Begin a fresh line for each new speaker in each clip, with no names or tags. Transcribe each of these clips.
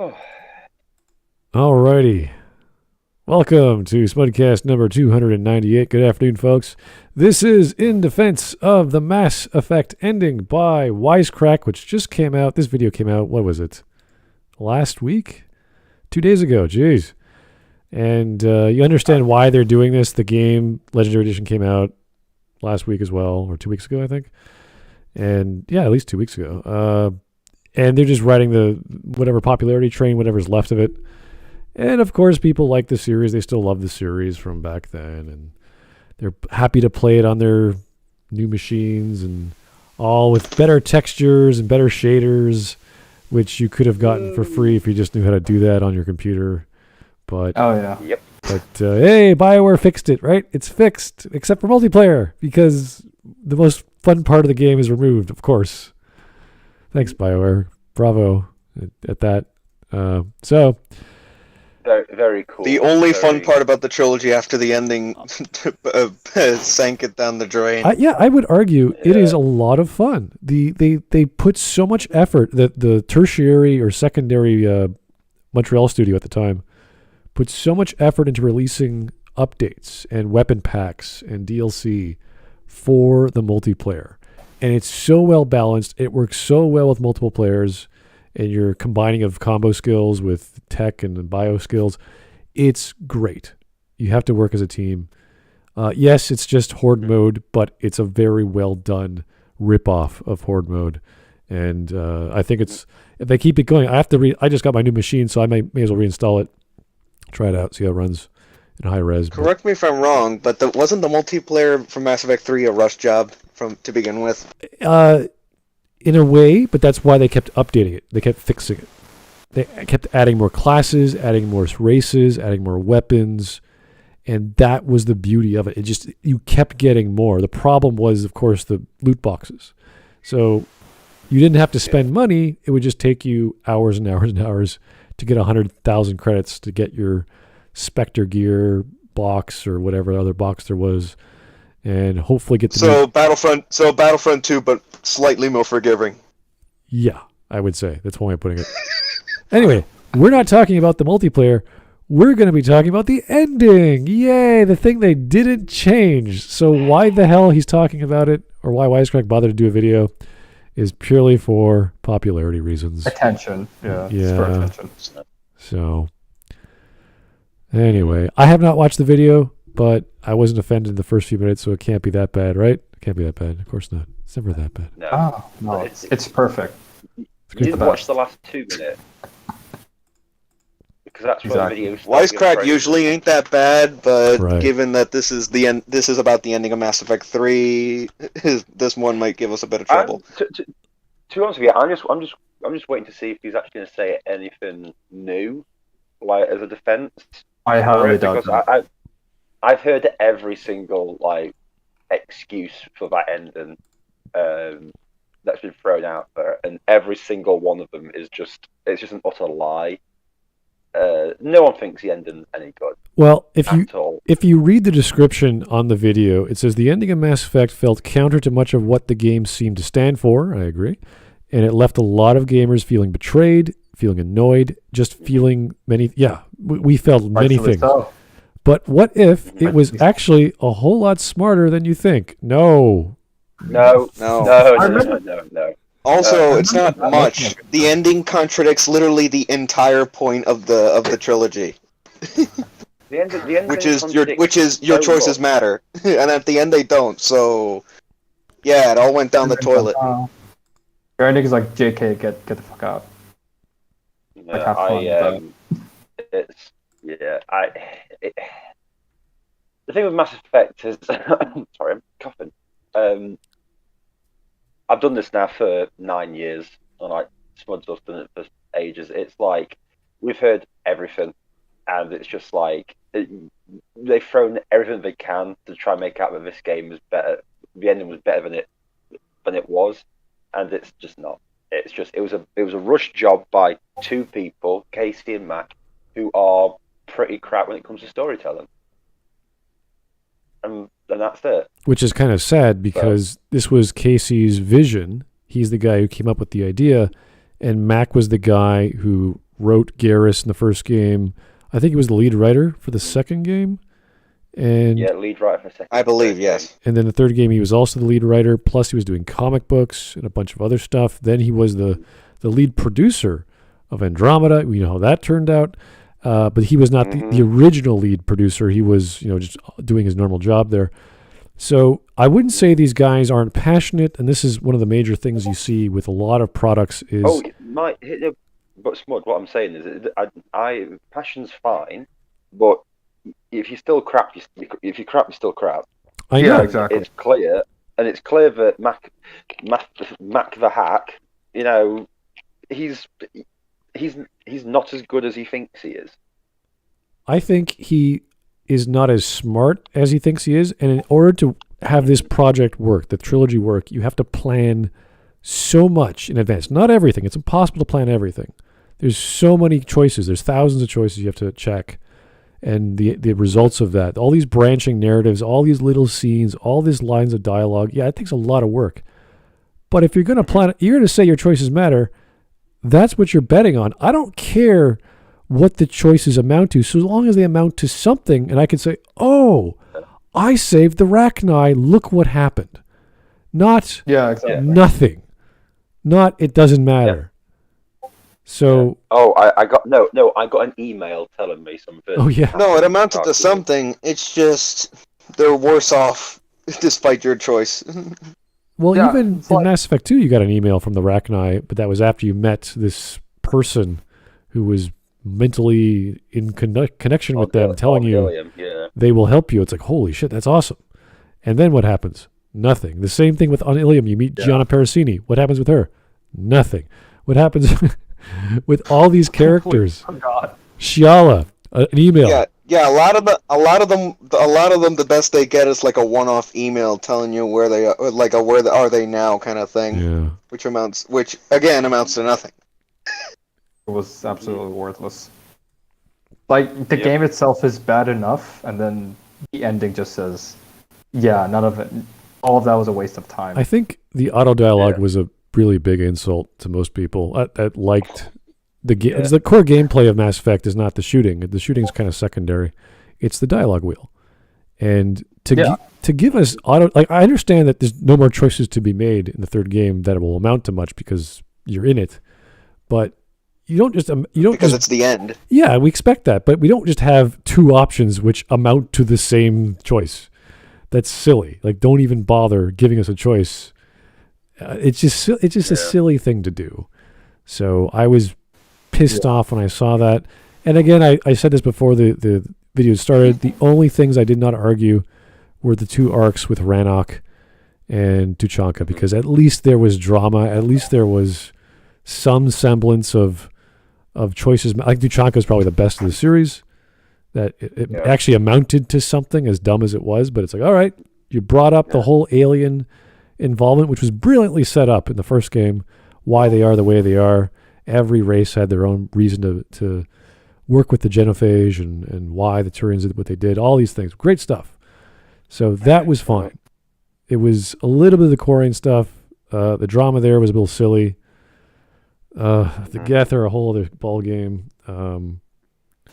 Oh.
Alrighty. Welcome to Smudcast number 298. Good afternoon, folks. This is In Defense of the Mass Effect ending by WiseCrack, which just came out. This video came out, what was it? Last week? 2 days ago, jeez. And you understand why they're doing this. The game, Legendary Edition, came out last week as well, or 2 weeks ago, I think. And yeah, at least 2 weeks ago. And they're just riding the whatever popularity train, whatever's left of it. And of course, people like the series. They still love the series from back then. And they're happy to play it on their new machines and all with better textures and better shaders, which you could have gotten for free if you just knew how to do that on your computer. But
oh yeah,
yep.
But hey, BioWare fixed it, right? It's fixed, except for multiplayer, because the most fun part of the game is removed, of course. Thanks, BioWare. Bravo at that. So.
Very, very cool.
The only fun part about the trilogy after the ending sank it down the drain.
I would argue it is a lot of fun. They put so much effort that the tertiary or secondary Montreal studio at the time put so much effort into releasing updates and weapon packs and DLC for the multiplayer. And it's so well balanced. It works so well with multiple players. And your combining of combo skills with tech and bio skills, it's great. You have to work as a team. Yes, it's just Horde mode, but it's a very well done ripoff of Horde mode. And I think if they keep it going, I just got my new machine, so I may as well reinstall it, try it out, see how it runs in high res.
Correct me if I'm wrong, but wasn't the multiplayer from Mass Effect 3 a rush job to begin with?
In a way, but that's why they kept updating it. They kept fixing it. They kept adding more classes, adding more races, adding more weapons, and that was the beauty of it. You kept getting more. The problem was, of course, the loot boxes. So you didn't have to spend money. It would just take you hours and hours and hours to get 100,000 credits to get your Spectre gear box or whatever other box there was, and hopefully get the
Battlefront 2, but slightly more forgiving.
Yeah, I would say. That's one way of putting it. Anyway, we're not talking about the multiplayer. We're going to be talking about the ending. Yay, the thing they didn't change. So why the hell he's talking about it, or why WiseCrack bothered to do a video, is purely for popularity reasons.
Attention. Yeah.
Yeah.
For attention.
So, anyway, I have not watched the video, but I wasn't offended in the first few minutes, so it can't be that bad, right? It can't be that bad. Of course not. It's never that bad.
No.
Oh, no, it's perfect.
You didn't watch the last 2 minutes. Because that's what the video
WiseCrack usually ain't that bad, but
right.
Given that this is the end, this is about the ending of Mass Effect 3. This one might give us a bit of trouble.
To be honest with you, I'm just waiting to see if he's actually going to say anything new, like as a defense.
I highly doubt
because I've heard every single excuse for that ending that's been thrown out there, and every single one of them is just an utter lie. No one thinks the ending's any good.
Well, if you read the description on the video, it says the ending of Mass Effect felt counter to much of what the game seemed to stand for. I agree, and it left a lot of gamers feeling betrayed, feeling annoyed, just feeling many. Yeah, we felt many things. So. But what if it was actually a whole lot smarter than you think? No.
Also, it's not much. The ending contradicts literally the entire point of the trilogy.
The ending
which is your choices matter, and at the end they don't. So, yeah, it all went down the toilet.
Your ending is like, JK, get the fuck out.
The thing with Mass Effect is, sorry, I'm coughing. I've done this now for 9 years, and Smud's done it for ages. It's like we've heard everything, and it's just like they've thrown everything they can to try and make out that this game is better. The ending was better than it was, and it's just not. It's just it was a rush job by 2 people, Casey and Mac, who are pretty crap when it comes to storytelling. And that's it.
Which is kind of sad because this was Casey's vision. He's the guy who came up with the idea, and Mac was the guy who wrote Garrus in the first game. I think he was the lead writer for the second game. And
Yeah, lead writer for a second.
I believe, yes.
And then the third game, he was also the lead writer. Plus, he was doing comic books and a bunch of other stuff. Then he was the lead producer of Andromeda. We know how that turned out. But he was not the original lead producer. He was, just doing his normal job there. So I wouldn't say these guys aren't passionate. And this is one of the major things you see with a lot of products is...
But Smud, what I'm saying is, passion's fine, but if you still crap, if you crap, you're still crap.
I know.
Yeah, exactly.
It's clear, and it's clear that Mac the Hack, he's not as good as he thinks he is.
I think he is not as smart as he thinks he is, and in order to have this project work, the trilogy work, you have to plan so much in advance. Not everything. It's impossible to plan everything. There's so many choices. There's thousands of choices you have to check. And the results of that, all these branching narratives, all these little scenes, all these lines of dialogue, it takes a lot of work. But if you're going to plan it, you're going to say your choices matter, that's what you're betting on. I don't care what the choices amount to, so long as they amount to something, and I can say, oh, I saved the Rachni, look what happened. Not nothing. Not it doesn't matter. So
I got an email telling me something.
Oh yeah.
No, it amounted to something. It's just they're worse off despite your choice.
Well, even in Mass Effect 2, you got an email from the Rachni, but that was after you met this person who was mentally in connection with them, telling you they will help you. It's like, holy shit, that's awesome. And then what happens? Nothing. The same thing with on Ilium. You meet Gianna Parasini. What happens with her? Nothing. What happens with all these characters?
Oh God.
Shiala, an email.
Yeah. A lot of them. The best they get is like a one-off email telling you where they are, like a where are they now kind of thing.
Yeah.
Which again amounts to nothing.
It was absolutely worthless. Like the game itself is bad enough, and then the ending just says, "Yeah, none of it. All of that was a waste of time."
I think the auto dialogue was a really big insult to most people that liked the game. Yeah. The core gameplay of Mass Effect is not the shooting. The shooting's kind of secondary. It's the dialogue wheel. And to give us auto, like, I understand that there's no more choices to be made in the third game that it will amount to much because you're in it, but you don't because
it's the end.
Yeah, we expect that, but we don't just have two options which amount to the same choice. That's silly. Like, don't even bother giving us a choice. It's just a silly thing to do. So I was pissed off when I saw that. And again, I said this before the video started. The only things I did not argue were the two arcs with Rannoch and Tuchanka, because at least there was drama. At least there was some semblance of choices. Like, Tuchanka is probably the best of the series. That it actually amounted to something, as dumb as it was. But it's like, all right, you brought up the whole alien involvement, which was brilliantly set up in the first game, why they are the way they are. Every race had their own reason to work with the genophage and why the Turians did what they did, all these things. Great stuff. So that was fine. It was a little bit of the Quarian stuff. The drama there was a little silly. The Geth are a whole other ball game.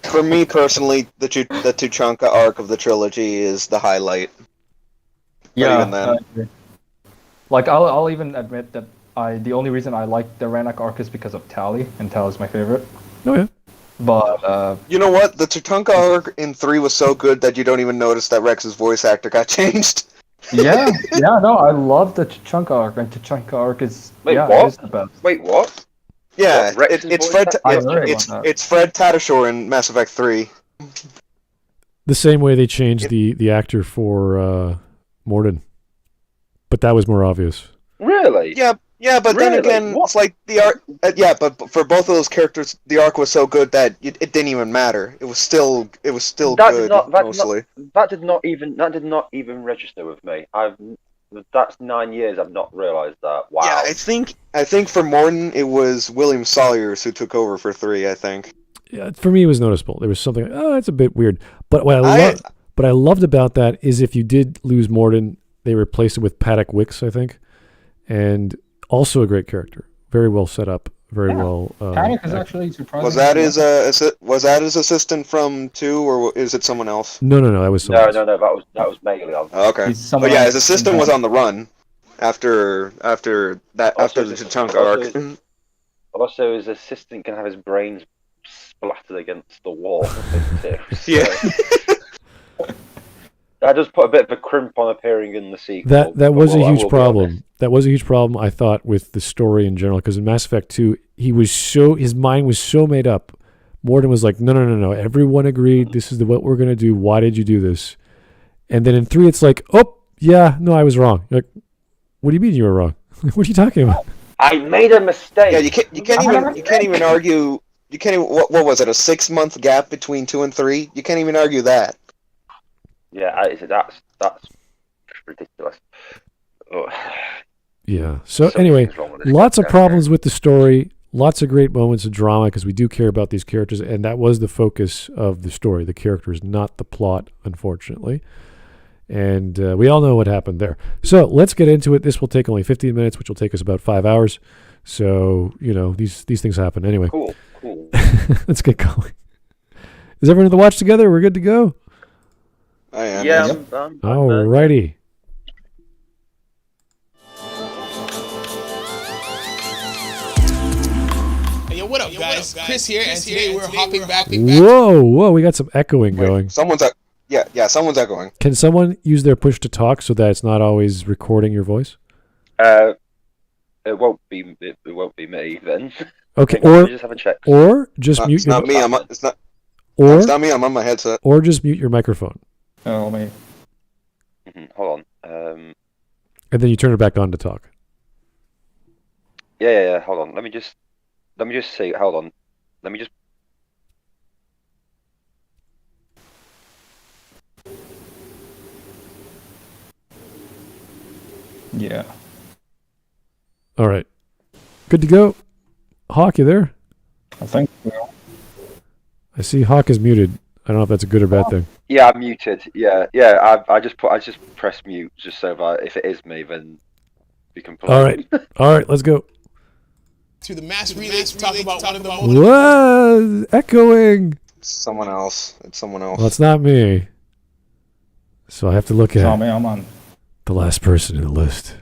For me personally, the Tuchanka arc of the trilogy is the highlight.
Like, I'll even admit that the only reason I like the Rannoch arc is because of Tali, and Tali's my favorite.
Oh yeah.
But
you know what? The Tuchanka arc in 3 was so good that you don't even notice that Rex's voice actor got changed.
I love the Tuchanka arc, and Tuchanka arc is
what?
It is the best.
Wait, what?
Yeah,
What,
it's Fred Tatasciore in Mass Effect 3.
The same way they changed the actor for Morden, but that was more obvious.
Really?
Yeah, but then again, it's like the arc. But for both of those characters, the arc was so good that it didn't even matter. It was still good mostly.
That did not even register with me. That's 9 years. I've not realised that. Wow.
Yeah, I think for Morton it was William Sawyers who took over for 3. I think.
Yeah, for me it was noticeable. There was something. Oh, it's a bit weird. But what I loved about that is if you did lose Morden, they replaced it with Paddock Wicks, I think, and also a great character, very well set up. very well.
Panic is actually surprising.
Was that his assistant from 2, or is it someone else?
No, that was someone else.
No, that was Megalon.
Oh, okay. But yeah, his assistant was on the run after the Tatanka arc.
Also, his assistant can have his brains splattered against the wall.
Yeah.
That just put a bit of a crimp on appearing in the sequel.
That was a huge problem. That was a huge problem, I thought, with the story in general. Because in Mass Effect 2, his mind was so made up. Mordin was like, no. Everyone agreed. This is what we're gonna do. Why did you do this? And then in 3, it's like, oh yeah, no, I was wrong. You're like, what do you mean you were wrong? What are you talking about?
I made a mistake.
Yeah, you can't even argue. You can't even. What was it? A 6-month gap between 2 and 3? You can't even argue that.
Yeah, that's ridiculous. Oh.
Yeah. So anyway, lots of problems with the story. Lots of great moments of drama because we do care about these characters, and that was the focus of the story. The characters, not the plot, unfortunately. And we all know what happened there. So let's get into it. This will take only 15 minutes, which will take us about 5 hours. So, these things happen. Anyway.
Cool.
Let's get going. Is everyone in the watch together? We're good to go?
I am.
Yeah,
I'm
Alrighty.
Hey, yo, what up, guys? Chris here, and today we're hopping back.
Whoa, we got some echoing going.
Someone's someone's echoing.
Can someone use their push to talk so that it's not always recording your voice?
It won't be me then.
Okay,
just have a check.
Or just mute your
It's not me. I'm on my headset.
Or just mute your microphone.
Oh, me.
Hold on.
And then you turn it back on to talk.
Yeah. Hold on. Let me just see. Hold on. Let me just.
Yeah.
All right. Good to go. Hawk, you there?
I think so.
I see Hawk is muted. I don't know if that's a good or bad thing.
Yeah, I'm muted. Yeah. I just press mute just so that if it is me, then we can play.
All right. Let's go.
To the mass relays to talk about one of the
Whoa, echoing.
It's someone else.
Well, it's not me. So I have to look at
me. I'm on.
the last person in the list.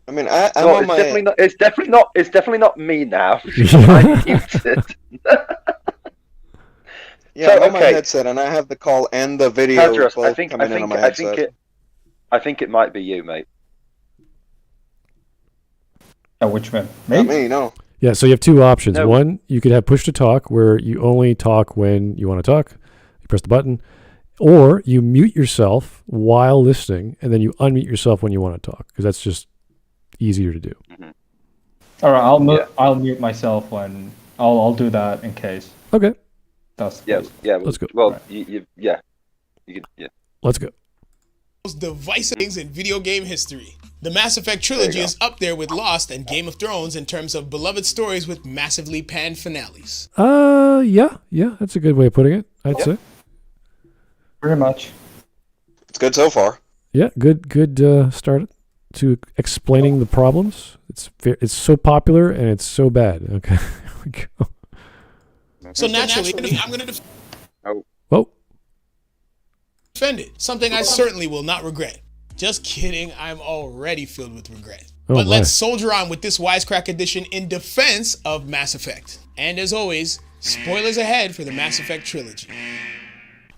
I mean, I'm on my.
It's definitely not me now. I'm muted.
Yeah, I'm on my headset, and I have the call and the video
Tadros,
both coming in on my headset.
I think it might be you, mate.
Oh, which one? Me?
Not me, no.
Yeah, so you have two options.
No.
One, you could have push to talk, where you only talk when you want to talk. You press the button. Or you mute yourself while listening, and then you unmute yourself when you want to talk, because that's just easier to do.
Mm-hmm.
All right, I'll mute myself when I'll do that in case.
Okay.
That's
Yeah.
Let's go.
Well,
Right.
you could.
Let's go.
most divisive things in video game history. The Mass Effect trilogy is up there with Lost and Game of Thrones in terms of beloved stories with massively panned finales.
Yeah, that's a good way of putting it, I'd say.
Pretty much.
It's good so far.
Yeah, good start to explaining the problems. It's so popular and it's so bad. Okay, here we go.
So naturally, I'm going to
Whoa.
defend it. Something I certainly will not regret. Just kidding, I'm already filled with regret.
Oh,
But
my.
let's soldier on with this WiseCrack edition in defense of Mass Effect. And as always, spoilers ahead for the Mass Effect trilogy.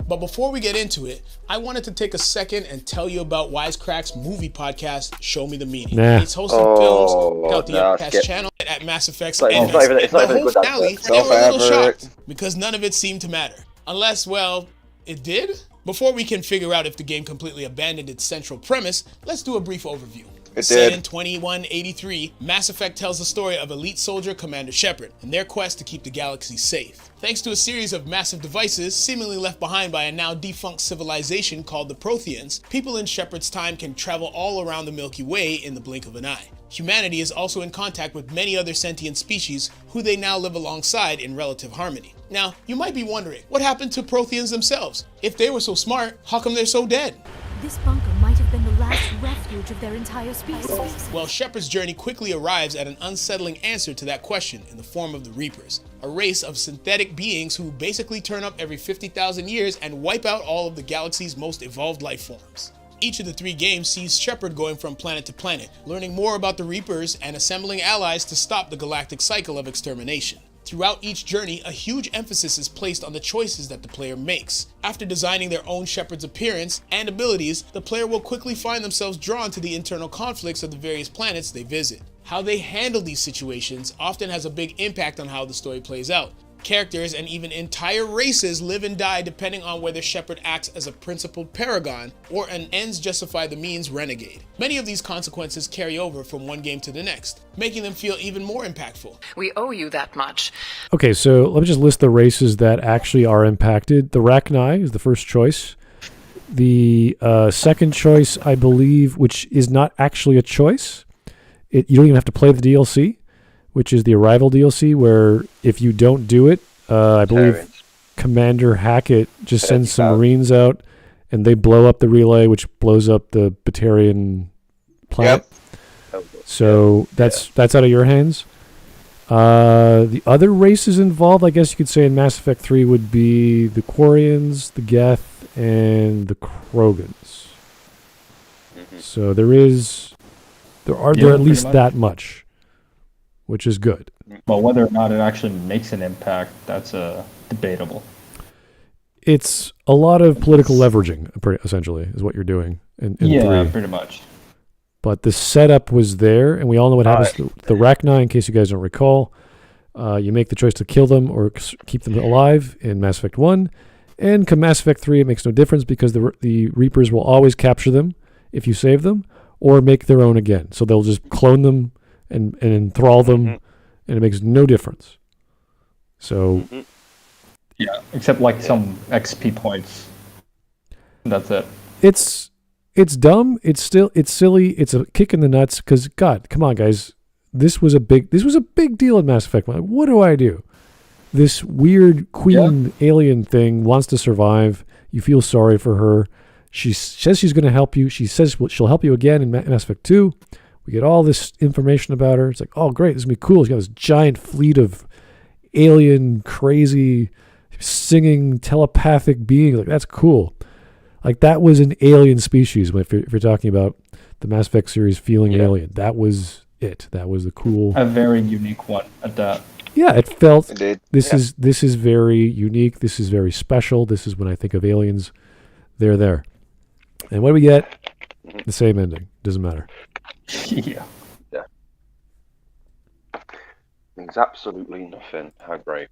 But before we get into it, I wanted to take a second and tell you about WiseCrack's movie podcast, Show Me the Meaning.
Nah.
It's hosting films out the Upcast channel at Mass Effect's
It's not even a good
finale,
advert.
they were a little
Self-advert.
shocked because none of it seemed to matter. Unless, well, it did? Before we can figure out if the game completely abandoned its central premise, let's do a brief overview.
It
Set
did.
in 2183, Mass Effect tells the story of elite soldier Commander Shepard and their quest to keep the galaxy safe. Thanks to a series of massive devices seemingly left behind by a now defunct civilization called the Protheans, people in Shepard's time can travel all around the Milky Way in the blink of an eye. Humanity is also in contact with many other sentient species who they now live alongside in relative harmony. Now, you might be wondering, what happened to Protheans themselves? If they were so smart, how come they're so dead?
This bunker might have been the last refuge of their entire species.
Well, Shepard's journey quickly arrives at an unsettling answer to that question in the form of the Reapers, a race of synthetic beings who basically turn up every 50,000 years and wipe out all of the galaxy's most evolved life forms. Each of the 3 games sees Shepard going from planet to planet, learning more about the Reapers and assembling allies to stop the galactic cycle of extermination. Throughout each journey, a huge emphasis is placed on the choices that the player makes. After designing their own Shepard's appearance and abilities, the player will quickly find themselves drawn to the internal conflicts of the various planets they visit. How they handle these situations often has a big impact on how the story plays out. Characters and even entire races live and die depending on whether Shepard acts as a principled paragon or an ends justify the means renegade. Many of these consequences carry over from one game to the next, making them feel even more impactful.
We owe you that much.
Okay, so let me just list the races that actually are impacted. The Rachni is the first choice. The second choice, I believe, which is not actually a choice. You don't even have to play the DLC, which is the Arrival DLC, where if you don't do it, I believe Commander Hackett just sends some Marines out, and they blow up the relay, which blows up the Batarian planet.
Yep.
So that's out of your hands. The other races involved, I guess you could say in Mass Effect 3, would be the Quarians, the Geth, and the Krogans. So there are at least that much, which is good.
Well, whether or not it actually makes an impact, that's debatable.
It's a lot of political leveraging, essentially, is what you're doing in 3.
Pretty much.
But the setup was there, and we all know what happens to the Rachni, in case you guys don't recall. You make the choice to kill them or keep them alive in Mass Effect 1. And come Mass Effect 3, it makes no difference because the Reapers will always capture them if you save them, or make their own again. So they'll just clone them and enthrall them, and it makes no difference. So...
Yeah, except like some XP points. That's it.
It's dumb. It's silly. It's a kick in the nuts. Because God, come on, guys, this was a big deal in Mass Effect 1. What do I do? This weird queen alien thing wants to survive. You feel sorry for her. She says she's going to help you. She says she'll help you again in Mass Effect 2. We get all this information about her. It's like, oh great, this is gonna be cool. She's got this giant fleet of alien, crazy, singing telepathic beings. Like, that's cool. Like, that was an alien species. If you're talking about the Mass Effect series feeling alien, that was it. That was the cool,
a very unique one at that.
Yeah, it felt.
Indeed.
This is very unique. This is very special. This is when I think of aliens. They're there. And what do we get? The same ending. Doesn't matter.
Yeah.
Means absolutely nothing. How great.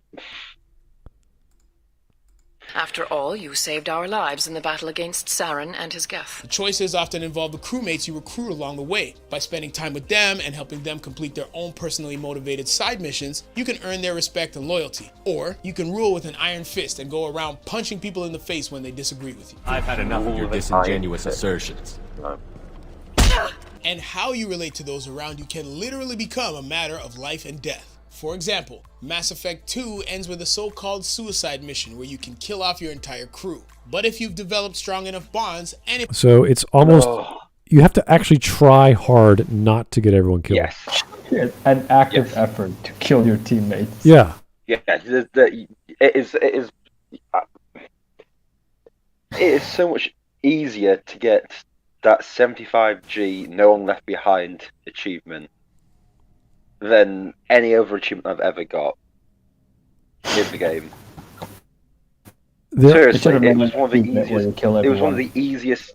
After all, you saved our lives in the battle against Saren and his Geth.
The choices often involve the crewmates you recruit along the way. By spending time with them and helping them complete their own personally motivated side missions, you can earn their respect and loyalty. Or you can rule with an iron fist and go around punching people in the face when they disagree with you.
I've had enough of your disingenuous assertions.
No.
And how you relate to those around you can literally become a matter of life and death. For example, Mass Effect 2 ends with a so-called suicide mission where you can kill off your entire crew. But if you've developed strong enough bonds and if...
So it's almost... You have to actually try hard not to get everyone killed.
Yes.
An active effort to kill your teammates.
Yeah.
Yeah, it is so much easier to get that 75G No One Left Behind achievement than any other achievement I've ever got in the game. Seriously, it was one of the easiest. It was one of the easiest.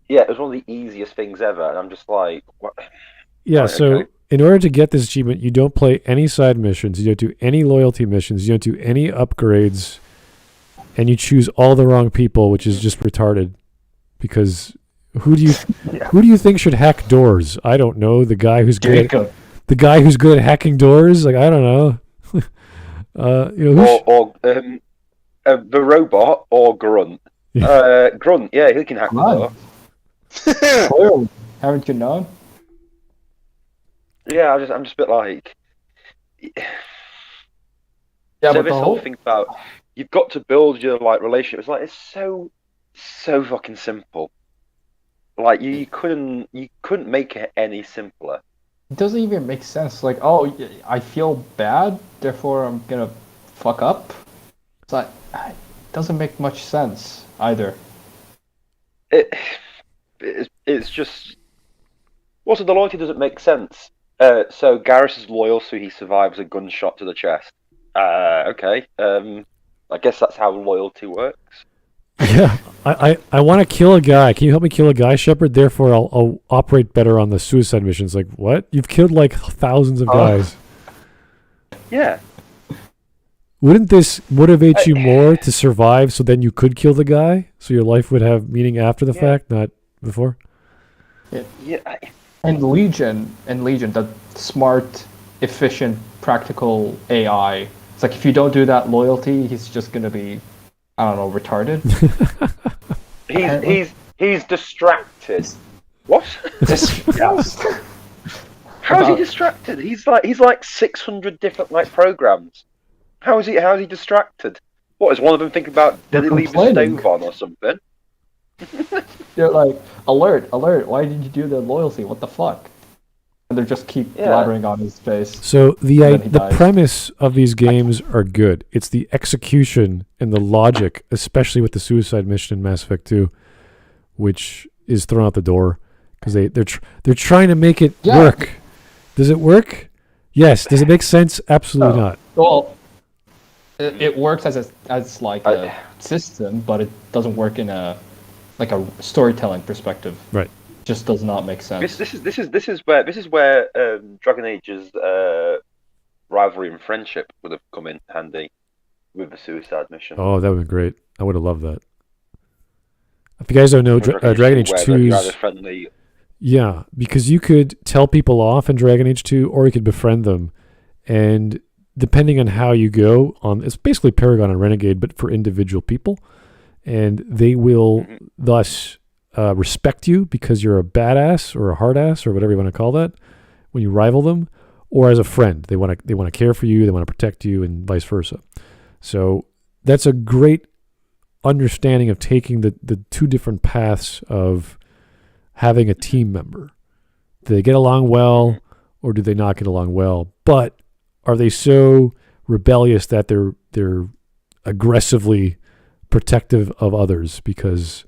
Yeah, it was one of the easiest things ever, and I'm just like, what?
Yeah.
Right,
So
okay.
in order to get this achievement, you don't play any side missions. You don't do any loyalty missions. You don't do any upgrades, and you choose all the wrong people, which is just retarded. Because who do you think should hack doors? I don't know. The guy who's good. The guy who's good at hacking doors, like, I don't know.
The robot or Grunt. Grunt, yeah, he can hack the door.
Clearly, haven't you known?
Yeah, I'm just a bit like.
Yeah,
So
but
this whole thing about you've got to build your relationship. It's like it's so fucking simple. Like you couldn't make it any simpler.
It doesn't even make sense. Like, oh, I feel bad, therefore I'm gonna fuck up. It's like, it doesn't make much sense either.
It's just. Also, the loyalty doesn't make sense. So Garrus is loyal, so he survives a gunshot to the chest. Okay. I guess that's how loyalty works.
Yeah, I want to kill a guy. Can you help me kill a guy, Shepard? Therefore, I'll operate better on the suicide missions. Like, what? You've killed like thousands of guys.
Yeah.
Wouldn't this motivate you more to survive so then you could kill the guy? So your life would have meaning after the fact, not before?
Yeah.
And Legion, that smart, efficient, practical AI. It's like if you don't do that loyalty, he's just gonna be, I don't know, retarded.
He's distracted. What? How is he distracted? He's like 600 different programs. How is he distracted? What is one of them thinking about? Did he leave the stove on or something?
They're like, alert! Why did you do the loyalty? What the fuck? And they just keep blathering on his face.
So the premise of these games are good. It's the execution and the logic, especially with the suicide mission in Mass Effect 2, which is thrown out the door because they're trying to make it work. Does it work? Yes. Does it make sense? Absolutely not.
Well, it works as a system, but it doesn't work in a storytelling perspective.
Right.
Just does not make sense.
This is where Dragon Age's rivalry and friendship would have come in handy with the suicide mission.
Oh, that would be great. I would have loved that. If you guys don't know, Dragon Age 2's...
friendly.
Yeah, because you could tell people off in Dragon Age 2, or you could befriend them, and depending on how you go, it's basically Paragon and Renegade, but for individual people, and they will thus respect you because you're a badass or a hard ass or whatever you want to call that when you rival them, or as a friend. They want to care for you, they want to protect you, and vice versa. So that's a great understanding of taking the two different paths of having a team member. Do they get along well, or do they not get along well? But are they so rebellious that they're aggressively protective of others because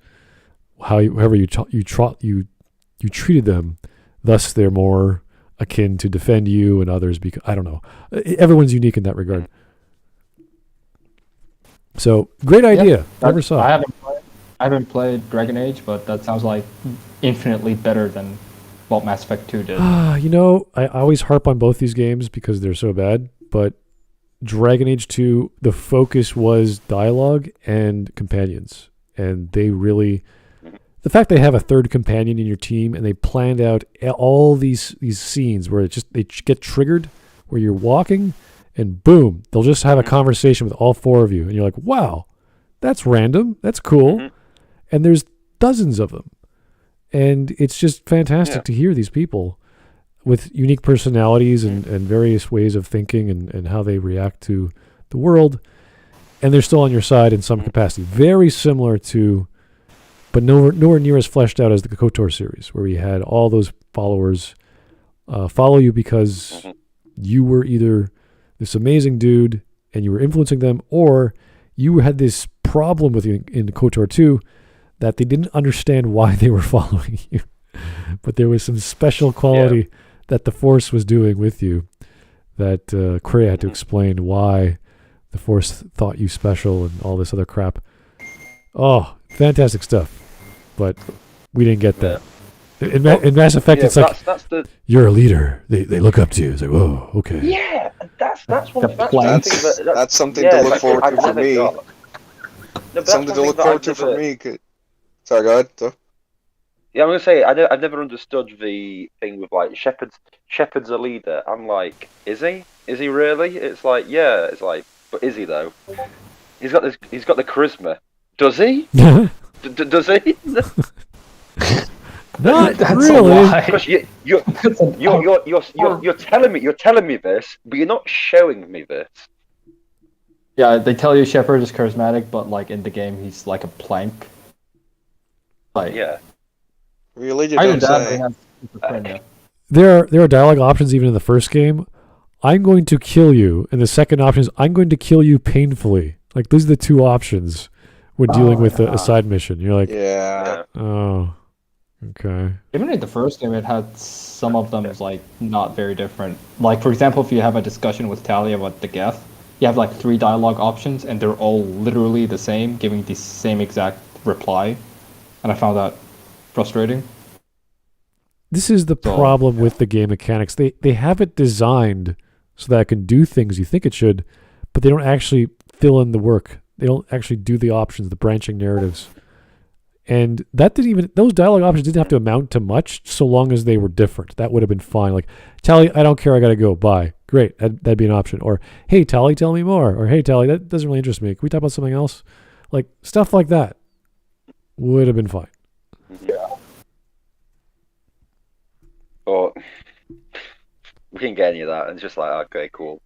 however you treated them, thus they're more akin to defend you and others because I don't know. Everyone's unique in that regard. So great idea. Never saw.
I haven't played Dragon Age, but that sounds like infinitely better than what Mass Effect 2 did.
I always harp on both these games because they're so bad, but Dragon Age 2, the focus was dialogue and companions. And they really... The fact they have a third companion in your team and they planned out all these scenes where they get triggered, where you're walking and boom, they'll just have a conversation with all four of you. And you're like, wow, that's random. That's cool. And there's dozens of them. And it's just fantastic to hear these people with unique personalities and various ways of thinking and how they react to the world. And they're still on your side in some capacity. Very similar to, but nowhere near as fleshed out as the KOTOR series, where we had all those followers follow you because you were either this amazing dude and you were influencing them, or you had this problem with you in KOTOR 2 that they didn't understand why they were following you. But there was some special quality that the Force was doing with you that Kreia had to explain why the Force thought you special and all this other crap. Oh, fantastic stuff. But we didn't get that. In Mass Effect, it's like, you're a leader. They look up to you. It's like, whoa, okay.
Yeah, that's
something to look forward to for me. Something to look forward to for me. Sorry, go ahead. So.
Yeah, I'm gonna say I've never understood the thing with like Shepard's a leader. I'm like, is he? Is he really? It's like, yeah. It's like, but is he though? He's got the charisma. Does he? Does he?
Not really.
Because you're telling me this, but you're not showing me this.
Yeah, they tell you Shepard is charismatic, but like in the game, he's like a plank. Like,
yeah.
Religion
I
don't
did that.
say.
They have schizophrenia.
There are dialogue options even in the first game. I'm going to kill you, and the second option is I'm going to kill you painfully. Like those are the two options when dealing with a side mission. You're like,
Yeah.
oh, okay.
Even in the first game, it had some of them like not very different. Like for example, if you have a discussion with Tally about the Geth, you have like 3 dialogue options, and they're all literally the same, giving the same exact reply, and I found that frustrating.
This is the problem with the game mechanics. They have it designed so that it can do things you think it should, but they don't actually fill in the work. They don't actually do the options, the branching narratives. And that didn't even, those dialogue options didn't have to amount to much so long as they were different. That would have been fine. Like, Tally, I don't care, I gotta go, bye. Great, that'd be an option. Or, hey, Tally, tell me more. Or, hey, Tally, that doesn't really interest me. Can we talk about something else? Like, stuff like that would have been fine.
Yeah. But we didn't get any of that, and it's just like, okay, cool.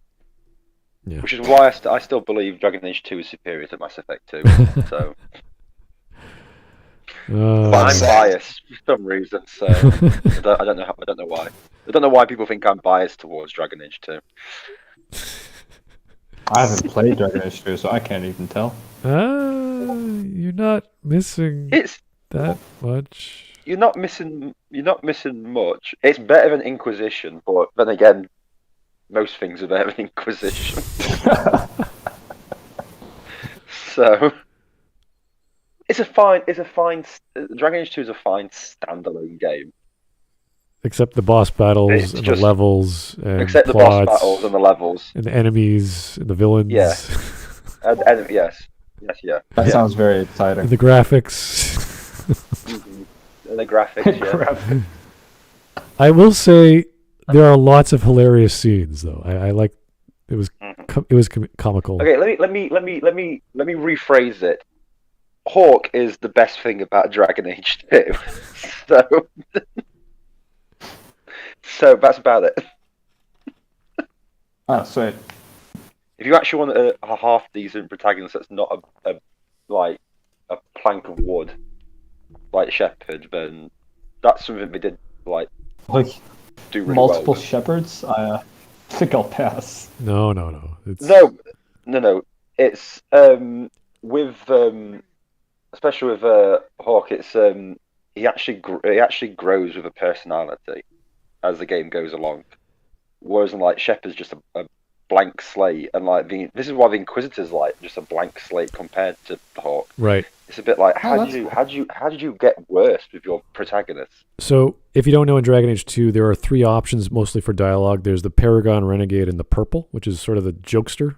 Yeah.
Which is why I still believe Dragon Age 2 is superior to Mass Effect 2. So, but I'm biased for some reason. So I don't know why. I don't know why people think I'm biased towards Dragon Age 2.
I haven't played Dragon Age 2, so I can't even tell.
You're not missing that much.
You're not missing much. It's better than Inquisition, but then again, most things are better than Inquisition. So it's a fine. Dragon Age 2 is a fine standalone game.
Except the boss battles and the levels, and
except the boss battles and the levels,
and the enemies, and the villains.
Yeah. and yes, yeah.
That sounds very exciting.
And the graphics.
And the graphics, yeah.
I will say there are lots of hilarious scenes, though. I like it was comical.
Okay, let me rephrase it. Hawk is the best thing about Dragon Age 2. So that's about it.
Ah, sweet.
If you actually want a half decent protagonist that's not a plank of wood like Shepard, then that's something they did do really
multiple
well.
shepherds. I think I'll pass.
No.
No. It's with especially with Hawk. It's he actually grows with a personality as the game goes along. Whereas Shepard's just a blank slate, and this is why the Inquisitor's just a blank slate compared to Hawk.
Right.
It's a bit like how did you get worse with your protagonist?
So if you don't know, in Dragon Age 2, there are 3 options mostly for dialogue. There's the Paragon Renegade and the Purple, which is sort of the jokester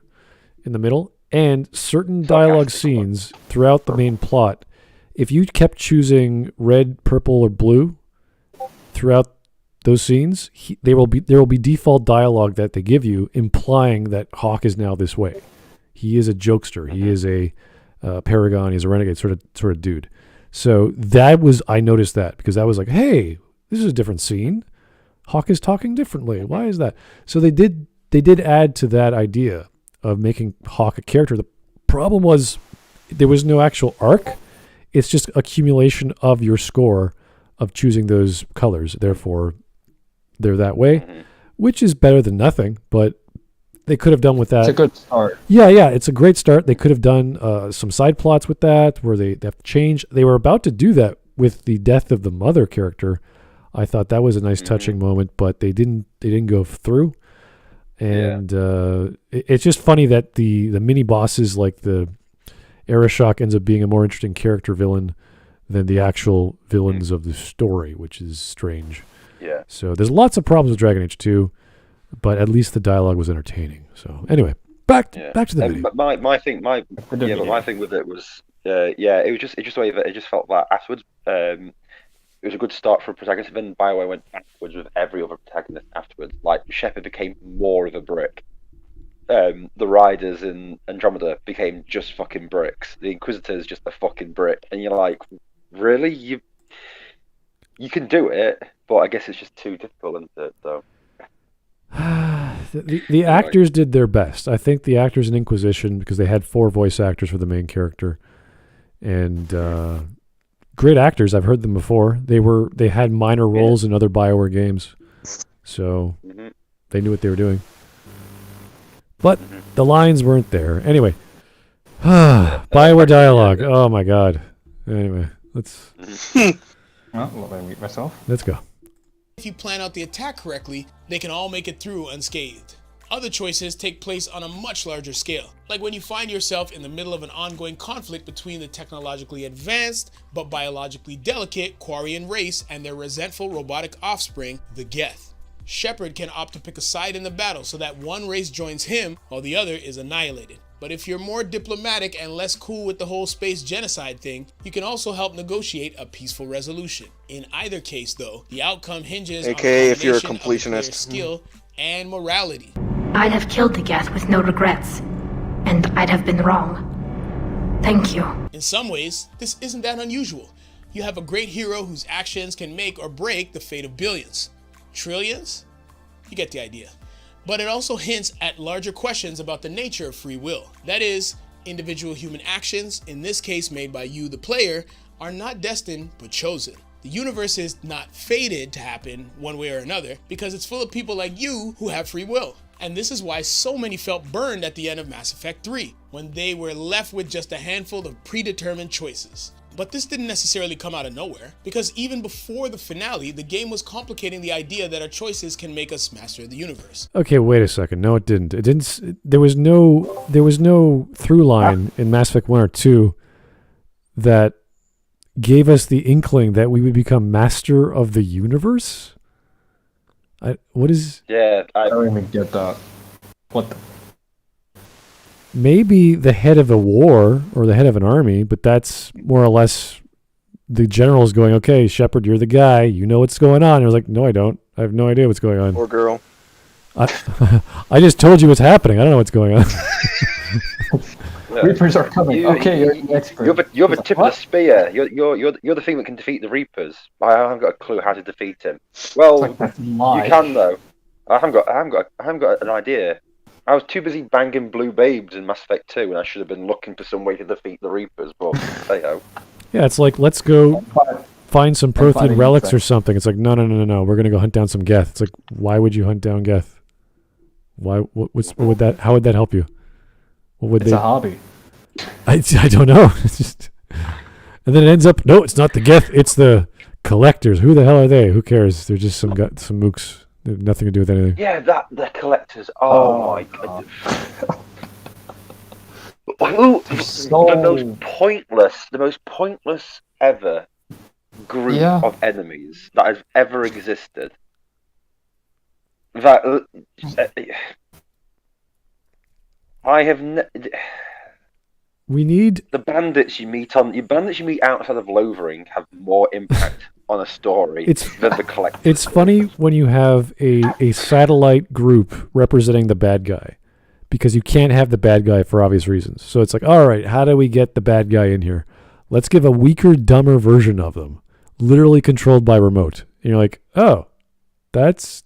in the middle, and certain dialogue scenes throughout the main plot. If you kept choosing red, purple, or blue throughout those scenes, there will be default dialogue that they give you implying that Hawk is now this way. He is a jokester. He is a Paragon. He's a renegade sort of dude. So I noticed that because that was like, hey, this is a different scene. Hawk is talking differently. Why is that? So they did add to that idea of making Hawk a character. The problem was there was no actual arc. It's just accumulation of your score of choosing those colors. Therefore, they're that way, which is better than nothing, but they could have done with that.
It's a good start.
Yeah, it's a great start. They could have done some side plots with that where they have to change. They were about to do that with the death of the mother character. I thought that was a nice touching moment, but they didn't go through. And it's just funny that the mini bosses like the Arashok ends up being a more interesting character villain than the actual villains of the story, which is strange.
Yeah.
So there's lots of problems with Dragon Age 2, but at least the dialogue was entertaining. So anyway, back to the video.
But my thing with it was it just felt that afterwards it was a good start for a protagonist. Then BioWare went backwards with every other protagonist afterwards. Like Shepard became more of a brick. The Riders in Andromeda became just fucking bricks. The Inquisitor is just a fucking brick, and you're like, really? You can do it, but I guess it's just too difficult, isn't it? So.
The actors did their best. I think the actors in Inquisition, because they had 4 voice actors for the main character, and great actors. I've heard them before. They had minor roles in other BioWare games, so they knew what they were doing. But the lines weren't there. Anyway, BioWare dialogue. Oh my god. Anyway, let's.
Well, let me mute myself.
Let's go.
If you plan out the attack correctly, they can all make it through unscathed. Other choices take place on a much larger scale, like when you find yourself in the middle of an ongoing conflict between the technologically advanced but biologically delicate Quarian race and their resentful robotic offspring, the Geth. Shepard can opt to pick a side in the battle so that one race joins him while the other is annihilated. But if you're more diplomatic and less cool with the whole space genocide thing, you can also help negotiate a peaceful resolution. In either case, though, the outcome hinges on a
if you're a
combination of
completionist.
skill and morality.
I'd have killed the Geth with no regrets, and I'd have been wrong. Thank you.
In some ways, this isn't that unusual. You have a great hero whose actions can make or break the fate of billions. Trillions? You get the idea. But it also hints at larger questions about the nature of free will. That is, individual human actions, in this case made by you, the player, are not destined but chosen. The universe is not fated to happen one way or another because it's full of people like you who have free will. And this is why so many felt burned at the end of Mass Effect 3, when they were left with just a handful of predetermined choices. But this didn't necessarily come out of nowhere, because even before the finale, the game was complicating the idea that our choices can make us master of the universe.
Okay, wait a second. No, it didn't. It didn't. There was no through line in Mass Effect 1 or 2 that gave us the inkling that we would become master of the universe. What is?
Yeah,
I don't even get that. What?
Maybe the head of a war or the head of an army, but that's more or less the general's going, okay, Shepard, you're the guy. You know what's going on. And I was like, no, I don't. I have no idea what's going on.
Or girl.
I just told you what's happening. I don't know what's going on.
Reapers are coming. You're the expert.
You're the tip of the spear. You're the thing that can defeat the Reapers. I haven't got a clue how to defeat him. Well, you can though. I haven't got an idea. I was too busy banging blue babes in Mass Effect 2, and I should have been looking for some way to defeat the Reapers. But hey ho. Yeah,
it's like, let's go find some Prothean relics or something. It's like, no. We're gonna go hunt down some Geth. It's like, why would you hunt down Geth? Why? What would that? How would that help you?
It's a hobby.
I don't know. It's just, and then it ends up, no, it's not the Geth, it's the collectors. Who the hell are they? Who cares? They're just some mooks. They have nothing to do with anything.
Yeah, the collectors. Oh my god. The most pointless ever group of enemies that has ever existed. That I have.
We need
the bandits you meet outside of Lothering have more impact on a story than the collectors.
It's funny when you have a satellite group representing the bad guy, because you can't have the bad guy for obvious reasons. So it's like, all right, how do we get the bad guy in here? Let's give a weaker, dumber version of them, literally controlled by remote. And you're like, oh, I guess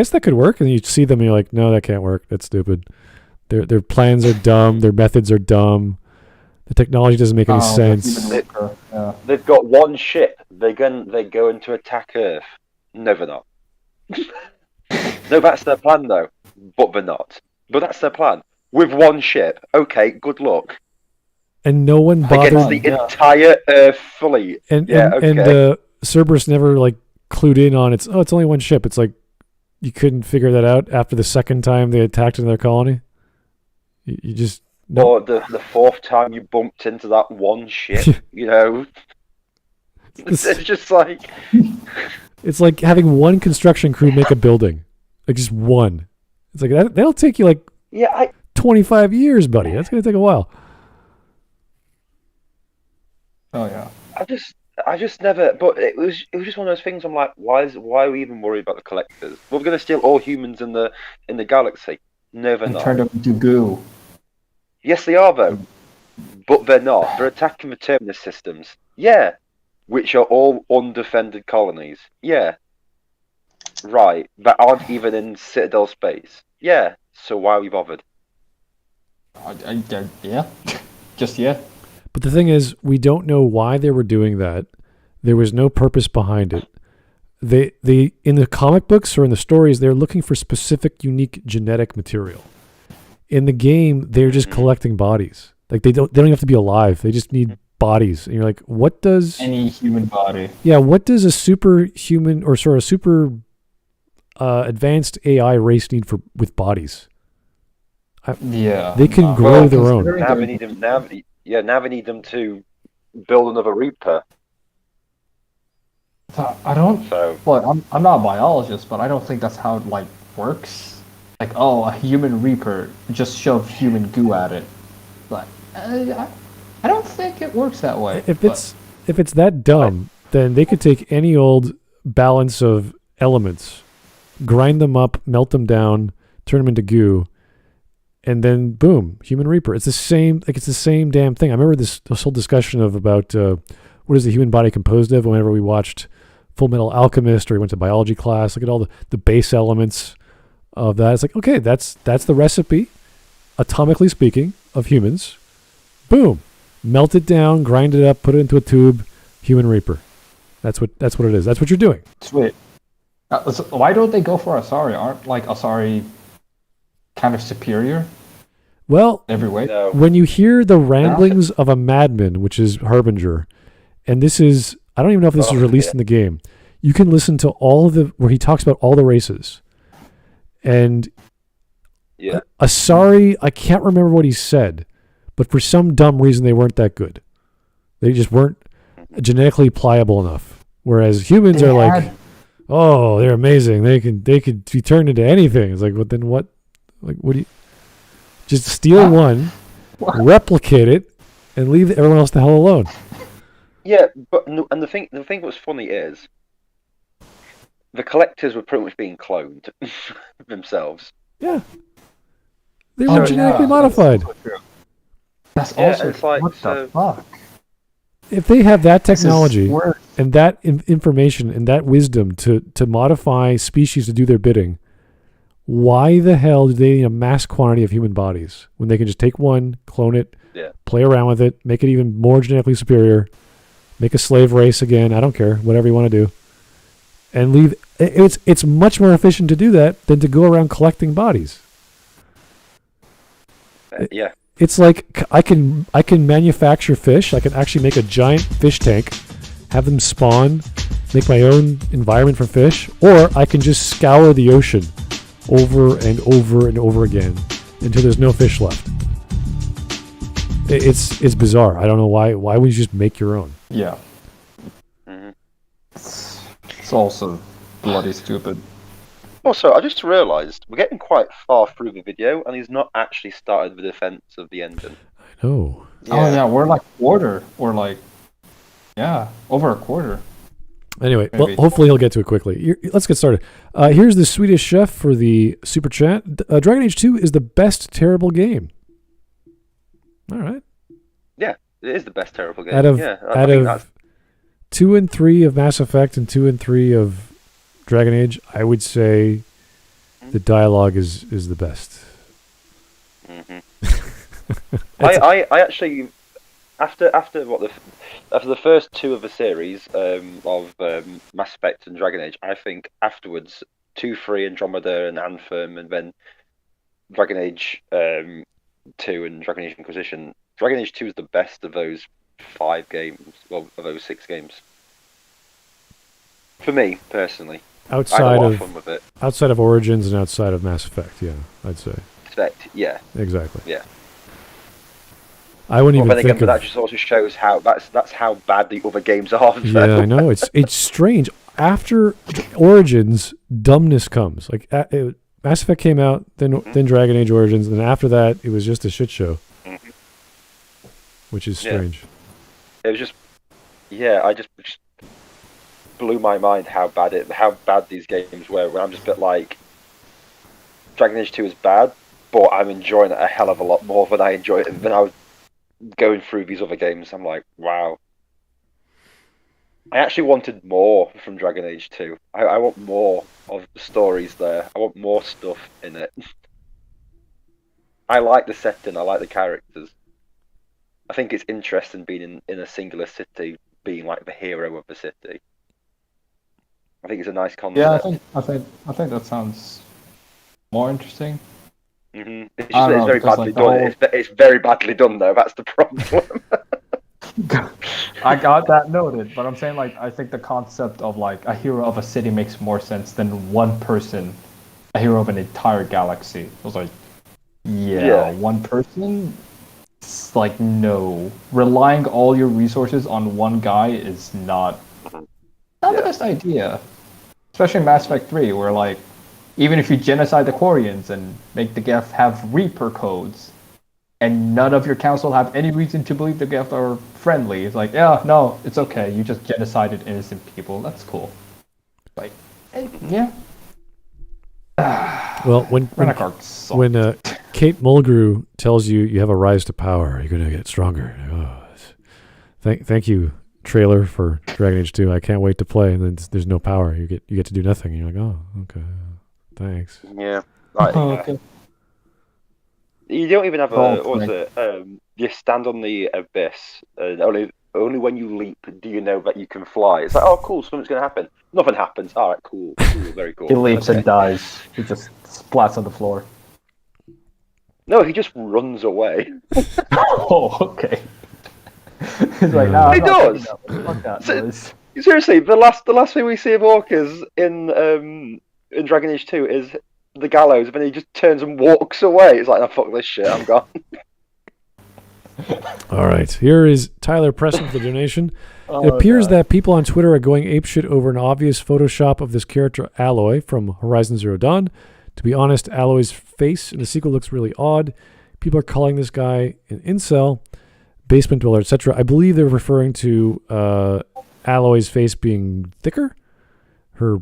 that could work. And then you see them and you're like, no, that can't work. That's stupid. Their plans are dumb. Their methods are dumb. The technology doesn't make any sense.
They've got one ship. They go into attack Earth. No, they're not. No, that's their plan though. But they're not. But that's their plan. With one ship. Okay, good luck.
And no one bothered
against the entire Earth fleet.
And Cerberus never clued in on it's only one ship. It's like you couldn't figure that out after the second time they attacked another colony. You just
or the fourth time you bumped into that one ship, it's just like
it's like having one construction crew make a building, just one. It's like that'll take you 25 years, buddy. That's gonna take a while.
Oh yeah.
I just never. But it was just one of those things. I'm like, why are we even worried about the collectors? We're gonna steal all humans in the galaxy. No, they're not.
Turn them into goo.
Yes, they are though, but they're not. They're attacking the terminus systems. Yeah, which are all undefended colonies. Yeah, right. That aren't even in Citadel space. Yeah. So why are we bothered?
Yeah, just yeah.
But the thing is, we don't know why they were doing that. There was no purpose behind it. They in the comic books or in the stories, they're looking for specific, unique genetic material. In the game, they're just collecting bodies. Like they don't even have to be alive. They just need bodies. And you're like, what does
any human body?
Yeah, what does a superhuman or sort of super advanced AI race need with bodies? They can grow their own.
Now they need them. Now they need them to build another Reaper.
I don't. Well, I'm not a biologist, but I don't think that's how it works. Like, oh, a human Reaper, just shove human goo at it. But I don't think it works that way.
If it's that dumb, then they could take any old balance of elements, grind them up, melt them down, turn them into goo, and then boom, human Reaper. It's the same. It's the same damn thing. I remember this whole discussion about what is the human body composed of. Whenever we watched Full Metal Alchemist or we went to biology class, look at all the base elements of that. It's like, okay, that's the recipe, atomically speaking, of humans. Boom, melt it down, grind it up, put it into a tube, human Reaper. That's what it is. That's what you're doing.
Sweet. So why don't they go for Asari? Aren't Asari kind of superior?
Well,
every way.
No.
When you hear the ramblings of a madman, which is Harbinger, and this is, I don't even know if this is released in the game. You can listen to where he talks about all the races. And Asari, I can't remember what he said, but for some dumb reason they weren't that good. They just weren't genetically pliable enough. Whereas humans are like, oh, they're amazing. They could be turned into anything. It's like, well, then what? Like, what do you? Just steal one, replicate it, and leave everyone else the hell alone.
Yeah, and the thing that was funny is the collectors were pretty much being cloned themselves.
Yeah, they were genetically modified.
That's also what the fuck.
If they have that technology and that information and that wisdom to modify species to do their bidding, why the hell do they need a mass quantity of human bodies when they can just take one, clone it, play around with it, make it even more genetically superior, make a slave race again, I don't care, whatever you want to do, and leave. It's much more efficient to do that than to go around collecting bodies.
Yeah.
It's like I can manufacture fish. I can actually make a giant fish tank, have them spawn, make my own environment for fish, or I can just scour the ocean over and over and over again until there's no fish left. It's bizarre. I don't know why. Why would you just make your own?
Yeah. Mm-hmm. It's also bloody stupid.
Also, I just realised we're getting quite far through the video, and he's not actually started the defense of the engine.
I know.
Yeah. Oh yeah, we're like quarter, or like, over a quarter.
Anyway, well, hopefully he'll get to it quickly. Let's get started. Here's the Swedish chef for the super chat. Dragon Age 2 is the best terrible game. All right.
Yeah, it is the best terrible game.
Out of 2 and 3 of Mass Effect and 2 and 3 of Dragon Age, I would say the dialogue is the best.
Mm-hmm. I actually after the first 2 of the series of Mass Effect and Dragon Age, I think afterwards 2, 3, Andromeda and Anthem, and then Dragon Age 2 and Dragon Age Inquisition. Dragon Age 2 is the best of those 5 games, well, of those 6 games. For me personally.
Outside of Origins and outside of Mass Effect, yeah, I'd say.
Effect, yeah.
Exactly.
Yeah.
I wouldn't even think
but that just also shows how that's how bad the other games are.
Yeah, I know. It's strange. After Origins, dumbness comes. Like Mass Effect came out, then Dragon Age Origins, and then after that, it was just a shit show. Mm-hmm. Which is strange.
It was just, I just blew my mind how bad these games were. When I'm just a bit like, Dragon Age 2 is bad, but I'm enjoying it a hell of a lot more than I enjoyed it. Than I was going through these other games. I'm like, wow. I actually wanted more from Dragon Age 2. I want more of the stories there. I want more stuff in it. I like the setting. I like the characters. I think it's interesting being in a singular city being like the hero of the city. I think it's a nice concept.
Yeah, I think that sounds more interesting.
Mm-hmm. It's just it's very badly done. It's very badly done though. That's the problem.
I got that noted, but I'm saying like I think the concept of like a hero of a city makes more sense than one person, a hero of an entire galaxy. I was like, yeah. One person. It's like no, relying all your resources on one guy is not the best idea. Especially in Mass Effect 3, where like even if you genocide the Quarians and make the Geth have Reaper codes, and none of your council have any reason to believe the Geth are friendly, it's like, yeah, no, it's okay. You just genocided innocent people. That's cool. Like, yeah.
Well, when Kate Mulgrew tells you you have a rise to power, you're gonna get stronger. Oh, thank you, trailer for Dragon Age 2. I can't wait to play. And then there's no power. You get to do nothing. And you're like, oh, okay, thanks.
Yeah.
Okay.
You don't even have you stand on the abyss, and only when you leap do you know that you can fly. It's like, oh, cool, something's going to happen. Nothing happens. All right, cool, very cool.
He leaps and dies. He just splats on the floor.
No, he just runs away.
Oh, okay. He's like, no,
he does. Seriously, the last thing we see of Orcas in Dragon Age 2 is the gallows, and then he just turns and walks away. It's like, oh, fuck this shit, I'm gone.
All right, here is Tyler pressing for the donation. It appears that people on Twitter are going apeshit over an obvious Photoshop of this character Aloy from Horizon Zero Dawn. To be honest, Aloy's face in the sequel looks really odd. People are calling this guy an incel, basement dweller, etc. I believe they're referring to Aloy's face being thicker, her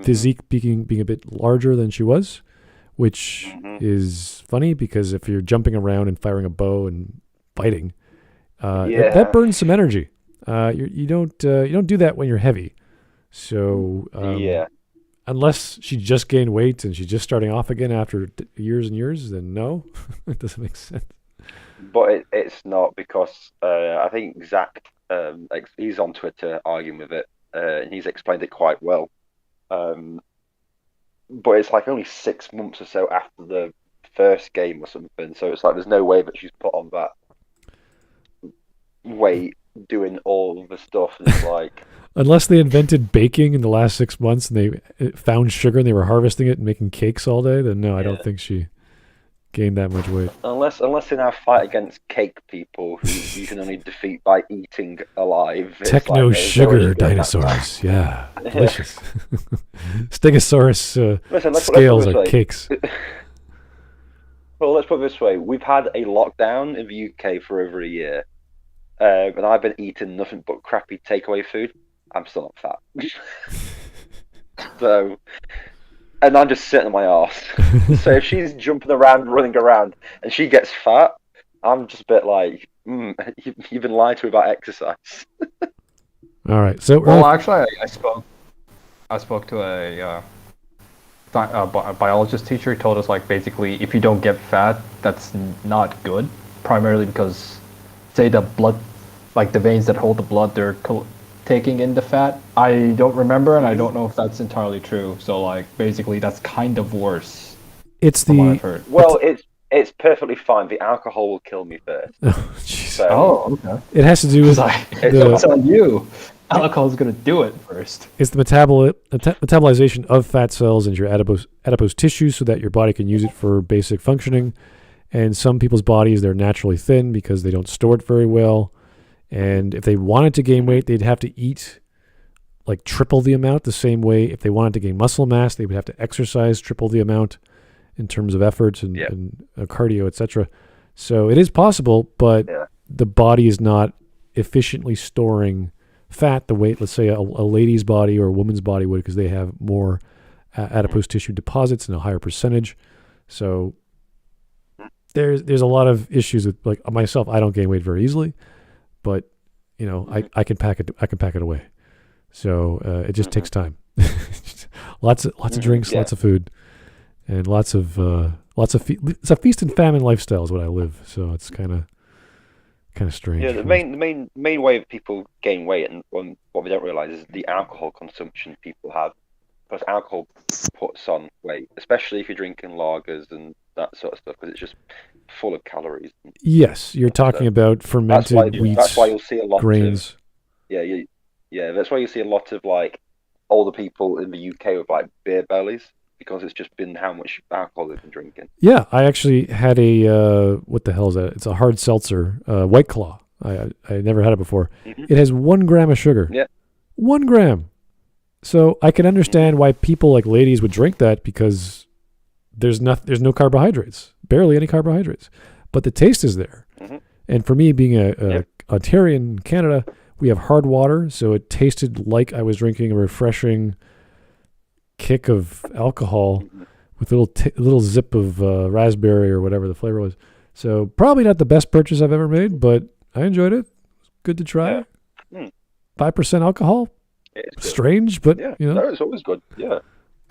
physique being a bit larger than she was, which is funny because if you're jumping around and firing a bow and fighting, that burns some energy. You don't do that when you're heavy. So unless she just gained weight and she's just starting off again after years and years, then no, it doesn't make sense.
But it's not, because I think Zach, he's on Twitter arguing with it, and he's explained it quite well. But it's like only 6 months or so after the first game or something, so it's like there's no way that she's put on that weight doing all the stuff. And it's like,
unless they invented baking in the last 6 months and they found sugar and they were harvesting it and making cakes all day, then no, I don't think she gained that much weight.
Unless in our fight against cake people who you can only defeat by eating alive.
Techno sugar dinosaurs, yeah, delicious. Stegosaurus scales are cakes.
Well, let's put it this way: we've had a lockdown in the UK for over a year, and I've been eating nothing but crappy takeaway food. I'm still not fat. So. And I'm just sitting on my arse. So if she's jumping around, running around, and she gets fat, I'm just a bit like, you've been lied to about exercise.
All right. So
actually, I spoke to a biologist teacher. He told us like basically, if you don't get fat, that's not good. Primarily because, say the blood, like the veins that hold the blood, they're taking in the fat. I don't remember, and I don't know if that's entirely true. So, like, basically, that's kind of worse.
It's
from what I've heard.
Well, it's perfectly fine. The alcohol will kill me first.
Oh, jeez.
So,
okay.
It has to do with
it's on you. Alcohol is going to do it first.
It's the metabolization of fat cells into your adipose tissue, so that your body can use it for basic functioning. And some people's bodies, they're naturally thin because they don't store it very well. And if they wanted to gain weight, they'd have to eat like triple the amount. The same way, if they wanted to gain muscle mass, they would have to exercise triple the amount in terms of effort and cardio, etc. So it is possible, but the body is not efficiently storing fat the way, let's say, a lady's body or a woman's body would, because they have more adipose tissue deposits in a higher percentage. So there's a lot of issues with, like, myself. I don't gain weight very easily. But I can pack it away. So it just takes time. lots of drinks, lots of food, and it's a feast and famine lifestyle is what I live. So it's kind Kind of strange.
Yeah, the main way of people gain weight, and what we don't realize is the alcohol consumption people have. Because alcohol puts on weight, especially if you're drinking lagers and that sort of stuff, because it's just full of calories.
Yes, you're talking about fermented wheats.
That's why you'll see a lot
grains.
of yeah. That's why you see a lot of like older people in the UK with like beer bellies, because it's just been how much alcohol they've been drinking.
Yeah, I actually had a what the hell is that? It's a hard seltzer, White Claw. I never had it before. Mm-hmm. It has 1 gram of sugar.
Yeah,
1 gram. So I can understand why people like ladies would drink that, because there's no carbohydrates, barely any carbohydrates, but the taste is there. Mm-hmm. And for me, being a Ontarian in Canada, we have hard water, so it tasted like I was drinking a refreshing kick of alcohol with a little zip of raspberry or whatever the flavor was. So probably not the best purchase I've ever made, but I enjoyed it. Good to try. 5% alcohol. Strange, but
no, it's always good. Yeah,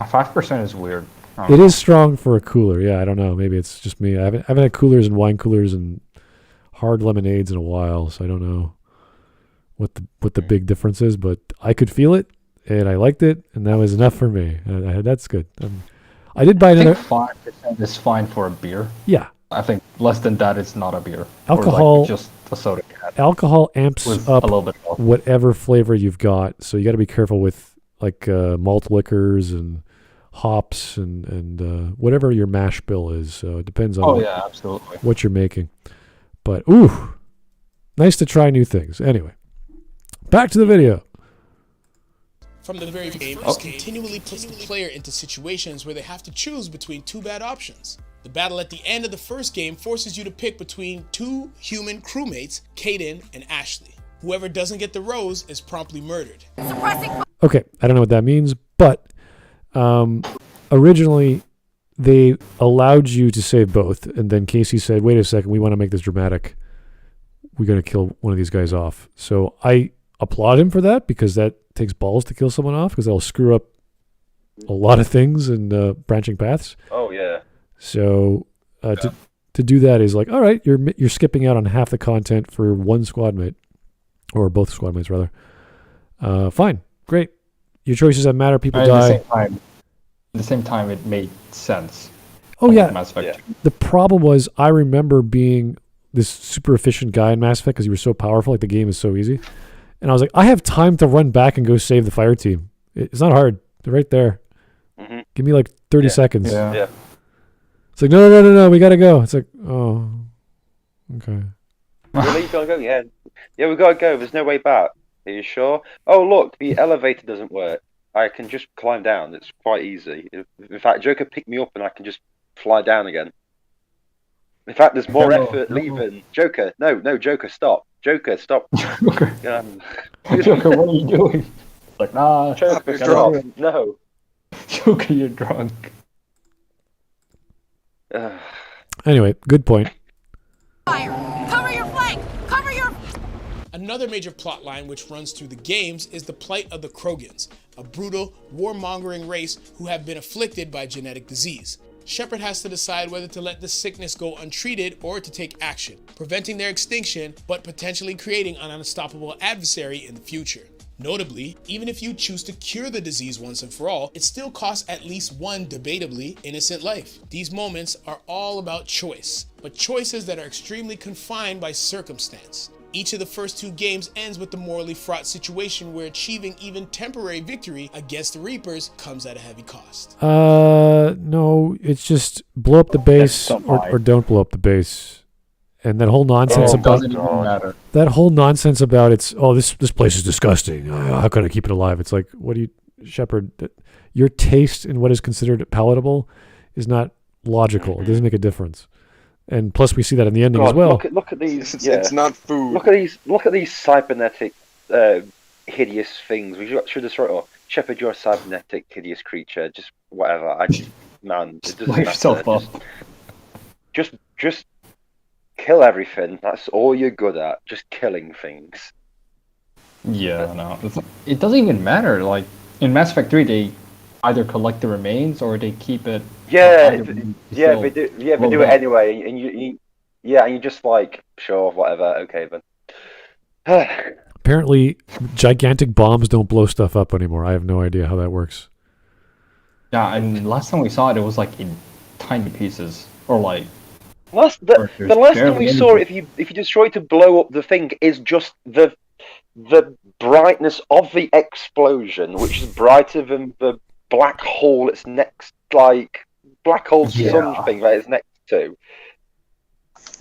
5% is weird.
It is strong for a cooler. Yeah, I don't know. Maybe it's just me. I haven't had coolers and wine coolers and hard lemonades in a while, so I don't know what the big difference is. But I could feel it, and I liked it, and that was enough for me. That's good. I did buy another.
I think 5% is fine for a beer.
Yeah,
I think less than that, it's not a beer.
Alcohol,
or like just a soda can.
Alcohol amps up
a little bit
whatever flavor you've got. So you got to be careful with like malt liquors and hops and whatever your mash bill is. So it depends on
absolutely
what you're making. But nice to try new things. Anyway, back to the video.
From the very game, continually puts the player into situations where they have to choose between 2 bad options. The battle at the end of the first game forces you to pick between 2 human crewmates, Kaden and Ashley. Whoever doesn't get the rose is promptly murdered.
Okay, I don't know what that means, but originally they allowed you to save both, and then Casey said, wait a second, we want to make this dramatic. We got to kill one of these guys off. So I applaud him for that, because that takes balls to kill someone off, because that'll screw up a lot of things and branching paths.
Oh, yeah.
So to do that is like, all right, you're skipping out on half the content for one squad mate, or both squad mates rather. Fine, great. Your choices that matter. People die.
At the same time, it made sense.
Oh yeah. The problem was, I remember being this super efficient guy in Mass Effect because you were so powerful. Like, the game is so easy, and I was like, I have time to run back and go save the fire team. It's not hard. They're right there. Mm-hmm. Give me like 30 seconds.
Yeah.
It's like, no, we gotta go. It's like, oh, okay.
Really, you gotta go? Yeah, we gotta go. There's no way back. Are you sure? Oh, look, the elevator doesn't work. I can just climb down. It's quite easy. In fact, Joker picked me up and I can just fly down again. In fact, there's more effort leaving. Joker, no, Joker, stop. Joker, stop.
Joker, what are you doing? Like, nah.
Joker, stop. No.
Joker, you're drunk.
Anyway, good point.
Fire! Cover your flank! Cover your...
Another major plot line which runs through the games is the plight of the Krogans, a brutal, warmongering race who have been afflicted by genetic disease. Shepard has to decide whether to let the sickness go untreated or to take action, preventing their extinction, but potentially creating an unstoppable adversary in the future. Notably, even if you choose to cure the disease once and for all, it still costs at least one debatably innocent life. These moments are all about choice, but choices that are extremely confined by circumstance. Each of the first 2 games ends with the morally fraught situation where achieving even temporary victory against the Reapers comes at a heavy cost.
No, it's just blow up the base or don't blow up the base. And that whole nonsense about this place is disgusting. How can I keep it alive? It's like, what do you, Shepard? Your taste in what is considered palatable is not logical. It doesn't make a difference. And plus, we see that in the ending as well.
Look at these.
It's not food.
Look at these cybernetic, hideous things. We should destroy. Oh, Shepard, you're a cybernetic, hideous creature. Just whatever. It doesn't matter. Just kill everything. That's all you're good at. Just killing things.
Yeah, no. It doesn't even matter. Like, in Mass Effect 3, they either collect the remains or they keep it.
Yeah, they do it anyway, and Yeah, and you're just like, sure, whatever, okay then.
Apparently, gigantic bombs don't blow stuff up anymore. I have no idea how that works.
Yeah, and last time we saw it, it was like in tiny pieces, or like.
The last time we saw it, if you destroy it to blow up the thing, is just the brightness of the explosion, which is brighter than the black hole it's next, like black hole sun thing that it's next to.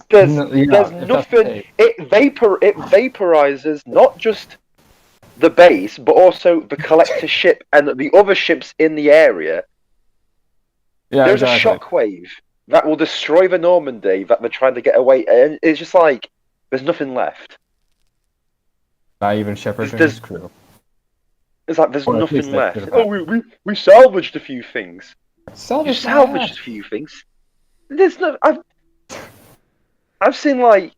There's nothing. It vaporizes not just the base, but also the collector ship and the other ships in the area.
Yeah,
there's a shockwave that will destroy the Normandy that they're trying to get away, and it's just like there's nothing left.
Not even Shepard and his crew.
It's like there's nothing left. Oh, we salvaged a few things. Salvaged a few things. There's no. I've seen like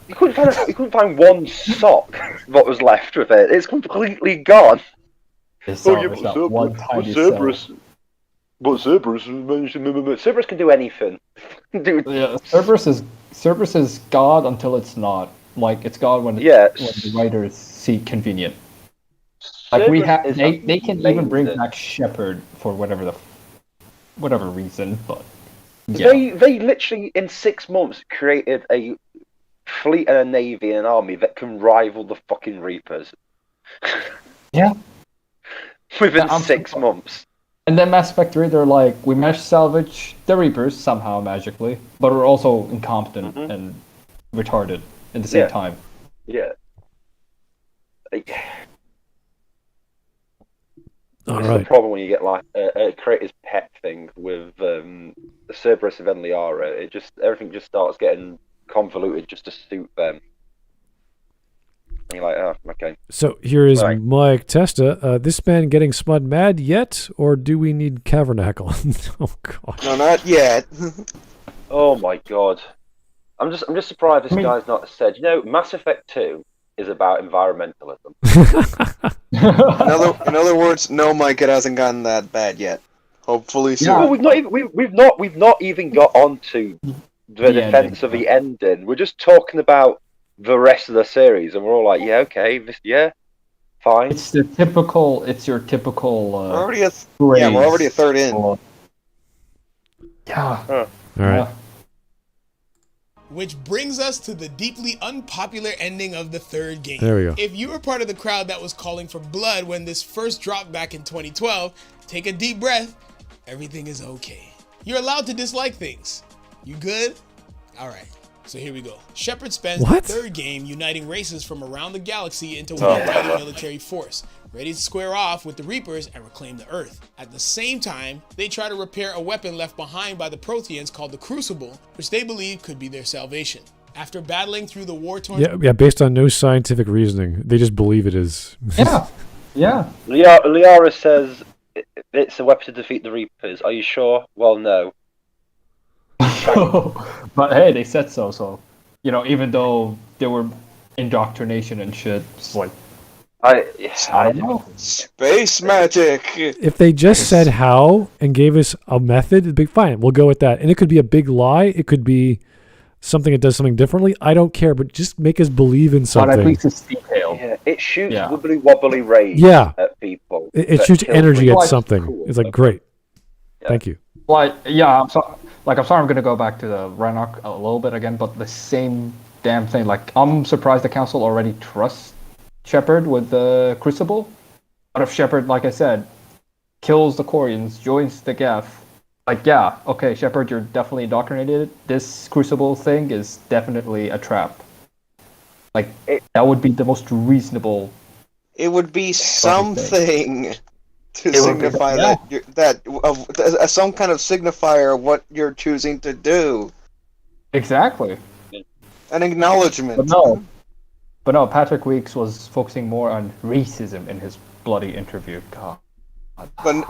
you couldn't find one sock that was left with it. It's completely gone. But Cerberus can do anything.
Yeah, Cerberus is God until it's not. Like it's God when the writers see convenient. Like they can even bring back Shepard for whatever reason, but yeah.
They literally in 6 months created a fleet and a navy and an army that can rival the fucking Reapers.
Yeah.
Within 6 months.
And then Mass Effect 3, they're like, we managed to salvage the Reapers somehow magically, but we're also incompetent and retarded at the same time.
Yeah.
All
It's
right.
the problem when you get like a creator's pet thing with the Cerberus and Liara. Everything just starts getting convoluted just to suit them. And you're like, oh, okay.
So here is Mike Testa. This man getting Smud mad yet, or do we need Cavernacle? Oh god.
No, not yet.
Oh my god. I'm just surprised this guy's not said. Mass Effect 2 is about environmentalism.
In other words, no, Mike, it hasn't gotten that bad yet. Hopefully soon.
Well, we've not even got onto the defense of the ending. We're just talking about the rest of the series, and we're all like, yeah, okay, fine.
It's your typical.
We're already a third in.
Yeah.
All right.
Which brings us to the deeply unpopular ending of the third game.
There we go.
If you were part of the crowd that was calling for blood when this first dropped back in 2012, take a deep breath. Everything is okay. You're allowed to dislike things. You good? All right. So here we go. Shepard spends the third game uniting races from around the galaxy into one mighty military force, ready to square off with the Reapers and reclaim the Earth. At the same time, they try to repair a weapon left behind by the Protheans called the Crucible, which they believe could be their salvation. After battling through the war-torn...
Yeah, based on no scientific reasoning. They just believe it is.
Yeah.
Liara says it's a weapon to defeat the Reapers. Are you sure? Well, no.
But hey, they said so. So, even though there were indoctrination and shit, it's like I don't know.
Space magic.
If they just said how and gave us a method, it'd be fine. We'll go with that. And it could be a big lie. It could be something that does something differently. I don't care, but just make us believe in something.
But at least it's detailed.
Yeah, it shoots wibbly wobbly rays at people.
It shoots energy at something. Cool. It's like great. Yeah. Thank you.
I'm sorry. I'm gonna go back to the Rannoch a little bit again, but the same damn thing. Like, I'm surprised the council already trusts Shepard with the Crucible. But if Shepard, like I said, kills the Quarians, joins the Geth, okay, Shepard, you're definitely indoctrinated. This Crucible thing is definitely a trap. Like, that would be the most reasonable.
It would be something to signify that some kind of signifier of what you're choosing to do.
Exactly.
An acknowledgement.
But no, Patrick Weeks was focusing more on racism in his bloody interview. God.
But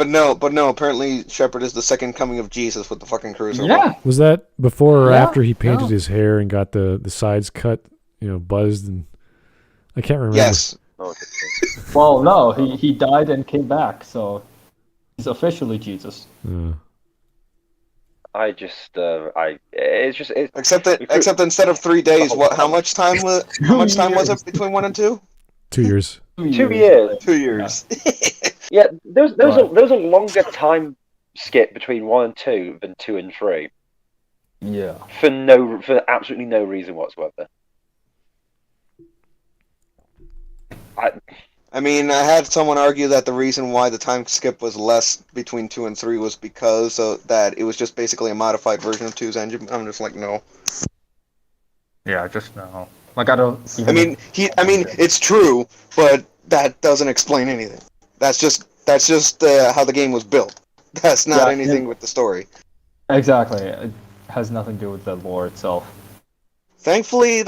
no. Apparently, Shepard is the second coming of Jesus with the fucking Crucible.
Yeah.
Was that before or after he painted his hair and got the sides cut, buzzed, and I can't remember.
Yes.
Well, no, he died and came back, so he's officially Jesus.
Except instead of 3 days, how much time was it between 1 and 2?
2 years.
2 years.
2 years.
Yeah, there was a longer time skip between 1 and 2 than 2 and 3.
Yeah.
For absolutely no reason whatsoever.
I mean, I had someone argue that the reason why the time skip was less between 2 and 3 was because that it was just basically a modified version of 2's engine. I'm just like, no.
Yeah, just no. Like, I don't.
I mean, it's true, but that doesn't explain anything. That's just how the game was built. That's not anything with the story.
Exactly. It has nothing to do with the lore itself.
Thankfully,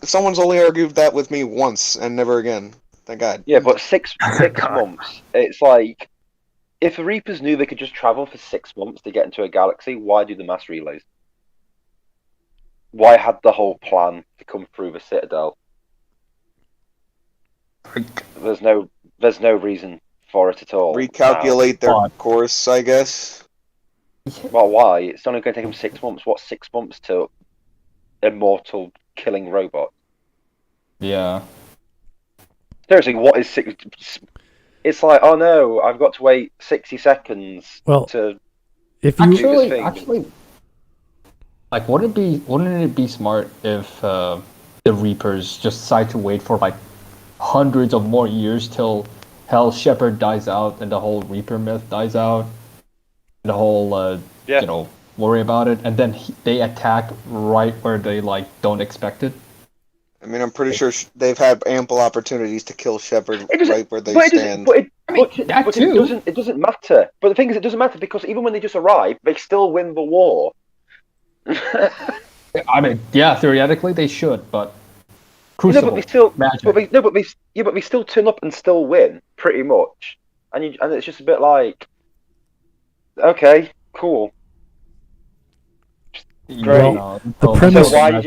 someone's only argued that with me once and never again. Thank God.
Yeah, but 6 months. It's like, if the Reapers knew they could just travel for 6 months to get into a galaxy, why do the mass relays? Why had the whole plan to come through the Citadel? There's no reason for it at all.
Recalculate their course, I guess.
Well, why? It's only going to take them 6 months. What's 6 months to immortal killing robot?
Yeah.
Seriously, what is 6? It's like, oh no, I've got to wait 60 seconds to
if
do
you
this thing.
Actually, like, wouldn't it be smart if the Reapers just decide to wait for like hundreds of more years till Hell Shepherd dies out and the whole Reaper myth dies out, the whole worry about it, and then they attack right where they like don't expect it?
I mean, I'm pretty sure they've had ample opportunities to kill Shepard right where they stand.
It doesn't matter. But the thing is, it doesn't matter because even when they just arrive, they still win the war.
I mean, yeah, theoretically they should, but Crucible,
but they still turn up and still win pretty much, and it's just a bit like, okay, cool. Great.
Well, the premise.
So why did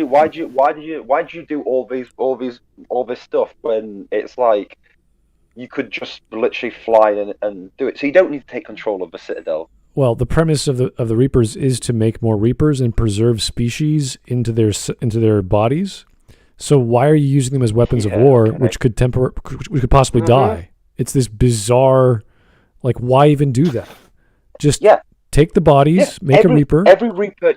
you do all this stuff when it's like you could just literally fly in and do it? So you don't need to take control of the Citadel.
Well, the premise of the Reapers is to make more Reapers and preserve species into their bodies. So why are you using them as weapons of war, which could possibly die? It's this bizarre, like, why even do that? Just take the bodies, make a Reaper.
Every Reaper,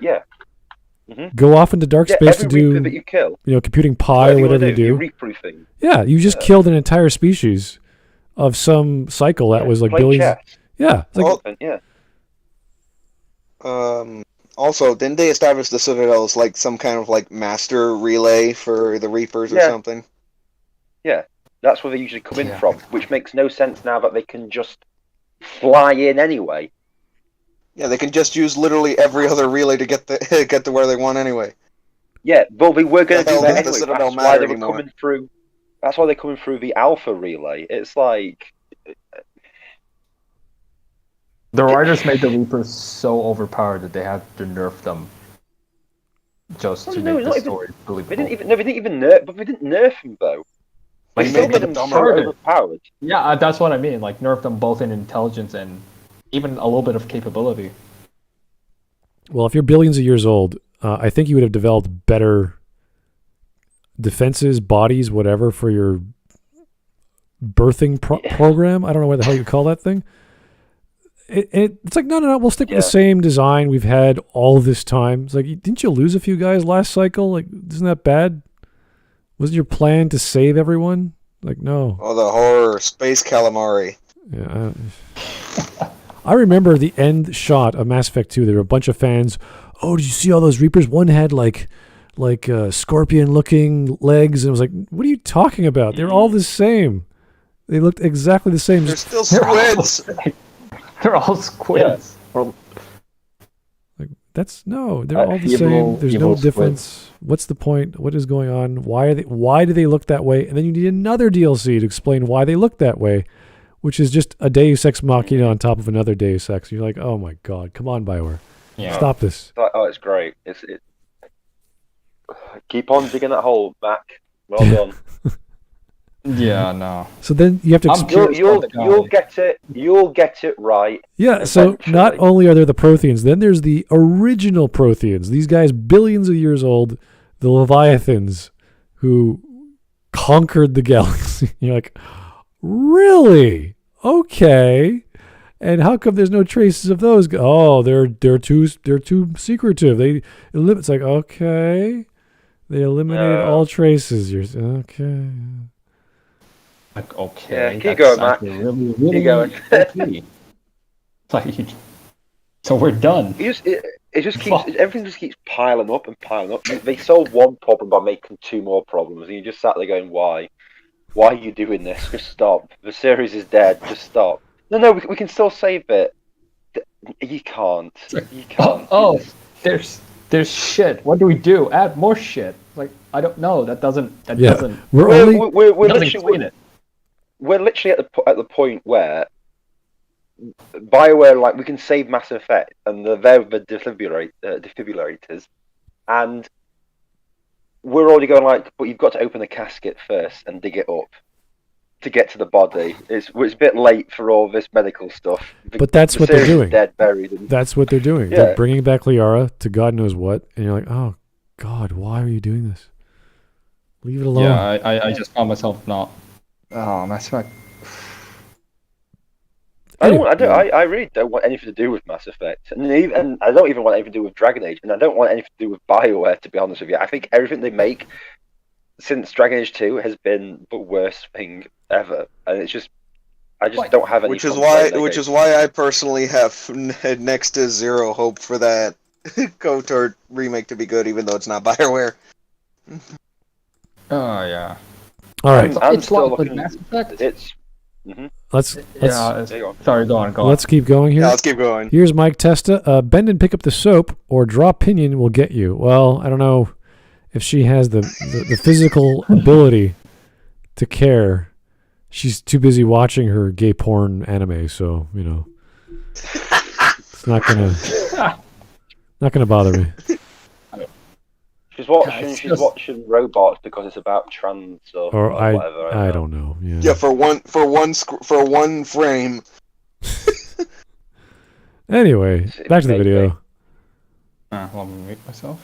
go off into dark space to do,
that you kill.
Computing pi or whatever you do.
Reproofing.
Yeah, you just killed an entire species of some cycle that was like billions.
Chess.
Yeah, it's
like, also, didn't they establish the Citadel as like some kind of like master relay for the Reapers or something?
Yeah, that's where they usually come in from, which makes no sense now that they can just fly in anyway.
Yeah, they can just use literally every other relay to get to where they want anyway.
Yeah, but they were going to do that
anyway.
That's why they were coming through. That's why they're coming through the Alpha relay. It's like
the writers made the Reapers so overpowered that they had to nerf them just to make the story believable.
They didn't even nerf, but they didn't nerf them though. They still made them so overpowered.
Yeah, that's what I mean. Like nerf them both in intelligence and even a little bit of capability.
Well, if you're billions of years old, I think you would have developed better defenses, bodies, whatever, for your birthing program. I don't know what the hell you call that thing. It's like, no, we'll stick with the same design we've had all this time. It's like, didn't you lose a few guys last cycle? Like, isn't that bad? Wasn't your plan to save everyone? Like, no.
Oh, the horror. Space calamari.
Yeah. I remember the end shot of Mass Effect 2. There were a bunch of fans. Oh, did you see all those Reapers? One had like scorpion-looking legs, and I was like, "What are you talking about? They're all the same. They looked exactly the same.
They're still squids.
They're all squids.
Yeah. They're all the same. There's no difference. Squids. What's the point? What is going on? Why do they look that way? And then you need another DLC to explain why they look that way, which is just a Deus Ex Machina on top of another Deus Ex. You're like, oh my god, come on, BioWare. Yeah. Stop this.
Oh, it's great. Keep on digging that hole, Mac. Well done.
Yeah, no.
So then you have to.
You'll get it. You'll get it right.
Yeah. So not only are there the Protheans, then there's the original Protheans. These guys, billions of years old, the Leviathans, who conquered the galaxy. You're like, really? Okay. And how come there's no traces of those? Oh, they're too secretive. It's like, okay, they eliminated all traces. You're okay.
Like, okay.
Yeah, keep going, Matt.
Really,
keep going.
Okay. Like, so we're done.
It just keeps everything just keeps piling up and piling up. They solved one problem by making two more problems, and you just sat there going, "Why? Why are you doing this? Just stop. The series is dead. Just stop." No, we can still save it. You can't. You can't.
Oh, there's shit. What do we do? Add more shit. Like, I don't know. That doesn't.
We're literally at the point where BioWare, like, we can save Mass Effect, and they're the defibrillators, and we're already going like, but you've got to open the casket first and dig it up to get to the body. It's a bit late for all this medical stuff.
But that's what they're doing.
Dead, buried.
That's what they're doing.
Yeah.
They're bringing back Liara to God knows what, and you're like, oh God, why are you doing this? Leave it alone.
Yeah, I just found myself not. Oh, Mass Effect.
I really don't want anything to do with Mass Effect, and I don't even want anything to do with Dragon Age, and I don't want anything to do with BioWare. To be honest with you, I think everything they make since Dragon Age 2 has been the worst thing ever, and it's just I don't have any.
Which is why I personally have next to zero hope for that KOTOR remake to be good, even though it's not BioWare.
Oh yeah.
All right.
I'm still looking. Mass Effect. It's.
Let's
sorry, go on.
Let's keep going here.
Yeah, let's keep going.
Here's Mike Testa. Bend and pick up the soap, or draw pinion will get you. Well, I don't know if she has the physical ability to care. She's too busy watching her gay porn anime, so it's not gonna bother me.
She's watching robots because it's about trans or whatever.
I don't know. Yeah.
Yeah, for one frame.
Anyway, back to the video.
Let me mute myself.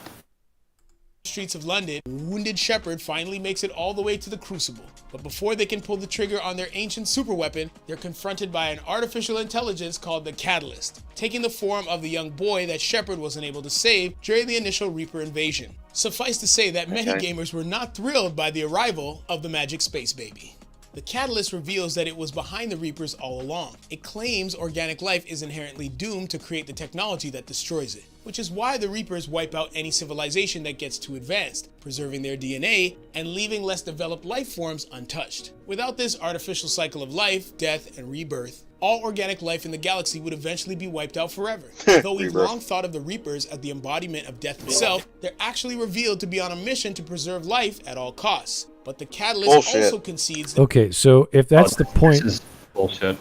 Streets of London, a wounded Shepard finally makes it all the way to the Crucible. But before they can pull the trigger on their ancient superweapon, they're confronted by an artificial intelligence called the Catalyst, taking the form of the young boy that Shepard was unable to save during the initial Reaper invasion. Suffice to say that many gamers were not thrilled by the arrival of the magic space baby. The Catalyst reveals that it was behind the Reapers all along. It claims organic life is inherently doomed to create the technology that destroys it, which is why the Reapers wipe out any civilization that gets too advanced, preserving their DNA and leaving less developed life forms untouched. Without this artificial cycle of life, death, and rebirth, all organic life in the galaxy would eventually be wiped out forever. Though we've long thought of the Reapers as the embodiment of death itself, they're actually revealed to be on a mission to preserve life at all costs. But the Catalyst also concedes that...
Okay, so if that's the point,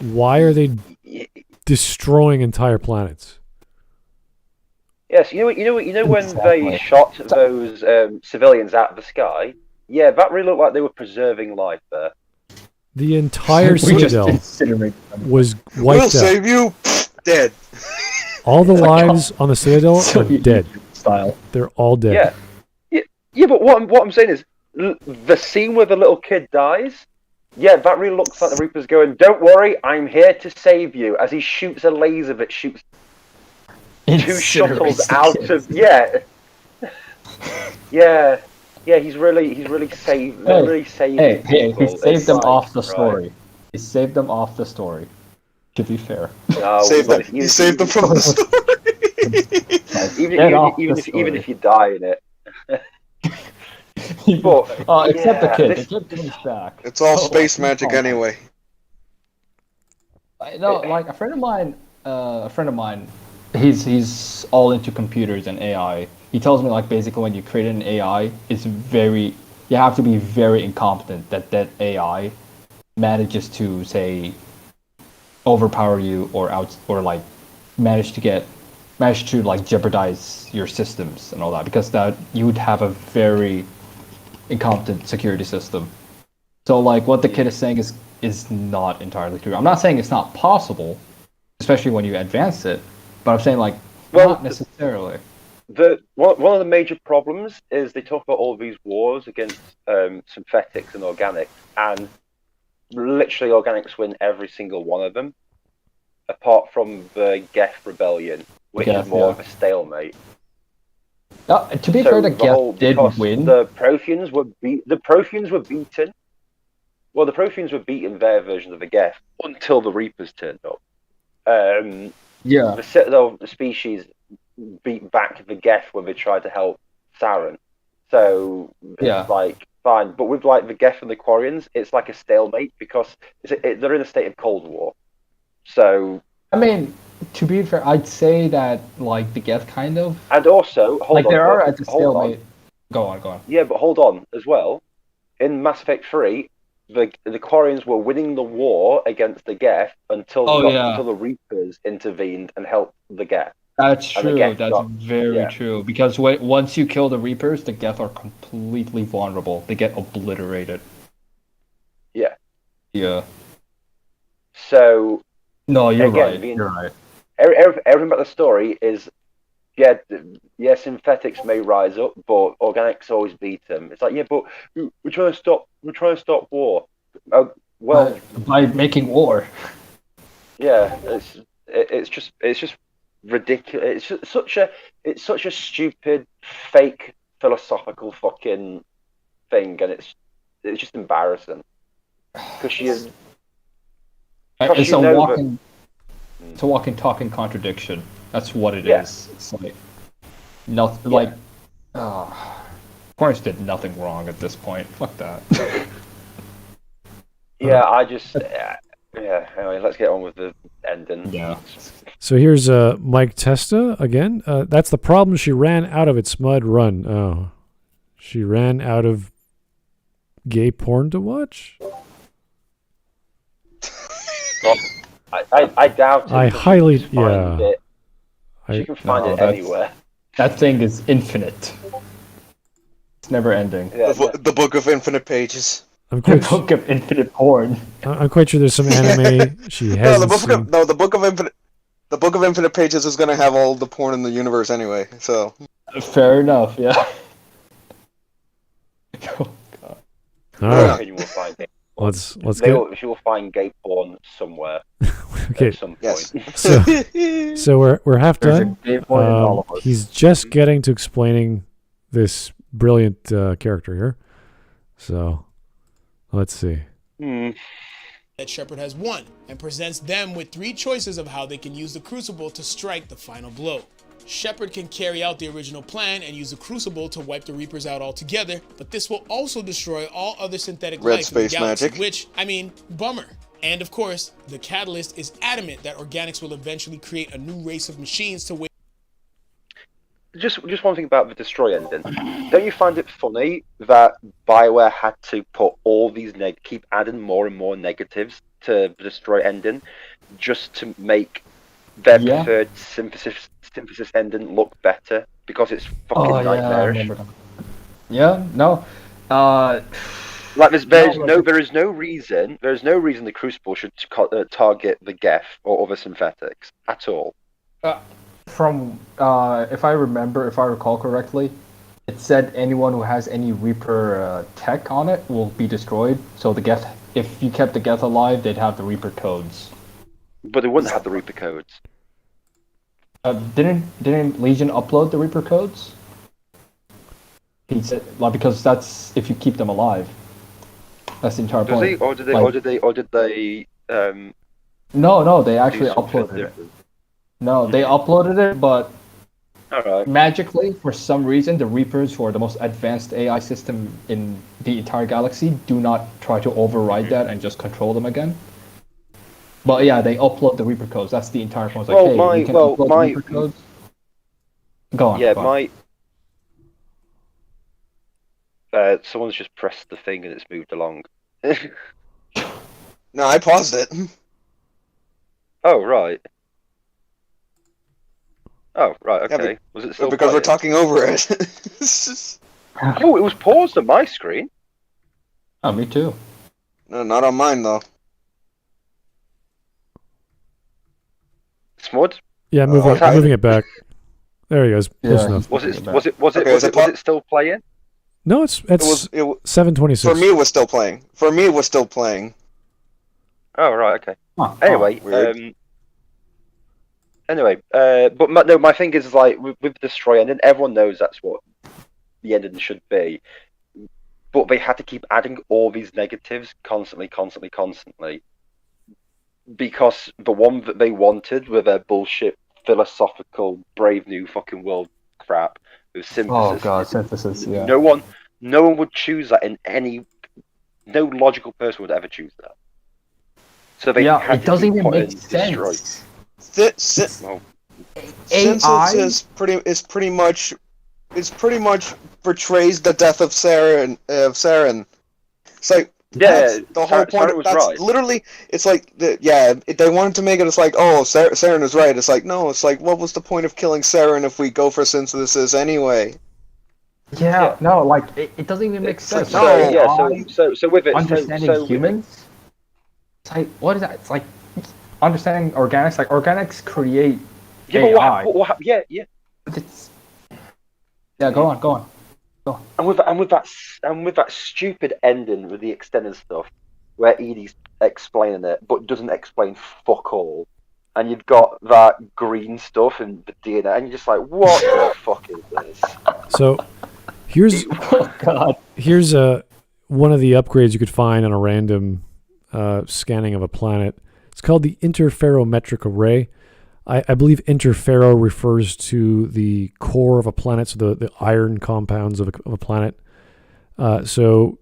why are they destroying entire planets?
Yes, you know when they shot those civilians out of the sky? Yeah, that really looked like they were preserving life there.
The entire Citadel was wiped out.
We'll save you! Dead.
All the lives on the Citadel are dead. They're all dead.
Yeah, but what I'm saying is, the scene where the little kid dies, yeah, that really looks like the Reaper's going, "Don't worry, I'm here to save you," as he shoots a laser that shoots two shuttles out of he's really saved.
He saved them off the story. He saved them off the story. To be fair,
he saved them from the story.
even if you die in it.
Except the kid. The kid comes back.
It's all space magic anyway.
Like a friend of mine, he's all into computers and AI. He tells me, like, basically when you create an AI, you have to be very incompetent that AI manages to, say, overpower you or manage to like jeopardize your systems and all that, because that you would have a very incompetent security system. So like what the kid is saying is not entirely true. I'm not saying it's not possible, especially when you advance it, but I'm saying like not necessarily.
One of the major problems is they talk about all these wars against synthetics and organics, and literally organics win every single one of them, apart from the Geth rebellion, which is more of a stalemate.
To be fair, the Geth did win.
The Protheans were beaten. Well, the Protheans were beaten their versions of the Geth until the Reapers turned up. The Citadel species beat back the Geth when they tried to help Saren. So it's like fine, but with like the Geth and the Quarians, it's like a stalemate because they're in a state of Cold War. So
I mean, to be fair, I'd say that like the Geth kind of,
and also hold on,
they are at the stalemate. Go on.
Yeah, but hold on as well. In Mass Effect 3, the Quarians were winning the war against the Geth until the Reapers intervened and helped the Geth.
That's true. That's very true. Because once you kill the Reapers, the Geth are completely vulnerable. They get obliterated.
Yeah.
Yeah.
So.
No, you're right. You're right.
Everything about the story is, synthetics may rise up, but organics always beat them. It's like, but we're trying to stop war. Well,
by making war.
Yeah, it's just ridiculous. It's such a stupid, fake, philosophical fucking thing, and it's just embarrassing because she is.
It's a walking, talking contradiction. That's what it is. It's like nothing. Cornish did nothing wrong at this point. Fuck that.
Anyway, let's get on with the ending.
Yeah.
So here's Mike Testa again. That's the problem. She ran out of its mud run. Oh, she ran out of gay porn to watch.
I doubt it.
I highly
She can find it anywhere.
That thing is infinite. It's never ending.
Yeah, the book of infinite pages.
The book of infinite porn.
I'm quite sure there's some anime she has.
The book of infinite pages is gonna have all the porn in the universe anyway. So
fair enough. Yeah.
Oh, God. All right.
You will find it.
Let's
She will find gay porn somewhere.
Okay.
At some point.
Yes. So we're half done. He's just getting to explaining this brilliant character here. So let's see.
That Shepard has won and presents them with 3 choices of how they can use the Crucible to strike the final blow. Shepard can carry out the original plan and use the Crucible to wipe the Reapers out altogether, but this will also destroy all other synthetic life in the galaxy, which, bummer. And of course, the Catalyst is adamant that organics will eventually create a new race of machines to wait.
Just one thing about the Destroy ending. Don't you find it funny that BioWare had to put all these keep adding more and more negatives to the Destroy ending just to make their preferred synthesis ending look better because it's fucking nightmarish. There is no reason the Crucible should target the Geth or other synthetics at all.
From if I recall correctly, it said anyone who has any Reaper tech on it will be destroyed. So the Geth, if you kept the Geth alive, they'd have the Reaper codes.
But they wouldn't have the Reaper codes.
Didn't Legion upload the Reaper codes? He said, because that's if you keep them alive. That's the entire point.
Or did they?
No, they actually uploaded it. No, they uploaded it, but magically, for some reason, the Reapers, who are the most advanced AI system in the entire galaxy, do not try to override that and just control them again. But yeah, they upload the Reaper codes. That's the entire point. It's like, you can upload the Reaper codes. Go on.
Yeah, someone's just pressed the thing and it's moved along.
No, I paused it.
Oh, right. Oh, right, okay. Was it still
because
playing?
we're talking over it.
Oh, it was paused on my screen.
Oh, me too.
No, not on mine though.
Smud?
Yeah, I'm moving it back. There he goes. Close enough.
Was it still playing?
No, it's 7:26.
For me, it was still playing.
Oh right, okay.
Huh.
Anyway, but my thing is like with Destroy Ending, everyone knows that's what the ending should be, but they had to keep adding all these negatives constantly, because the one that they wanted with their bullshit philosophical Brave New Fucking World crap with synthesis.
Oh god, synthesis. Yeah.
No one would choose that in any. No logical person would ever choose that. So they had
it doesn't even make
Destroy.
sense.
Synthesis is pretty much portrays the death of Saren. It's like the whole point. That's right. Literally, it's like they wanted to make it. It's like, oh, Saren is right. It's like, no. It's like, what was the point of killing Saren if we go for synthesis anyway?
Yeah, no, like it doesn't even make sense.
So with it,
understanding humans. It's like, what is that? It's like understanding organics. Like organics create AI.
Yeah.
Go on.
And with that stupid ending with the extended stuff, where Edie's explaining it but doesn't explain fuck all, and you've got that green stuff and the DNA, and you're just like, what the fuck is this?
So here's one of the upgrades you could find on a random scanning of a planet. It's called the interferometric array. I believe interfero refers to the core of a planet, so the iron compounds of a planet. So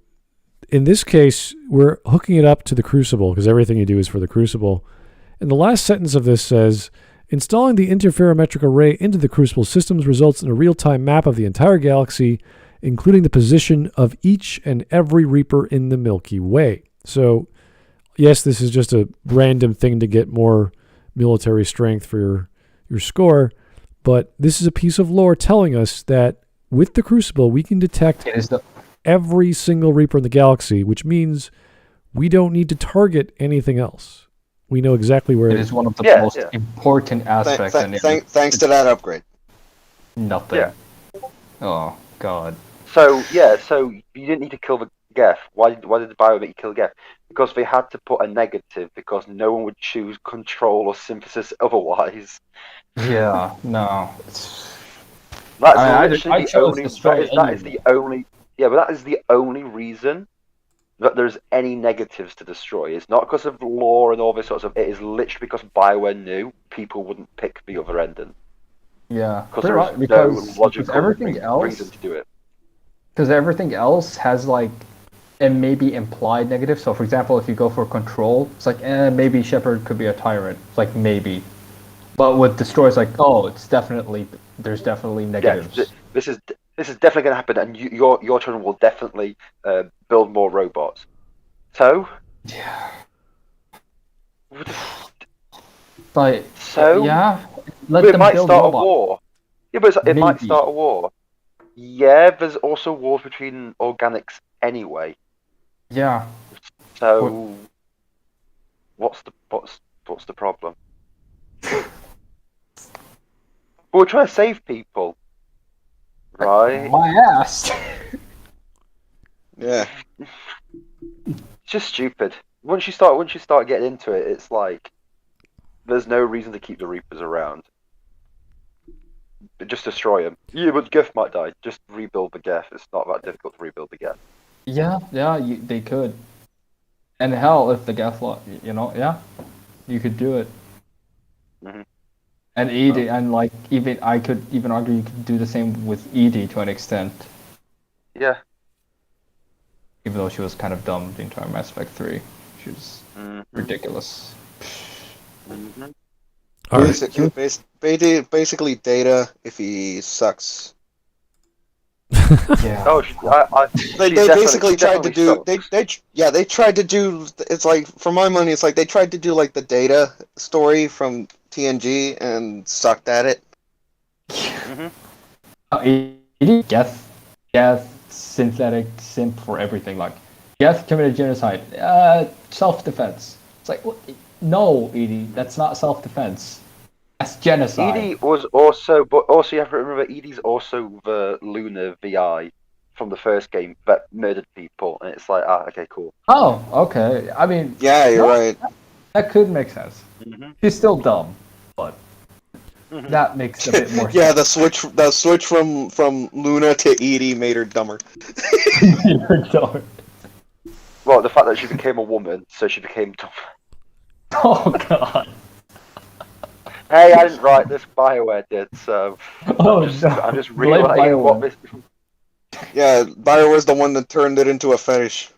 in this case, we're hooking it up to the Crucible because everything you do is for the Crucible. And the last sentence of this says, installing the interferometric array into the Crucible systems results in a real-time map of the entire galaxy, including the position of each and every Reaper in the Milky Way. So yes, this is just a random thing to get more military strength for your score, but this is a piece of lore telling us that with the Crucible we can detect every single Reaper in the galaxy, which means we don't need to target anything else. We know exactly where
it is. One of the most important aspects.
Thanks to that upgrade.
Nothing.
Yeah.
Oh god.
So you didn't need to kill the Geth. Why did the bio make you kill Geth? Because they had to put a negative, because no one would choose control or synthesis otherwise.
Yeah, no.
That is the only reason that there's any negatives to destroy. It's not because of lore and all this sort of stuff. It is literally because BioWare knew people wouldn't pick the other ending.
Yeah,
because no logical reason to do it.
Because everything else has like and maybe implied negative. So, for example, if you go for control, it's like, maybe Shepard could be a tyrant. It's like, maybe. But with Destroy, it's like, oh, there's definitely negatives.
Yeah, this is definitely going to happen, and your children will definitely build more robots. So?
Yeah.
But,
yeah,
it might start a war. Yeah, but it might start a war. Yeah, there's also wars between organics anyway.
Yeah.
So, what's the problem? We're trying to save people, right?
My ass.
Yeah.
It's just stupid. Once you start getting into it, it's like there's no reason to keep the Reapers around. Just destroy them. Yeah, but Geth might die. Just rebuild the Geth. It's not that difficult to rebuild the Geth.
Yeah, they could. And hell, if the Geth, you could do it.
Mm-hmm.
And Edie, and like I could even argue you could do the same with Edie to an extent.
Yeah.
Even though she was kind of dumb the entire Mass Effect 3, she was ridiculous.
Mm-hmm.
Basically, Data if he sucks.
Yeah.
Oh,
they basically tried to do. They tried to do. It's like, for my money, it's like they tried to do like the Data story from TNG and sucked at it.
Geth synthetic simp for everything. Like Geth committed genocide. Self-defense. It's like, no, Edie, that's not self-defense. That's genocide.
Edie was also, but also you have to remember, Edie's also the Luna VI from the first game that murdered people, and it's like, okay, cool.
Oh, okay. I mean,
yeah, you're right.
That could make sense.
Mm-hmm.
She's still dumb, but that makes a bit more sense.
Yeah, the switch from Luna to Edie made her dumber.
Well, the fact that she became a woman, so she became dumb.
Oh god.
Hey, I didn't write this. BioWare did, so I'm just relaying what this.
Yeah, BioWare's the one that turned it into a fetish.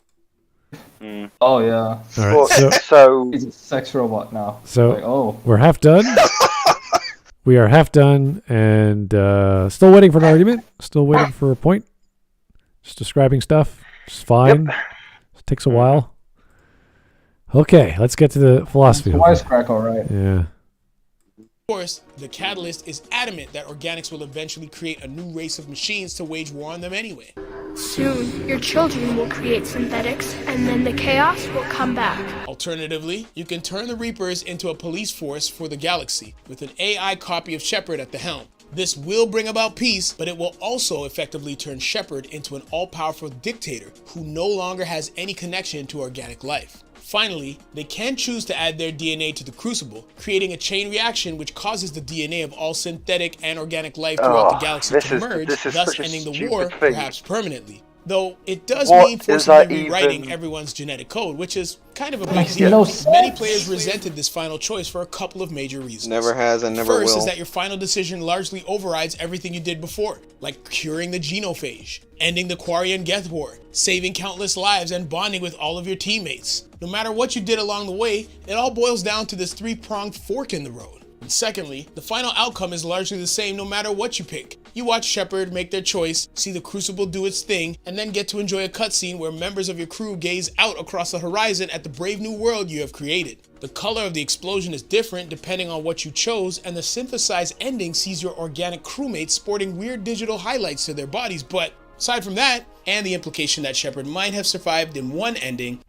Mm.
Oh yeah.
All right, so
he's a sex robot now.
So we're half done. We are half done, and still waiting for an argument. Still waiting for a point. Just describing stuff. It's fine.
Yep.
It takes a while. Okay, let's get to the philosophy.
WiseCrack, all right.
Yeah.
Of course, the Catalyst is adamant that organics will eventually create a new race of machines to wage war on them anyway.
Soon, your children will create synthetics, and then the chaos will come back.
Alternatively, you can turn the Reapers into a police force for the galaxy, with an AI copy of Shepard at the helm. This will bring about peace, but it will also effectively turn Shepard into an all-powerful dictator who no longer has any connection to organic life. Finally, they can choose to add their DNA to the Crucible, creating a chain reaction which causes the DNA of all synthetic and organic life throughout the galaxy to merge, thus ending the war, perhaps permanently. Though it does mean forcibly rewriting everyone's genetic code, which is kind of a big deal. Many players resented this final choice for a couple of major reasons.
Never has and never will.
First is that your final decision largely overrides everything you did before, like curing the genophage, ending the Quarian Geth War, saving countless lives, and bonding with all of your teammates. No matter what you did along the way, it all boils down to this three-pronged fork in the road. And secondly, the final outcome is largely the same no matter what you pick. You watch Shepard make their choice, see the Crucible do its thing, and then get to enjoy a cutscene where members of your crew gaze out across the horizon at the brave new world you have created. The color of the explosion is different depending on what you chose, and the synthesized ending sees your organic crewmates sporting weird digital highlights to their bodies, but aside from that, and the implication that Shepard might have survived in one ending,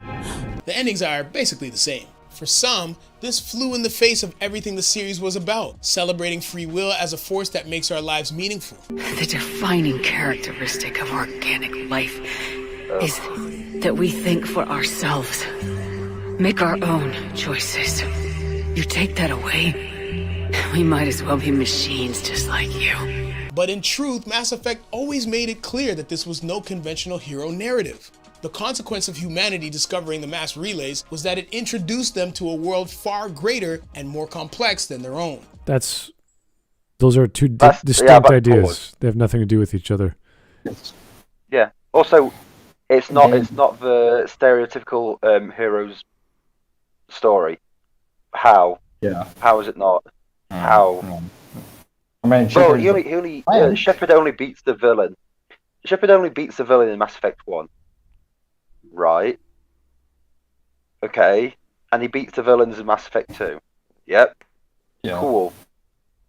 the endings are basically the same. For some, this flew in the face of everything the series was about, celebrating free will as a force that makes our lives meaningful.
The defining characteristic of organic life is that we think for ourselves, make our own choices. You take that away, we might as well be machines just like you.
But in truth, Mass Effect always made it clear that this was no conventional hero narrative. The consequence of humanity discovering the mass relays was that it introduced them to a world far greater and more complex than their own.
Those are two distinct ideas. They have nothing to do with each other.
Yeah. Also, it's not the stereotypical hero's story. How?
Yeah.
How is it not? How?
I mean,
Shepard only beats the villain. Shepard only beats the villain in Mass Effect 1. Right. Okay. And he beats the villains in Mass Effect 2. Yep.
Yeah.
Cool.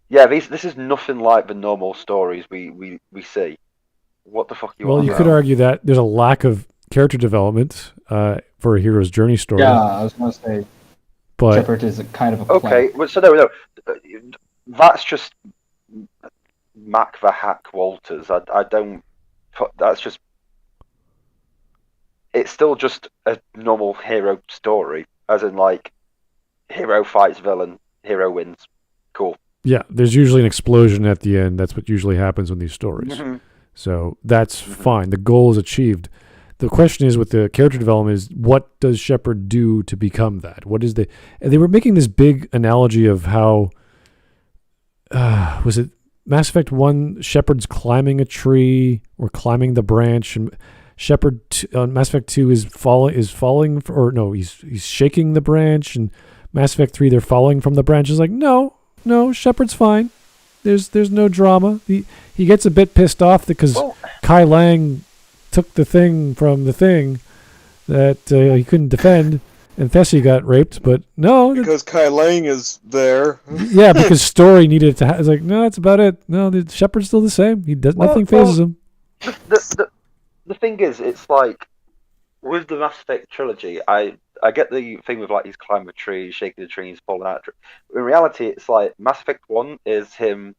Yeah, this is nothing like the normal stories we see. What the fuck you
Well, you could argue that there's a lack of character development for a hero's journey story.
Yeah, I was going to say Shepard is a kind of a
okay, well, so no. That's just Mac the Hack Walters. I don't... That's just... It's still just a normal hero story, as in, like, hero fights villain, hero wins. Cool.
Yeah, there's usually an explosion at the end. That's what usually happens in these stories.
Mm-hmm.
So that's fine. The goal is achieved. The question is with the character development is what does Shepard do to become that? What is they were making this big analogy of how was it Mass Effect 1 Shepard's climbing a tree or climbing the branch, and Shepard on Mass Effect 2 is falling he's shaking the branch, and Mass Effect 3 they're falling from the branch. It's like no, Shepard's fine. There's no drama. He gets a bit pissed off because Kai Lang took the thing from the thing that he couldn't defend, and Thessie got raped. But no,
because Kai Lang is there.
Yeah, because story needed to. It's like no, that's about it. No, the Shepard's still the same. He does nothing phases him.
The thing is, it's like with the Mass Effect trilogy, I get the thing with like he's climbing a tree, shaking the tree, he's falling out. In reality, it's like Mass Effect 1 is him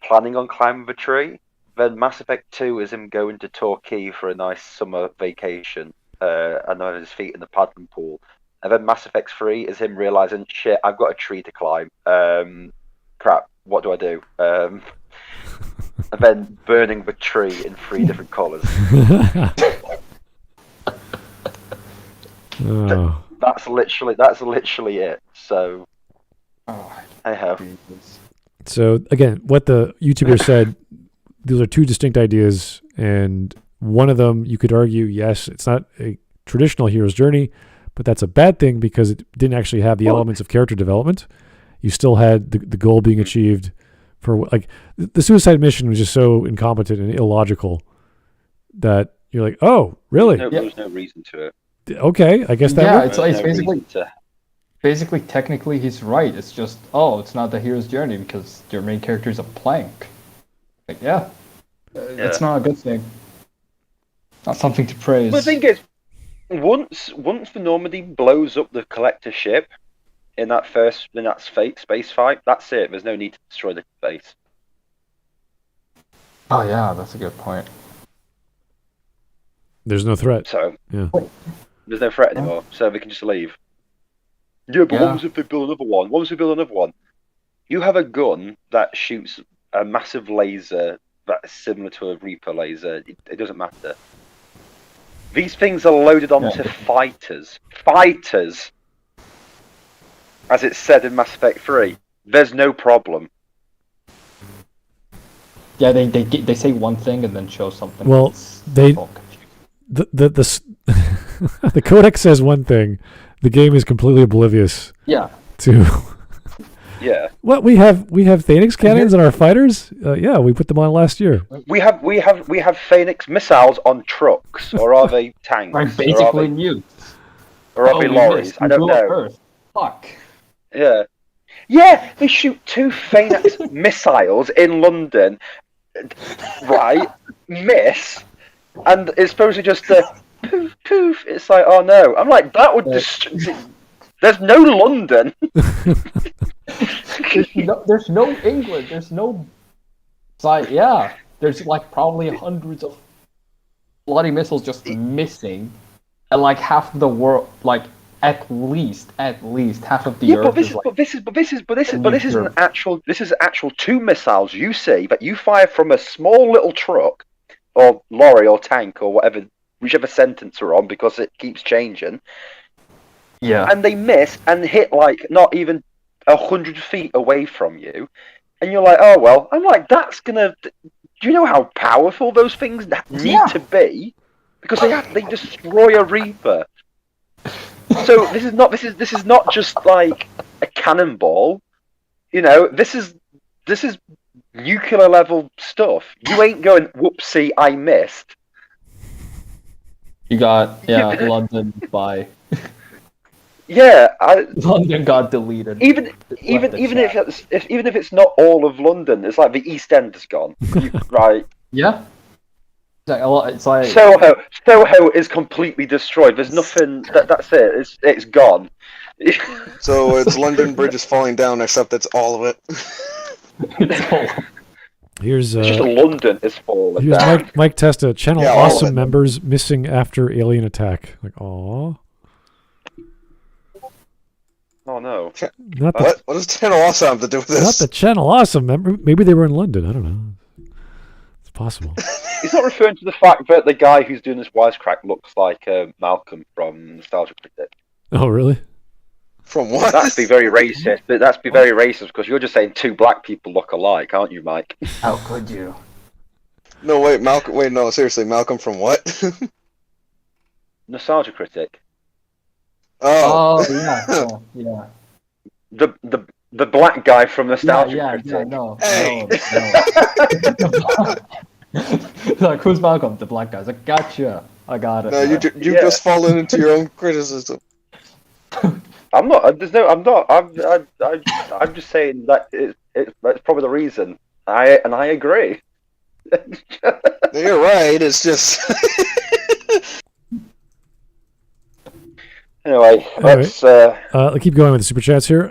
planning on climbing the tree. Then Mass Effect 2 is him going to Torquay for a nice summer vacation and having his feet in the paddling pool. And then Mass Effect 3 is him realizing, shit, I've got a tree to climb. Crap, what do I do? And then burning the tree in 3 different colours.
Oh.
That's literally it. So, I have.
So again, what the YouTuber said, those are two distinct ideas, and one of them you could argue, yes, it's not a traditional hero's journey, but that's a bad thing because it didn't actually have the elements of character development. You still had the goal being achieved for like the suicide mission was just so incompetent and illogical that you're like, oh, really?
There's no reason to it.
Okay, I guess that.
Yeah,
works.
it's basically technically he's right. It's just it's not the hero's journey because your main character is a plank. Like, it's not a good thing. Not something to praise.
But the thing is, once the Normandy blows up the collector ship in that space fight, that's it. There's no need to destroy the base.
Oh yeah, that's a good point.
There's no threat.
So
yeah.
There's no threat anymore, so we can just leave. Yeah, but what was if they build another one? What was if they build another one? You have a gun that shoots a massive laser that's similar to a Reaper laser. It doesn't matter. These things are loaded onto fighters. Fighters! As it's said in Mass Effect 3. There's no problem.
Yeah, they say one thing and then show something.
Well, the codex says one thing. The game is completely oblivious.
Yeah.
To
yeah.
What we have Phoenix cannons in our fighters. Yeah, we put them on last year.
We have Phoenix missiles on trucks, or are they tanks?
Right, basically nukes.
Or are they lorries? I don't know.
Earth. Fuck.
Yeah. Yeah, they shoot 2 Phoenix missiles in London. Right, miss, and it's supposed to just poof poof. It's like, oh no! I'm like, that would there's no London.
there's no England. There's no. It's like, yeah, there's like probably hundreds of bloody missiles just missing, and like half of the world, like at least half of the Earth.
But this is actual 2 missiles you see that you fire from a small little truck or lorry or tank or whatever, whichever sentence we're on, because it keeps changing.
Yeah.
And they miss and hit like not even 100 feet away from you, and you're like, oh well. I'm like, that's gonna. Do you know how powerful those things need to be? Because they destroy a Reaper. So this is not just like a cannonball, you know. This is nuclear level stuff. You ain't going, whoopsie, I missed.
You got London by.
Yeah,
London got deleted.
Even if it's not all of London, it's like the East End is gone. Right?
Yeah. It's like
Soho is completely destroyed. There's nothing. That's it. It's gone.
So it's London Bridge is falling down, except it's all of it.
Here's
just London is falling
here's
down.
Mike Testa, channel awesome members missing after alien attack. Like, aw.
Oh no.
What does Channel Awesome have to do with this?
Not the Channel Awesome member. Maybe they were in London. I don't know. It's possible.
He's not referring to the fact that the guy who's doing this wisecrack looks like Malcolm from Nostalgia Critic.
Oh, really?
From what?
That's be very racist. But that's be very racist because you're just saying 2 black people look alike, aren't you, Mike?
How could you?
No, wait, Malcolm. Wait, no, seriously, Malcolm from what?
Nostalgia Critic.
Oh,
yeah.
The black guy from Nostalgia Critic.
Yeah, no. Like, who's Malcolm? The black guy. Like, gotcha. I got it.
No, you've just fallen into your own criticism.
I'm not. I'm just saying that that's probably the reason. I agree.
You're right. It's just.
Anyway, let's...
I'll keep going with the super chats here.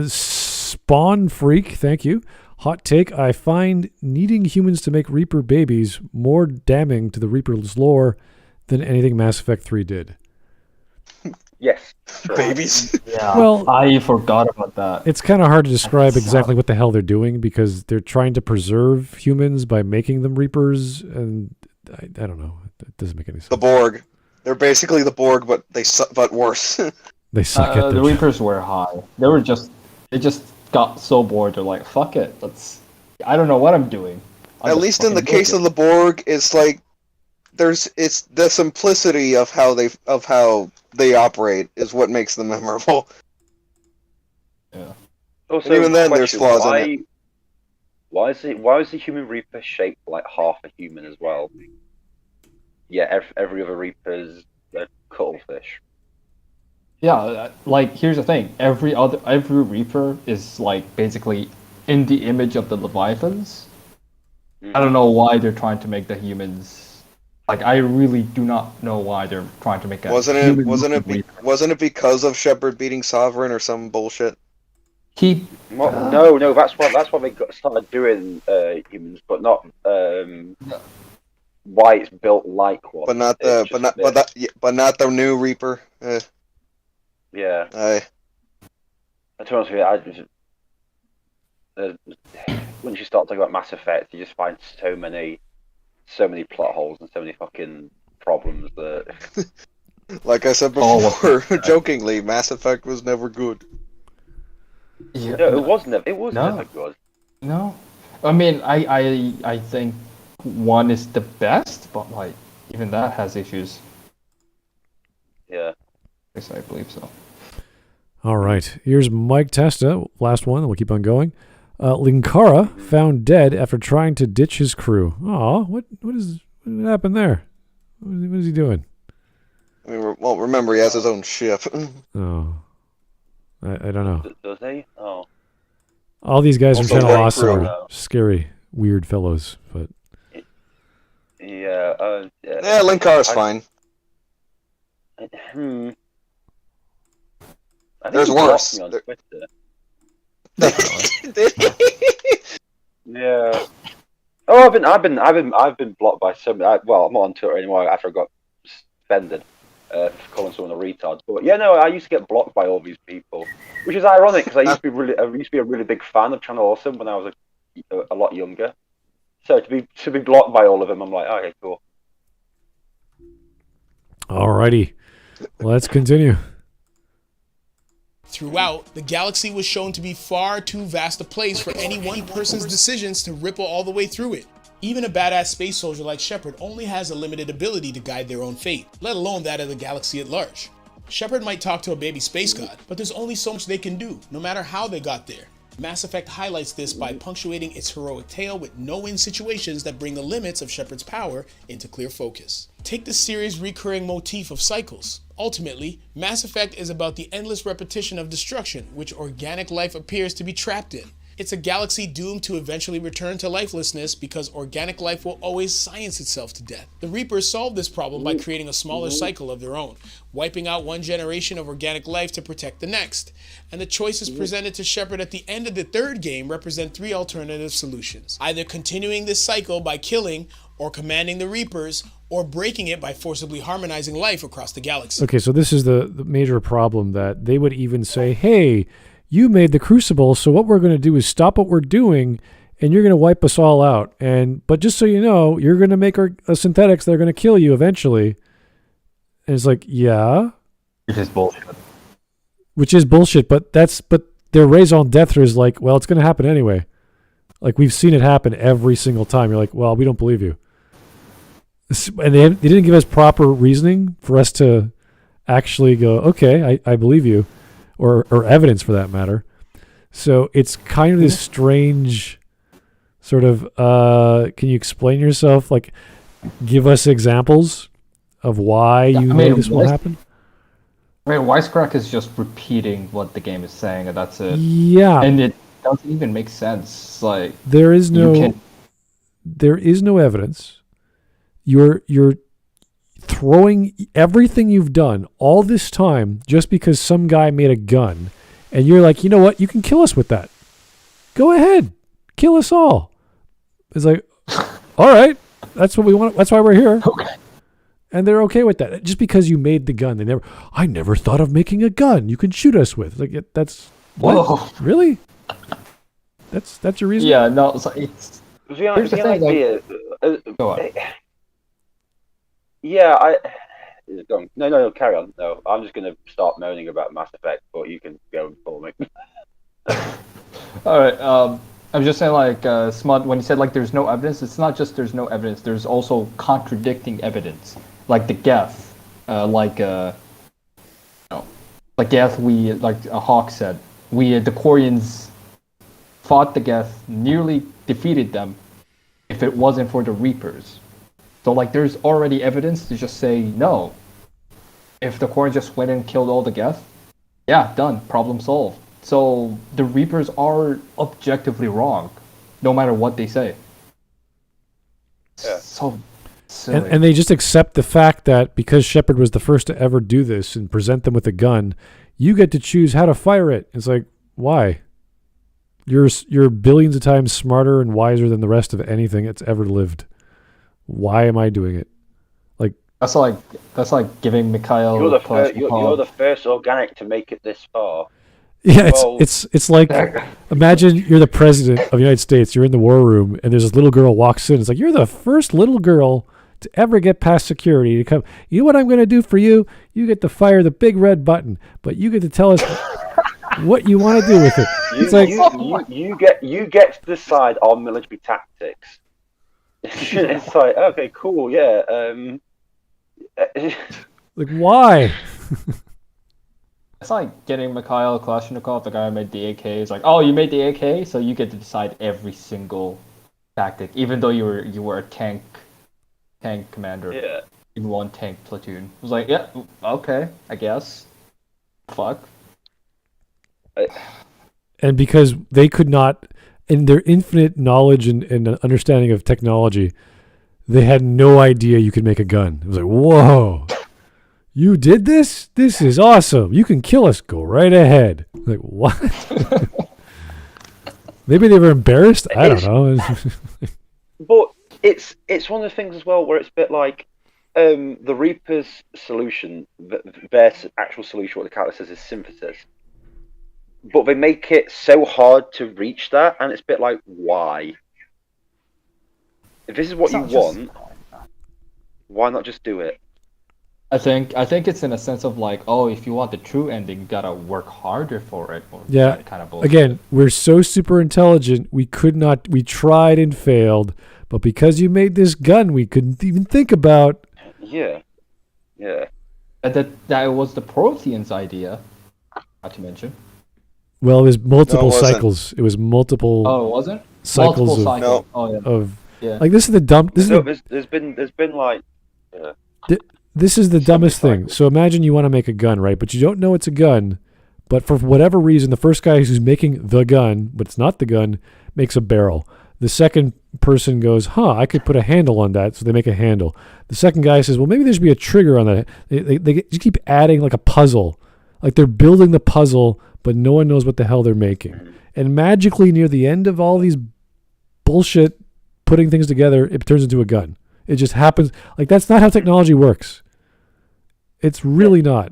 Spawn Freak, thank you. Hot take, I find needing humans to make Reaper babies more damning to the Reaper's lore than anything Mass Effect 3 did.
Yes.
Babies.
Yeah.
Well,
I forgot about that.
It's kind of hard to describe exactly what the hell they're doing because they're trying to preserve humans by making them Reapers, and I don't know. It doesn't make any sense.
The Borg. They're basically the Borg, but but worse.
They suck at
the Reapers were high. They just got so bored. They're like, fuck it. I don't know what I'm doing.
At least in the case of the Borg, it's like it's the simplicity of how they operate is what makes them memorable.
Yeah.
Also,
and even then, there's flaws in it.
Why is the human Reaper shaped like half a human as well? Yeah, every other Reaper's a cuttlefish.
Yeah, like here's the thing. Every Reaper is like basically in the image of the Leviathans. I don't know why they're trying to make the humans. Like, I really do not know why they're trying to make a.
Wasn't it because of Shepard beating Sovereign or some bullshit?
No, that's why they started doing humans, but not why it's built like one.
But not the new Reaper.
Yeah. To be honest with you, once you start talking about Mass Effect, you just find so many plot holes and so many fucking problems that.
Like I said before, jokingly, Mass Effect was never good.
Yeah,
no, it was never good.
No, I mean, I think one is the best, but like even that has issues.
Yeah.
At least I believe so. All
right, here's Mike Testa, last one, and we'll keep on going. Linkara found dead after trying to ditch his crew. Aw, what happened there? What is he doing?
I mean, well, remember, he has his own ship.
Oh. I don't know.
Does he? Oh.
All these guys from Channel Awesome
crew.
are scary, weird fellows, but...
Yeah,
yeah, Linkara's fine. There's worse.
Yeah. Oh, I've been blocked by some. Well, I'm not on Twitter anymore after I got suspended for calling someone a retard. But yeah, no, I used to get blocked by all these people, which is ironic because I used to be a really big fan of Channel Awesome when I was a lot younger. So to be blocked by all of them, I'm like, okay, cool.
Alrighty, let's continue.
Throughout, the galaxy was shown to be far too vast a place for any one person's decisions to ripple all the way through it. Even a badass space soldier like Shepard only has a limited ability to guide their own fate, let alone that of the galaxy at large. Shepard might talk to a baby space god, but there's only so much they can do, no matter how they got there. Mass Effect highlights this by punctuating its heroic tale with no-win situations that bring the limits of Shepard's power into clear focus. Take the series' recurring motif of cycles. Ultimately, Mass Effect is about the endless repetition of destruction, which organic life appears to be trapped in. It's a galaxy doomed to eventually return to lifelessness because organic life will always science itself to death. The Reapers solved this problem by creating a smaller cycle of their own, wiping out one generation of organic life to protect the next. And the choices presented to Shepard at the end of the third game represent three alternative solutions. Either continuing this cycle by killing or commanding the Reapers, or breaking it by forcibly harmonizing life across the galaxy.
Okay, so this is the major problem that they would even say, hey, you made the Crucible, so what we're going to do is stop what we're doing, and you're going to wipe us all out. But just so you know, you're going to make synthetics that are going to kill you eventually. And it's like, yeah.
Which is bullshit.
But their raison d'etre is like, well, it's going to happen anyway. Like, we've seen it happen every single time. You're like, well, we don't believe you. And they didn't give us proper reasoning for us to actually go, okay, I believe you. Or evidence for that matter. So it's kind of this strange sort of, can you explain yourself? Like, give us examples of why you know this will happen?
I mean, WiseCrack is just repeating what the game is saying, and that's it.
Yeah.
And it doesn't even make sense. Like,
there is no evidence. You're throwing everything you've done all this time just because some guy made a gun, and you're like, you know what? You can kill us with that. Go ahead, kill us all. It's like, all right, that's what we want. That's why we're here.
Okay.
And they're okay with that. Just because you made the gun, I never thought of making a gun you can shoot us with. Like that's what?
Whoa.
Really? That's your reason?
Yeah, no, it's
Here's
the thing,
idea.
go on.
Yeah, No, carry on. No, I'm just going to start moaning about Mass Effect, but you can go for me.
All right. I'm just saying, like, Smud, when he said, like, there's no evidence, it's not just there's no evidence, there's also contradicting evidence. Like the Geth, like Geth, like Hawk said, the Quarians fought the Geth, nearly defeated them, if it wasn't for the Reapers. So, like, there's already evidence to just say no. If the Quarians just went and killed all the Geth, yeah, done, problem solved. So the Reapers are objectively wrong, no matter what they say.
Yeah.
So silly.
And they just accept the fact that because Shepard was the first to ever do this and present them with a gun, you get to choose how to fire it. It's like, why? You're billions of times smarter and wiser than the rest of anything that's ever lived. Why am I doing it? Like
that's like giving Mikhail.
You're the first organic to make it this far.
Yeah, it's like, imagine you're the president of the United States, you're in the war room, and there's this little girl walks in. It's like, you're the first little girl to ever get past security to come. You know what I'm going to do for you? You get to fire the big red button, but you get to tell us what you want to do with it.
You get to decide on military tactics. It's like, okay, cool, yeah.
Like, why?
It's like getting Mikhail Kalashnikov, the guy who made the AK. It's like, oh, you made the AK, so you get to decide every single tactic, even though you were a tank commander in one tank platoon. It was like, yeah, okay, I guess. Fuck.
And because they could not, in their infinite knowledge and understanding of technology, they had no idea you could make a gun. It was like, whoa. You did this? This is awesome. You can kill us. Go right ahead. Like, what? Maybe they were embarrassed? I don't know.
But it's one of the things as well where it's a bit like the Reaper's solution, their actual solution, what the character says is synthesis. But they make it so hard to reach that, and it's a bit like, why? If this is what you want, why not just do it?
I think it's in a sense of like, oh, if you want the true ending, you gotta work harder for it. Or
yeah.
Kind of bullshit.
Again, we're so super intelligent. We tried and failed, but because you made this gun, we couldn't even think about.
Yeah.
That was the Protheans' idea. Not to mention.
Well, it was multiple cycles. It was multiple.
Oh, it wasn't?
Cycles
multiple
of.
cycles. Oh, yeah.
Of.
Yeah.
Like this is the dumb.
There's been like. Yeah.
This is the dumbest thing. So imagine you want to make a gun, right? But you don't know it's a gun. But for whatever reason, the first guy who's making the gun, but it's not the gun, makes a barrel. The second person goes, I could put a handle on that. So they make a handle. The second guy says, well, maybe there should be a trigger on that. They just keep adding like a puzzle. Like they're building the puzzle, but no one knows what the hell they're making. And magically near the end of all these bullshit putting things together, it turns into a gun. It just happens. Like, that's not how technology works. It's really not.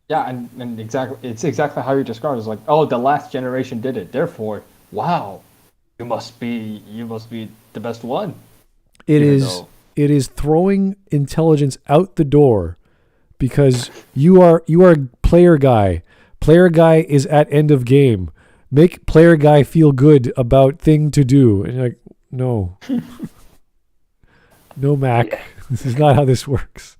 Yeah, and it's exactly how you described it. It's like, oh, the last generation did it. Therefore, wow, you must be the best one. It
is throwing intelligence out the door because you are player guy. Player guy is at end of game. Make player guy feel good about thing to do. And you're like, no. No, Mac. Yeah. This is not how this works.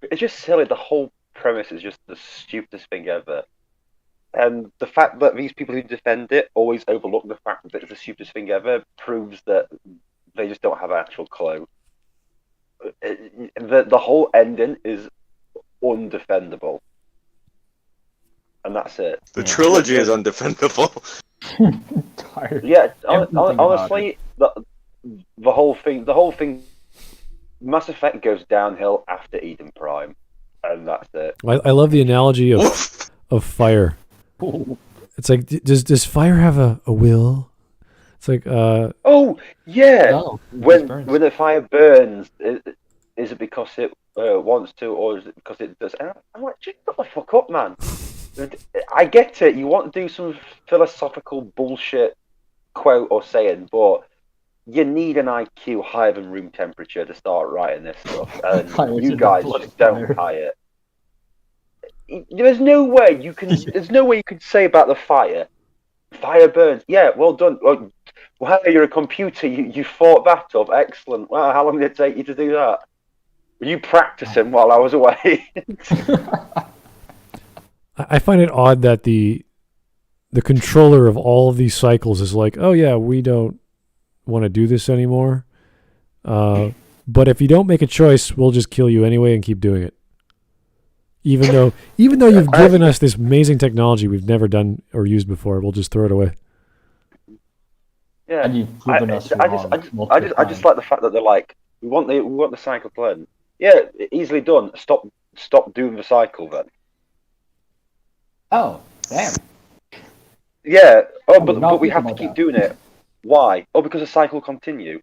It's just silly. The whole premise is just the stupidest thing ever. And the fact that these people who defend it always overlook the fact that it's the stupidest thing ever proves that they just don't have an actual clue. The whole ending is undefendable. And that's it.
The trilogy is undefendable.
fire.
Yeah,
Everything
honestly, the whole thing, Mass Effect goes downhill after Eden Prime, and that's it.
I love the analogy of fire. It's like, does fire have a will? It's like,
oh yeah,
No,
when the fire burns, is it because it wants to, or is it because it does? And I'm like, just shut the fuck up, man. I get it. You want to do some philosophical bullshit quote or saying, but you need an IQ higher than room temperature to start writing this stuff, and you guys just don't hire it. There's no way you can. There's no way you can say about the fire. Fire burns. Yeah, well done. Well, you're a computer. You thought that up. Excellent. Wow, how long did it take you to do that? Were you practicing while I was away?
I find it odd that the controller of all of these cycles is like, oh yeah, we don't want to do this anymore. But if you don't make a choice, we'll just kill you anyway and keep doing it. Even though you've given us this amazing technology we've never done or used before, we'll just throw it away.
Yeah,
and you've proven us wrong.
I just like the fact that they're like, we want the cycle plan. Yeah, easily done. Stop doing the cycle then.
Oh, damn.
Yeah. Oh, but we have to keep doing it. Why? Oh, because the cycle will continue.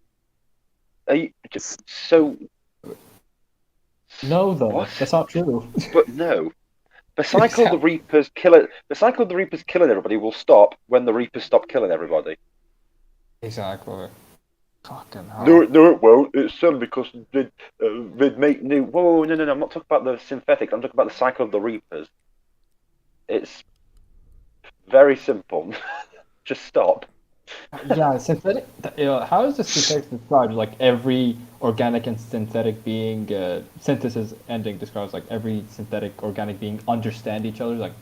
Are you so?
No, though.
What?
That's not true.
But no. The cycle of the Reapers killing everybody will stop when the Reapers stop killing everybody.
Exactly. Fucking hell.
No, it won't. It's certainly because they'd make new. Whoa, no. I'm not talking about the synthetics. I'm talking about the cycle of the Reapers. It's very simple. Just stop.
Yeah, synthetic. How is the synthetic described? Like every organic and synthetic being, synthesis ending describes like every synthetic organic being understand each other. Like,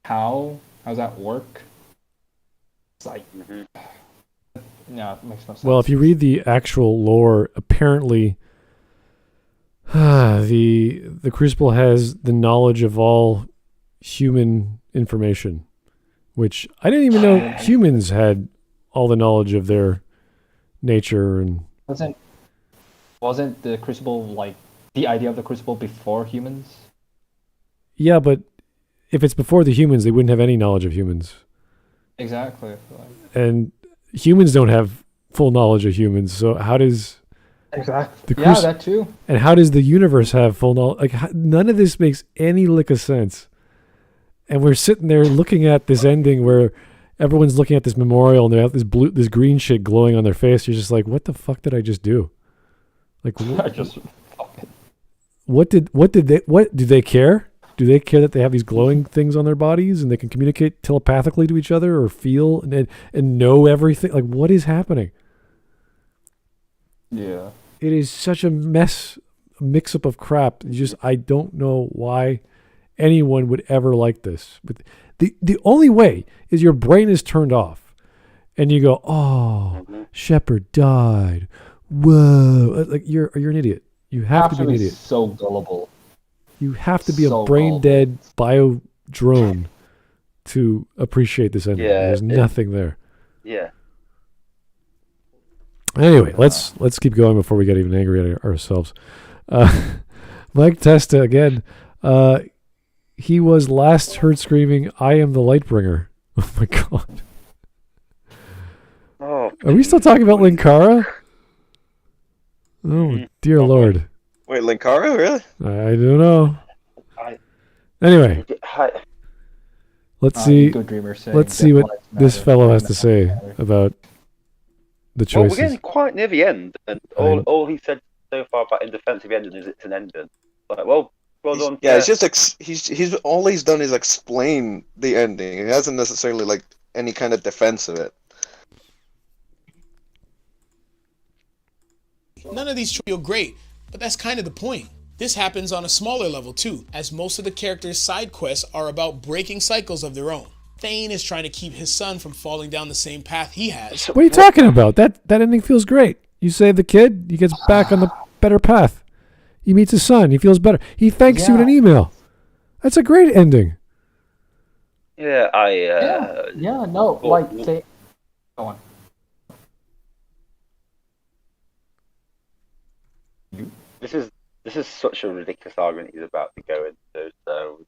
how's that work? It's like, yeah, it makes no sense.
Well, if you read the actual lore, apparently, the Crucible has the knowledge of all human information. Which I didn't even know humans had all the knowledge of their nature and
wasn't the Crucible like the idea of the Crucible before humans?
Yeah, but if it's before the humans, they wouldn't have any knowledge of humans.
Exactly.
And humans don't have full knowledge of humans, so how does
that too?
And how does the universe have full knowledge? Like none of this makes any lick of sense. And we're sitting there looking at this ending where everyone's looking at this memorial and they have this green shit glowing on their face. You're just like, what the fuck did I just do? Like, what do they care? Do they care that they have these glowing things on their bodies and they can communicate telepathically to each other or feel and know everything? Like, what is happening?
Yeah.
It is such a mix-up of crap. I don't know why anyone would ever like this. But the only way is your brain is turned off and you go, oh, Shepard died. Whoa. Like you're an idiot. You have to be an idiot.
So gullible.
You have to be a brain dead bio drone to appreciate this ending.
Yeah,
there's nothing there.
Yeah.
Anyway, let's keep going before we get even angry at ourselves. Mike Testa again. He was last heard screaming, "I am the Lightbringer." Oh my god.
Oh,
are we still talking about Linkara? Oh dear lord.
Wait, Linkara, really?
I don't know. Anyway, let's see. Let's see what this fellow has to say about the choices.
Well, we're getting quite near the end, and all he said so far about in defense of the ending is it's an ending. Like, well done.
Yeah, it's just he's all he's done is explain the ending. He hasn't necessarily like any kind of defense of it.
None of these feel great, but that's kind of the point. This happens on a smaller level too, as most of the characters' side quests are about breaking cycles of their own. Thane is trying to keep his son from falling down the same path he has.
What are you talking about? That ending feels great. You save the kid, he gets back on the better path. He meets his son, he feels better. He thanks you in an email. That's a great ending.
Yeah,
Go on.
This is such a ridiculous argument he's about to go into. So,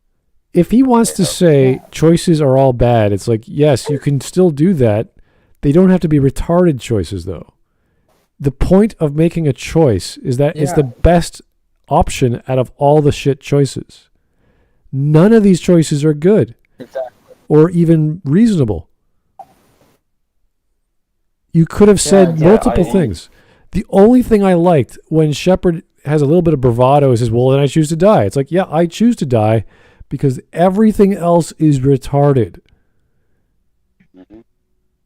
if he wants to say choices are all bad, it's like, yes, you can still do that. They don't have to be retarded choices, though. The point of making a choice is that it's the best option out of all the shit choices. None of these choices are good.
Exactly.
Or even reasonable. You could have said multiple things. The only thing I liked when Shepard has a little bit of bravado is, well, then I choose to die. It's like, yeah, I choose to die because everything else is retarded.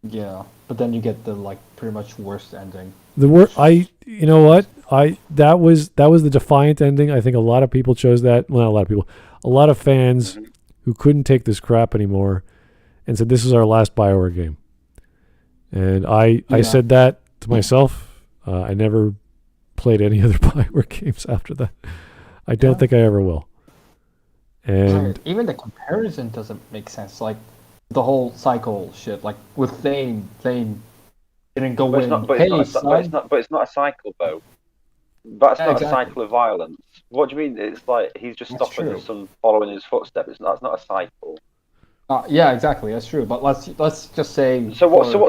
Yeah, but then you get the pretty much worst ending.
You know what? That was the defiant ending. I think a lot of people chose that. Well, not a lot of people. A lot of fans who couldn't take this crap anymore and said, this is our last BioWare game. And I said that to myself. I never played any other BioWare games after that. I don't think I ever will. And
even the comparison doesn't make sense. Like the whole cycle shit. Like with Thane didn't go in.
But it's not a cycle though. That's not a cycle of violence. What do you mean? It's like he's just stopping his son following his footsteps. That's not a cycle.
Yeah, exactly. That's true. But let's just say.
What's the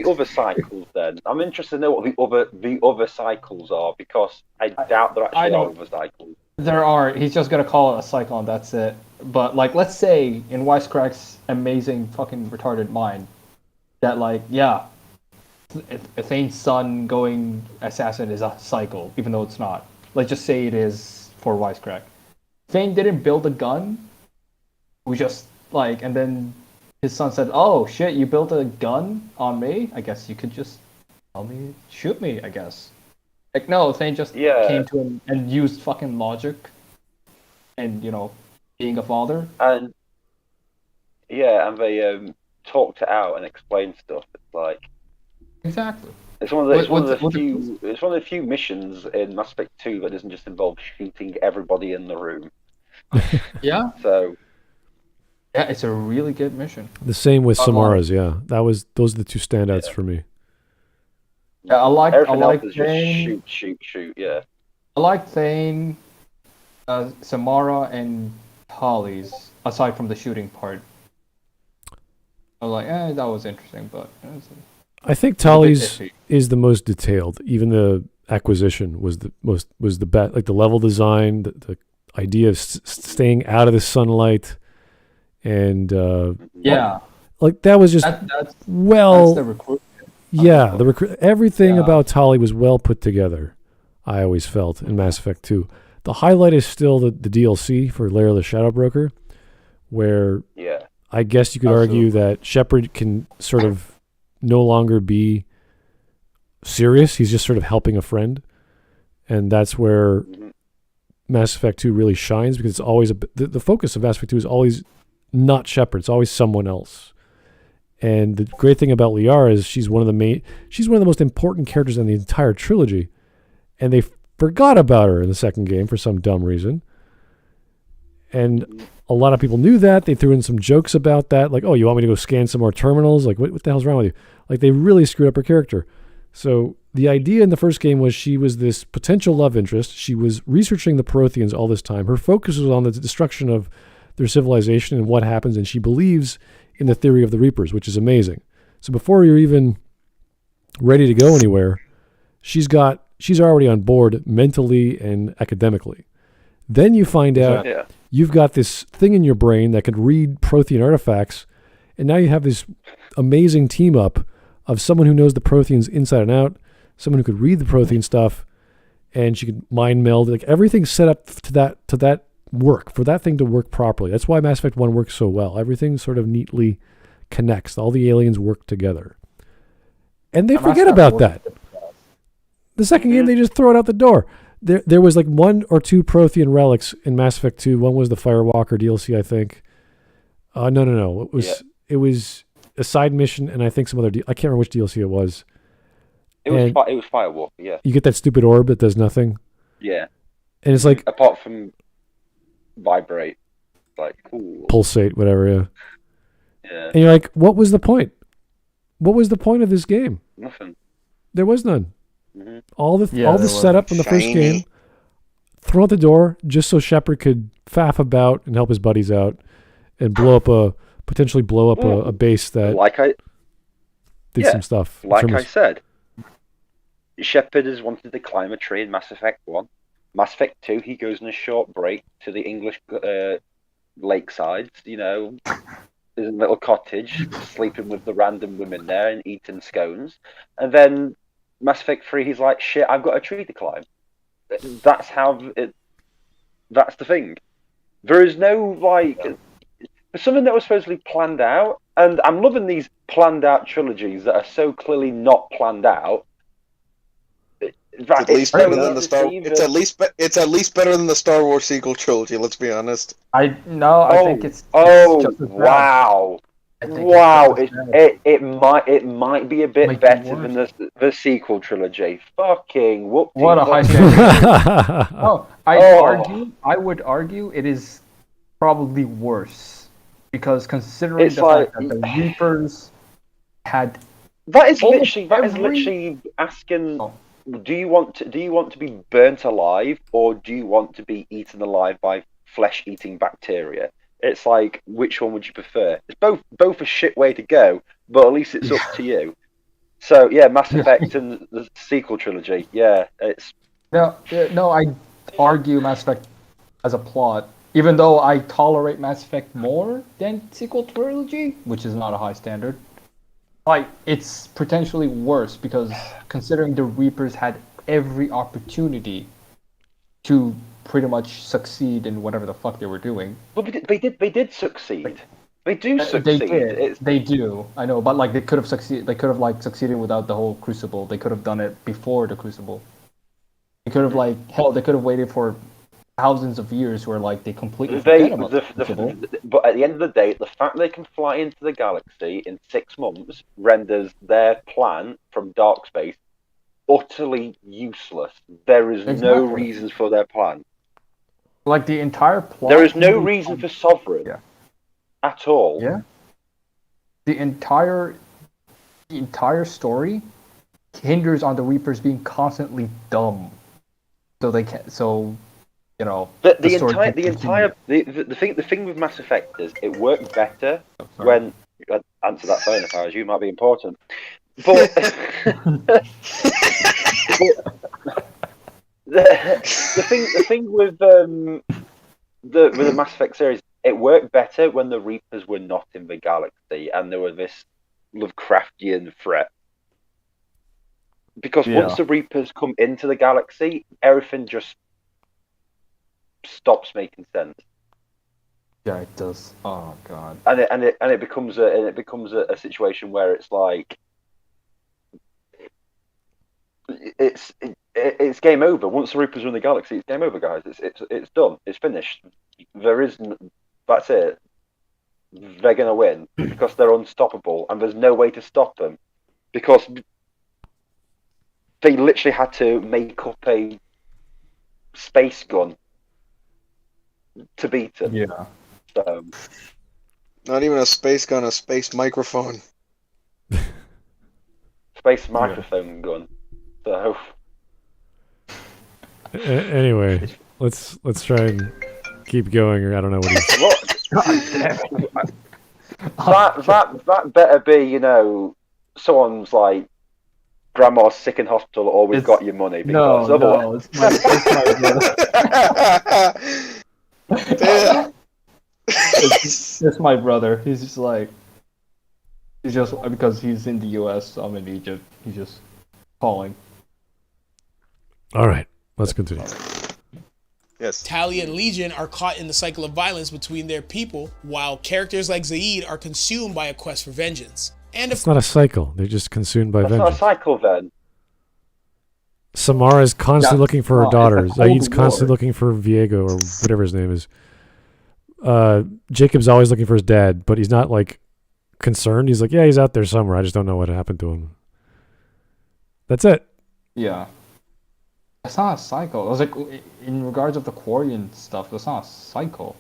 other cycles then? I'm interested to know what the other cycles are because I doubt there actually are other cycles.
There are. He's just gonna call it a cycle and that's it. But let's say in WiseCrack's amazing fucking retarded mind, that Thane's son going assassin is a cycle, even though it's not. Let's just say it is for WiseCrack. Thane didn't build a gun. We just and then his son said, "Oh shit, you built a gun on me? I guess you could just tell me, shoot me. I guess." No, Thane just came to him and used fucking logic, and being a father.
And they talked it out and explained stuff. It's like
exactly.
It's one of the few missions in Mass Effect 2 that doesn't just involve shooting everybody in the room.
Yeah.
So.
Yeah, it's a really good mission.
The same with Samara's, those are the two standouts for me.
Yeah, I like
Thane. Shoot, yeah.
I like Thane, Samara, and Tali's, aside from the shooting part. I was like, that was interesting, but
I think Tali's is the most detailed. Even the acquisition was the best. Like the level design, the idea of staying out of the sunlight. And
that
was just
that's the recruitment.
Yeah, everything about Tali was well put together. I always felt in Mass Effect 2. The highlight is still the DLC for Lair of the Shadow Broker, where I guess you could argue that Shepard can sort of no longer be serious. He's just sort of helping a friend, and that's where Mass Effect 2 really shines because it's always the focus of Mass Effect 2 is always not Shepard. It's always someone else. And the great thing about Liara is she's one of the most important characters in the entire trilogy. And they forgot about her in the second game for some dumb reason. And a lot of people knew that. They threw in some jokes about that. Like, oh, you want me to go scan some more terminals? Like, what the hell's wrong with you? Like, they really screwed up her character. So the idea in the first game was she was this potential love interest. She was researching the Protheans all this time. Her focus was on the destruction of their civilization and what happens, and she believes in the theory of the Reapers, which is amazing. So before you're even ready to go anywhere, she's already on board mentally and academically. Then you find out you've got this thing in your brain that can read Prothean artifacts, and now you have this amazing team up of someone who knows the Protheans inside and out, someone who could read the Prothean stuff, and she could mind meld. Like everything's set up to that work, for that thing to work properly. That's why Mass Effect 1 works so well. Everything sort of neatly connects. All the aliens work together. And they forget about that. The second game, they just throw it out the door. There was like one or two Prothean relics in Mass Effect 2. One was the Firewalker DLC, I think. No. It was a side mission, and I think some other I can't remember which DLC it was.
It was Firewalker, yeah.
You get that stupid orb that does nothing.
Yeah.
And it's like...
Apart from vibrate, like, cool.
Pulsate, whatever, yeah. And you're like, what was the point? What was the point of this game?
Nothing.
There was none.
Mm-hmm.
All the setup in the first game, throw out the door just so Shepard could faff about and help his buddies out and potentially blow up a base that did some stuff.
Like I said, Shepard has wanted to climb a tree in Mass Effect 1. Mass Effect 2, he goes on a short break to the English lakesides, you know, there's a little cottage, sleeping with the random women there and eating scones. And then Mass Effect 3, he's like, shit, I've got a tree to climb. That's that's the thing. There is no, for something that was supposedly planned out, and I'm loving these planned out trilogies that are so clearly not planned out.
It's at least better than the Star. It's at least better than the Star Wars sequel trilogy. Let's be honest.
I think it's.
Wow! Wow! It might be a bit better than the sequel trilogy. Fucking whoop!
What a high standard! I would argue it is probably worse because considering the fact that the Reapers had.
That is literally asking. Do you want to be burnt alive, or do you want to be eaten alive by flesh-eating bacteria? It's like, which one would you prefer? It's both a shit way to go, but at least it's up to you. So yeah, Mass Effect and the sequel trilogy. Yeah, it's
no. I argue Mass Effect as a plot, even though I tolerate Mass Effect more than sequel trilogy, which is not a high standard. It's potentially worse because considering the Reapers had every opportunity to pretty much succeed in whatever the fuck they were doing.
But they did succeed. They do succeed.
They do. I know, but they could have succeeded. They could have succeeded without the whole Crucible. They could have done it before the Crucible. They could have they could have waited for thousands of years where they completely forget about the Crucible.
But at the end of the day, the fact they can fly into the galaxy in 6 months renders their plan from dark space utterly useless. There is no reason for their plan.
The entire plot.
There is no reason for Sovereign at all.
Yeah. The entire story hinders on the Reapers being constantly dumb. So they can. So.
The thing with Mass Effect is it worked better when I'd answer that phone if I was you, might be important. But the thing with the Mass Effect series, it worked better when the Reapers were not in the galaxy and there was this Lovecraftian threat. Because once the Reapers come into the galaxy, everything just stops making sense.
Yeah, it does. Oh god.
And it becomes a situation where it's like it's game over. Once the Reapers are in the galaxy, it's game over, guys. It's done. It's finished. That's it. They're gonna win because they're unstoppable, and there's no way to stop them because they literally had to make up a space gun to beat him.
Yeah.
So,
not even a space gun, a space microphone.
Space microphone gun. So.
Anyway, let's try and keep going, or I don't know what he's.
that better be, someone's grandma's sick in hospital, or we've got your money. Because
no, it's my brother. It's my brother. He's just because he's in the US, I'm in Egypt. He's just calling.
All right, let's continue.
Yes.
Tali and Legion are caught in the cycle of violence between their people, while characters like Zaid are consumed by a quest for vengeance. And
it's not a cycle. They're just consumed by vengeance.
It's not a cycle, then.
Samara's constantly looking for her daughter. Zaid's constantly looking for Viego, or whatever his name is. Jacob's always looking for his dad, but he's not concerned. He's like, yeah, he's out there somewhere. I just don't know what happened to him. That's it.
Yeah. It's not a cycle. It was in regards of the Quarian stuff, it's not a cycle.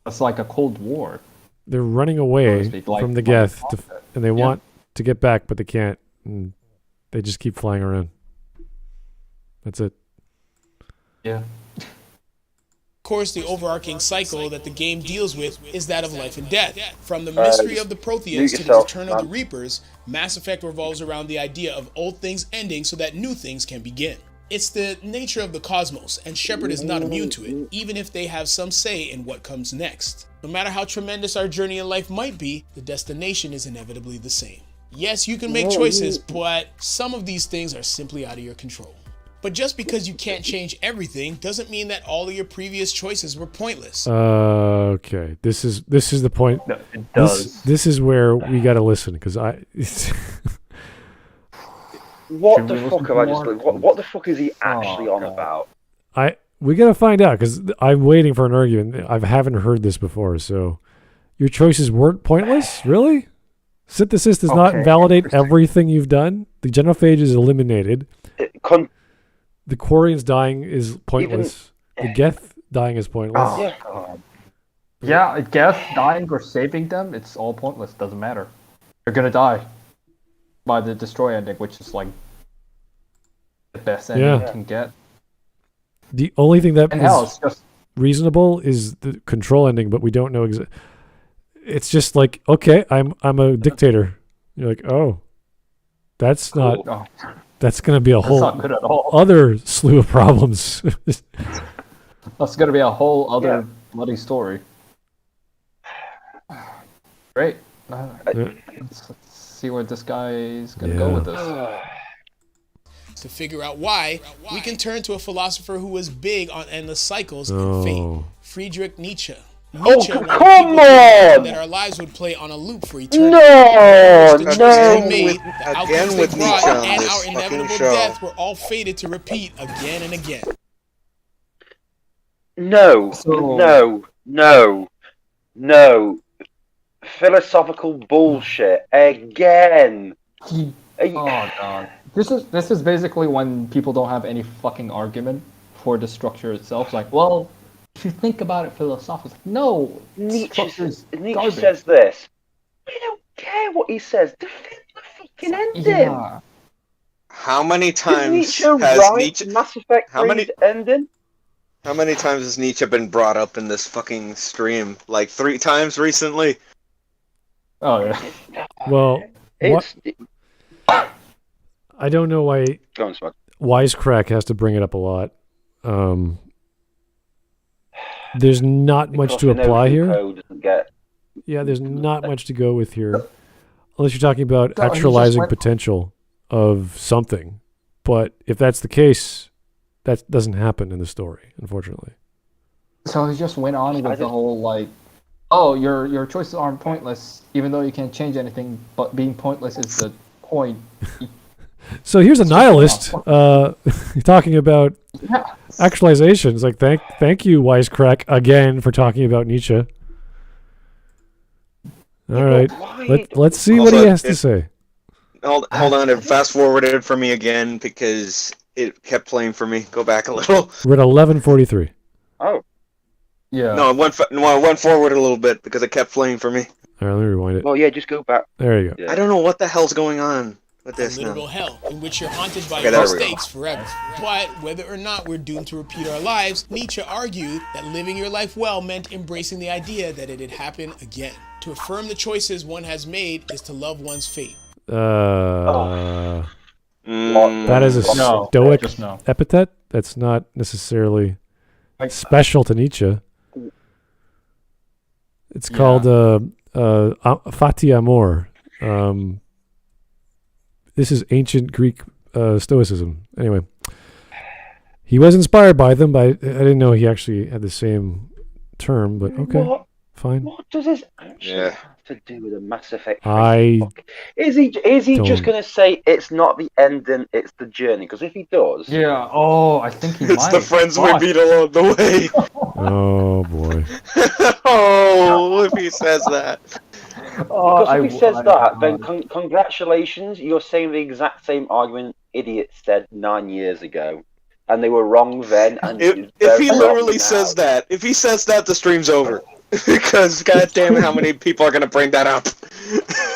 It's like a Cold War.
They're running away from the Geth, and they want to get back, but they can't. And they just keep flying around. That's it.
Yeah.
Of course, the overarching cycle that the game deals with is that of life and death. From the mystery of the Protheans to the return of the Reapers, Mass Effect revolves around the idea of old things ending so that new things can begin. It's the nature of the cosmos, and Shepard is not immune to it, even if they have some say in what comes next. No matter how tremendous our journey in life might be, the destination is inevitably the same. Yes, you can make choices, but some of these things are simply out of your control. But just because you can't change everything doesn't mean that all of your previous choices were pointless.
Okay. This is the point.
No, it does.
This is where we got to listen, because
What the fuck have I just... What the fuck is he actually on about?
We got to find out, because I'm waiting for an argument. I haven't heard this before, so... Your choices weren't pointless? Really? Synthesis does not invalidate everything you've done? The genophage is eliminated. The Quarians dying is pointless. The Geth dying is pointless.
Yeah, Geth dying or saving them, it's all pointless. Doesn't matter. They're gonna die by the destroy ending, which is like the best ending you can get.
The only thing that is
just
reasonable is the control ending, but we don't know exactly. It's just like, okay, I'm a dictator. You're like, oh, that's not.
Oh.
That's going to be a
That's
whole
not good at all.
other slew of problems.
That's going to be a whole other bloody story. Great. Let's see where this guy is going to go with this.
To figure out why, we can turn to a philosopher who was big on endless cycles and fate, Friedrich Nietzsche. Nietzsche
come on!
That our lives would play on a loop for eternity.
No!
Again with Nietzsche and our inevitable death were all fated to repeat again and again.
No. Philosophical bullshit again.
Oh god. This is basically when people don't have any fucking argument for the structure itself. Like, well, if you think about it philosophically, no.
Nietzsche says this. I don't care what he says. Defend the fucking ending.
Yeah.
How many times
has Nietzsche Mass Effect 3's ending?
How many times has Nietzsche been brought up in this fucking stream? Like 3 times recently?
Oh yeah.
Well, I don't know why WiseCrack has to bring it up a lot. There's not much to apply here. Yeah, there's not much to go with here. Unless you're talking about actualizing potential of something. But if that's the case, that doesn't happen in the story, unfortunately.
So he just went on with the whole, like, oh, your choices aren't pointless, even though you can't change anything, but being pointless is the point.
So here's a nihilist talking about actualization. It's like, thank you, WiseCrack, again, for talking about Nietzsche. All right, let's see what he has to say.
Hold on, it fast-forwarded for me again because it kept playing for me. Go back a little.
We're at 11:43.
Oh.
Yeah.
No, it went forward a little bit because it kept playing for me.
All right, let me rewind it.
Well, yeah, just go back.
There you go.
Yeah.
I don't know what the hell's going on with this now.
Literal hell, in which you're haunted by your mistakes forever. But whether or not we're doomed to repeat our lives, Nietzsche argued that living your life well meant embracing the idea that it had happened again. To affirm the choices one has made is to love one's fate.
That is a stoic epithet. That's not necessarily special to Nietzsche. It's called fati amor. This is ancient Greek stoicism. Anyway, he was inspired by them, but I didn't know he actually had the same term. But okay, fine.
What does this actually have to do with a Mass Effect?
Is
he just going to say it's not the ending, it's the journey? Because if he does,
I think he might.
It's the friends we meet along the way.
Oh boy.
Oh, if he says that.
Because if he says that, then congratulations, you're saying the exact same argument idiots said 9 years ago, and they were wrong then. And
if he literally says that, if he says that, the stream's over. Because goddamn, how many people are gonna bring that up?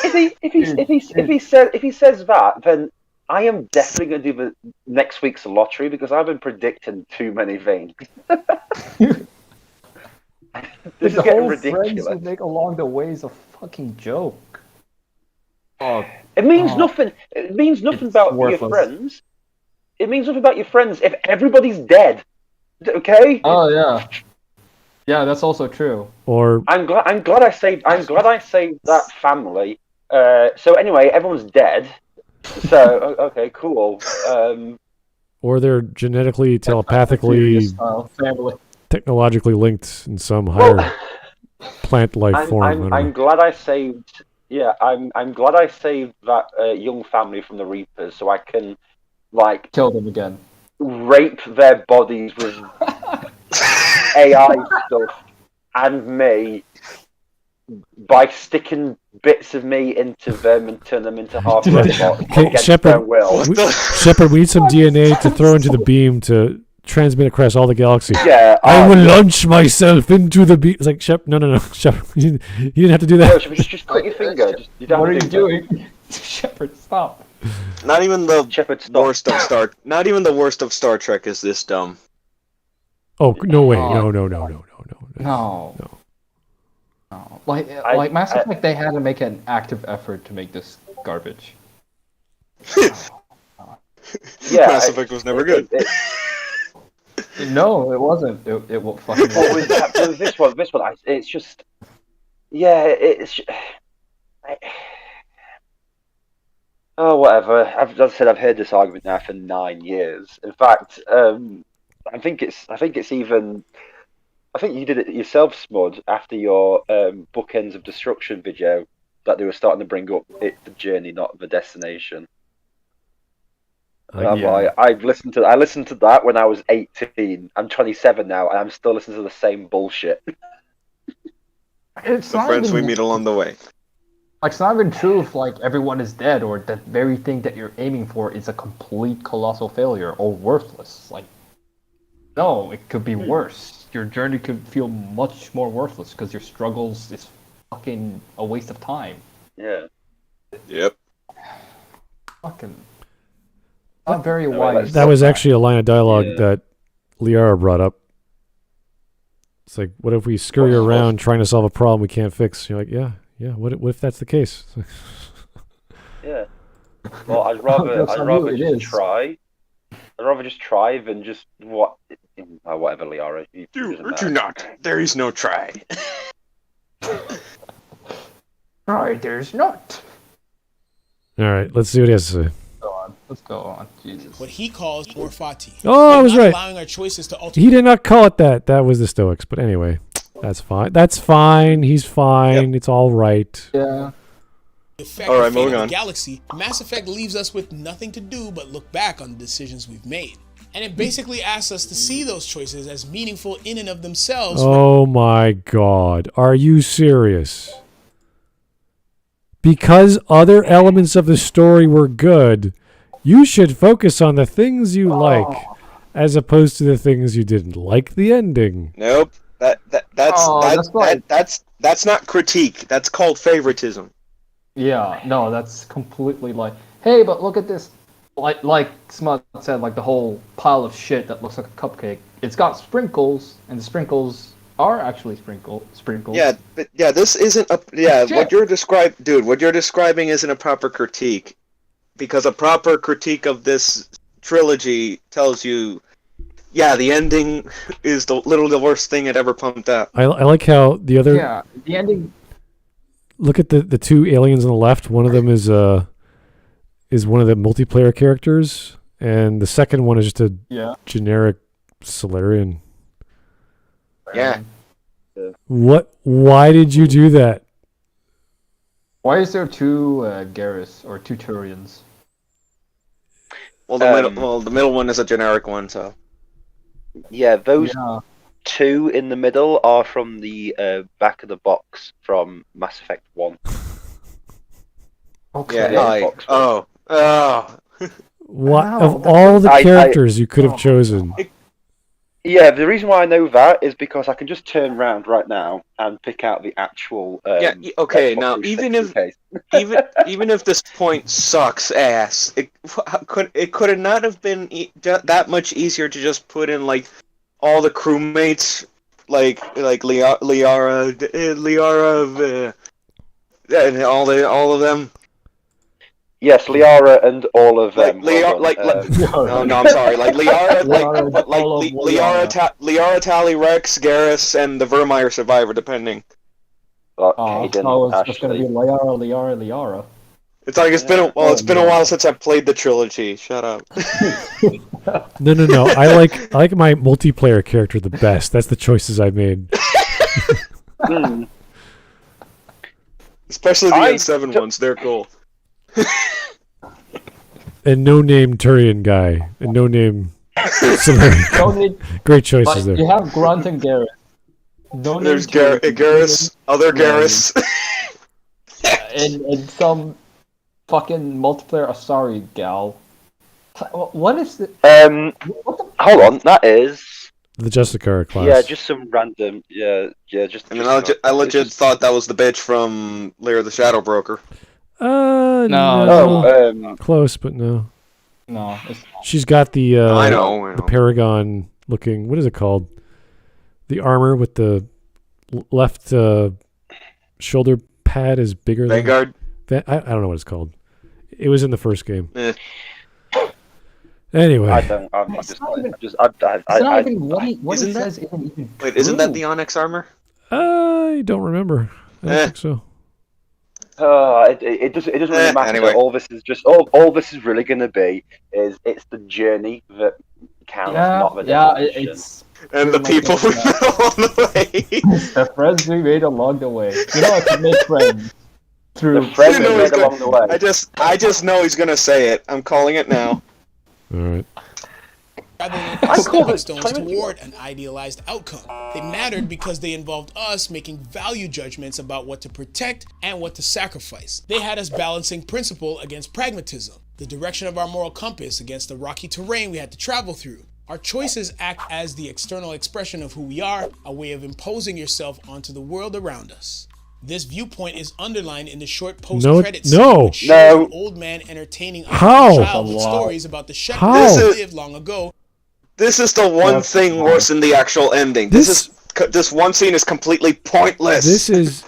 If he says that, then I am definitely going to do the next week's lottery because I've been predicting too many things. This is getting ridiculous.
Friends you make along the way is a fucking joke. Oh,
it means nothing. It means nothing about your friends. It means nothing about your friends if everybody's dead. Okay?
Oh yeah. Yeah, that's also true.
Or
I'm glad I saved that family. So anyway, everyone's dead. So okay, cool.
Or they're genetically, telepathically, technologically linked in some higher plant life form.
I'm glad I saved. Yeah, I'm glad I saved that young family from the Reapers, so I can
kill them again,
rape their bodies with AI stuff and me by sticking bits of me into them and turn them into half robots.
Okay, Shepard, we need some DNA to throw into the beam to transmit across all the galaxy.
Yeah,
I will launch myself into the beam. It's like, no, Shepard, you didn't have to do that.
No, just click your finger.
What are you doing? Shepard, stop.
Not even the worst of Not even the worst of Star Trek is this dumb.
Oh no way! No.
Like Mass Effect, they had to make an active effort to make this garbage.
Yeah,
Mass Effect was never good.
No, it wasn't. It will fucking.
This one. It's just. Yeah, it's. Oh, whatever. As I said, I've heard this argument now for 9 years. In fact, I think it's even. I think you did it yourself, Smud, after your Bookends of Destruction video, that they were starting to bring up it's the journey, not the destination.
Yeah.
I listened to that when I was 18. I'm 27 now, and I'm still listening to the same bullshit.
It's
the friends we meet along the way.
Like, it's not even true if everyone is dead or the very thing that you're aiming for is a complete colossal failure or worthless. No, it could be worse. Your journey could feel much more worthless because your struggles is fucking a waste of time.
Yeah.
Yep.
Fucking. Not very wise.
That was actually a line of dialogue that Liara brought up. It's like, what if we scurry around trying to solve a problem we can't fix? You're like, yeah. What if that's the case?
Yeah. Well, I'd rather just try. I'd rather just try than just whatever, Liara.
Do not. There is no try.
Try, there's not.
All right, let's see what he has to say.
Let's go on. Jesus.
What he calls Orfati.
Oh, I was right.
Allowing our choices to alter.
He did not call it that. That was the Stoics. But anyway, that's fine. He's fine. Yep. It's all right.
Yeah.
All right, moving on.
Galaxy, Mass Effect leaves us with nothing to do but look back on the decisions we've made. And it basically asks us to see those choices as meaningful in and of themselves.
Oh my God. Are you serious? Because other elements of the story were good, you should focus on the things you like, as opposed to the things you didn't like. The ending.
Nope. That's not critique. That's called favoritism.
Yeah. No, that's completely hey, but look at this. Like Smut said, the whole pile of shit that looks like a cupcake. It's got sprinkles, and the sprinkles are actually sprinkles.
Yeah, but this isn't a what you're describing isn't a proper critique, because a proper critique of this trilogy tells you, the ending is the worst thing it ever pumped out.
I like how the other
the ending.
Look at the two aliens on the left. One of them is one of the multiplayer characters, and the second one is just a generic Solarian.
Yeah.
What? Why did you do that?
Why is there two Garrus or two Turians?
Well, the middle one is a generic one, so.
Yeah, those two in the middle are from the back of the box from Mass Effect 1.
Okay.
Yeah,
what of all the characters you could have chosen?
Yeah, the reason why I know that is because I can just turn around right now and pick out the actual.
Okay. Now, even if this point sucks ass, it could not have been that much easier to just put in like all the crewmates, like Liara, and all of them.
Yes, Liara and all of them.
No, I'm sorry. Like Liara, Liara, Tally, Rex, Garrus, and the Vermeer survivor, depending.
It's just gonna be Liara.
It's like it's been a while since I played the trilogy. Shut up.
No. I like my multiplayer character the best. That's the choices I made.
Especially the N7 ones. They're cool.
And no-name Turian guy. And no-name Solarian. Great choices there.
You have Grunt and Garrus.
There's Garrus, other Garrus.
and some fucking multiplayer Asari gal. What is the...
Hold on, that is...
The Justicar class.
Yeah, just some random... Yeah, just...
I legit thought that was the bitch from Lair of the Shadow Broker.
No. Close, but no.
No.
She's got the
I know.
The Paragon looking. What is it called? The armor with the left shoulder pad is bigger.
Vanguard.
I don't know what it's called. It was in the first game. Anyway.
Isn't
that the Onyx armor?
I don't remember. I don't think so.
It doesn't really matter.
Anyway.
All this is just all this is really going to be is it's the journey that counts, not the destination.
And the people we met along the way.
The friends we made along the way. You know, I can make friends through
the friends we made along the way.
I just know he's gonna say it. I'm calling it now.
All right.
Rather than stepping stones toward an idealized outcome. They mattered because they involved us making value judgments about what to protect and what to sacrifice. They had us balancing principle against pragmatism, the direction of our moral compass against the rocky terrain we had to travel through. Our choices act as the external expression of who we are, a way of imposing yourself onto the world around us. This viewpoint is underlined in the short post-credits scene, which shows an old man entertaining a child with stories about the shepherds who lived long ago.
This is the one thing worse than the actual ending. This one scene is completely pointless.
This is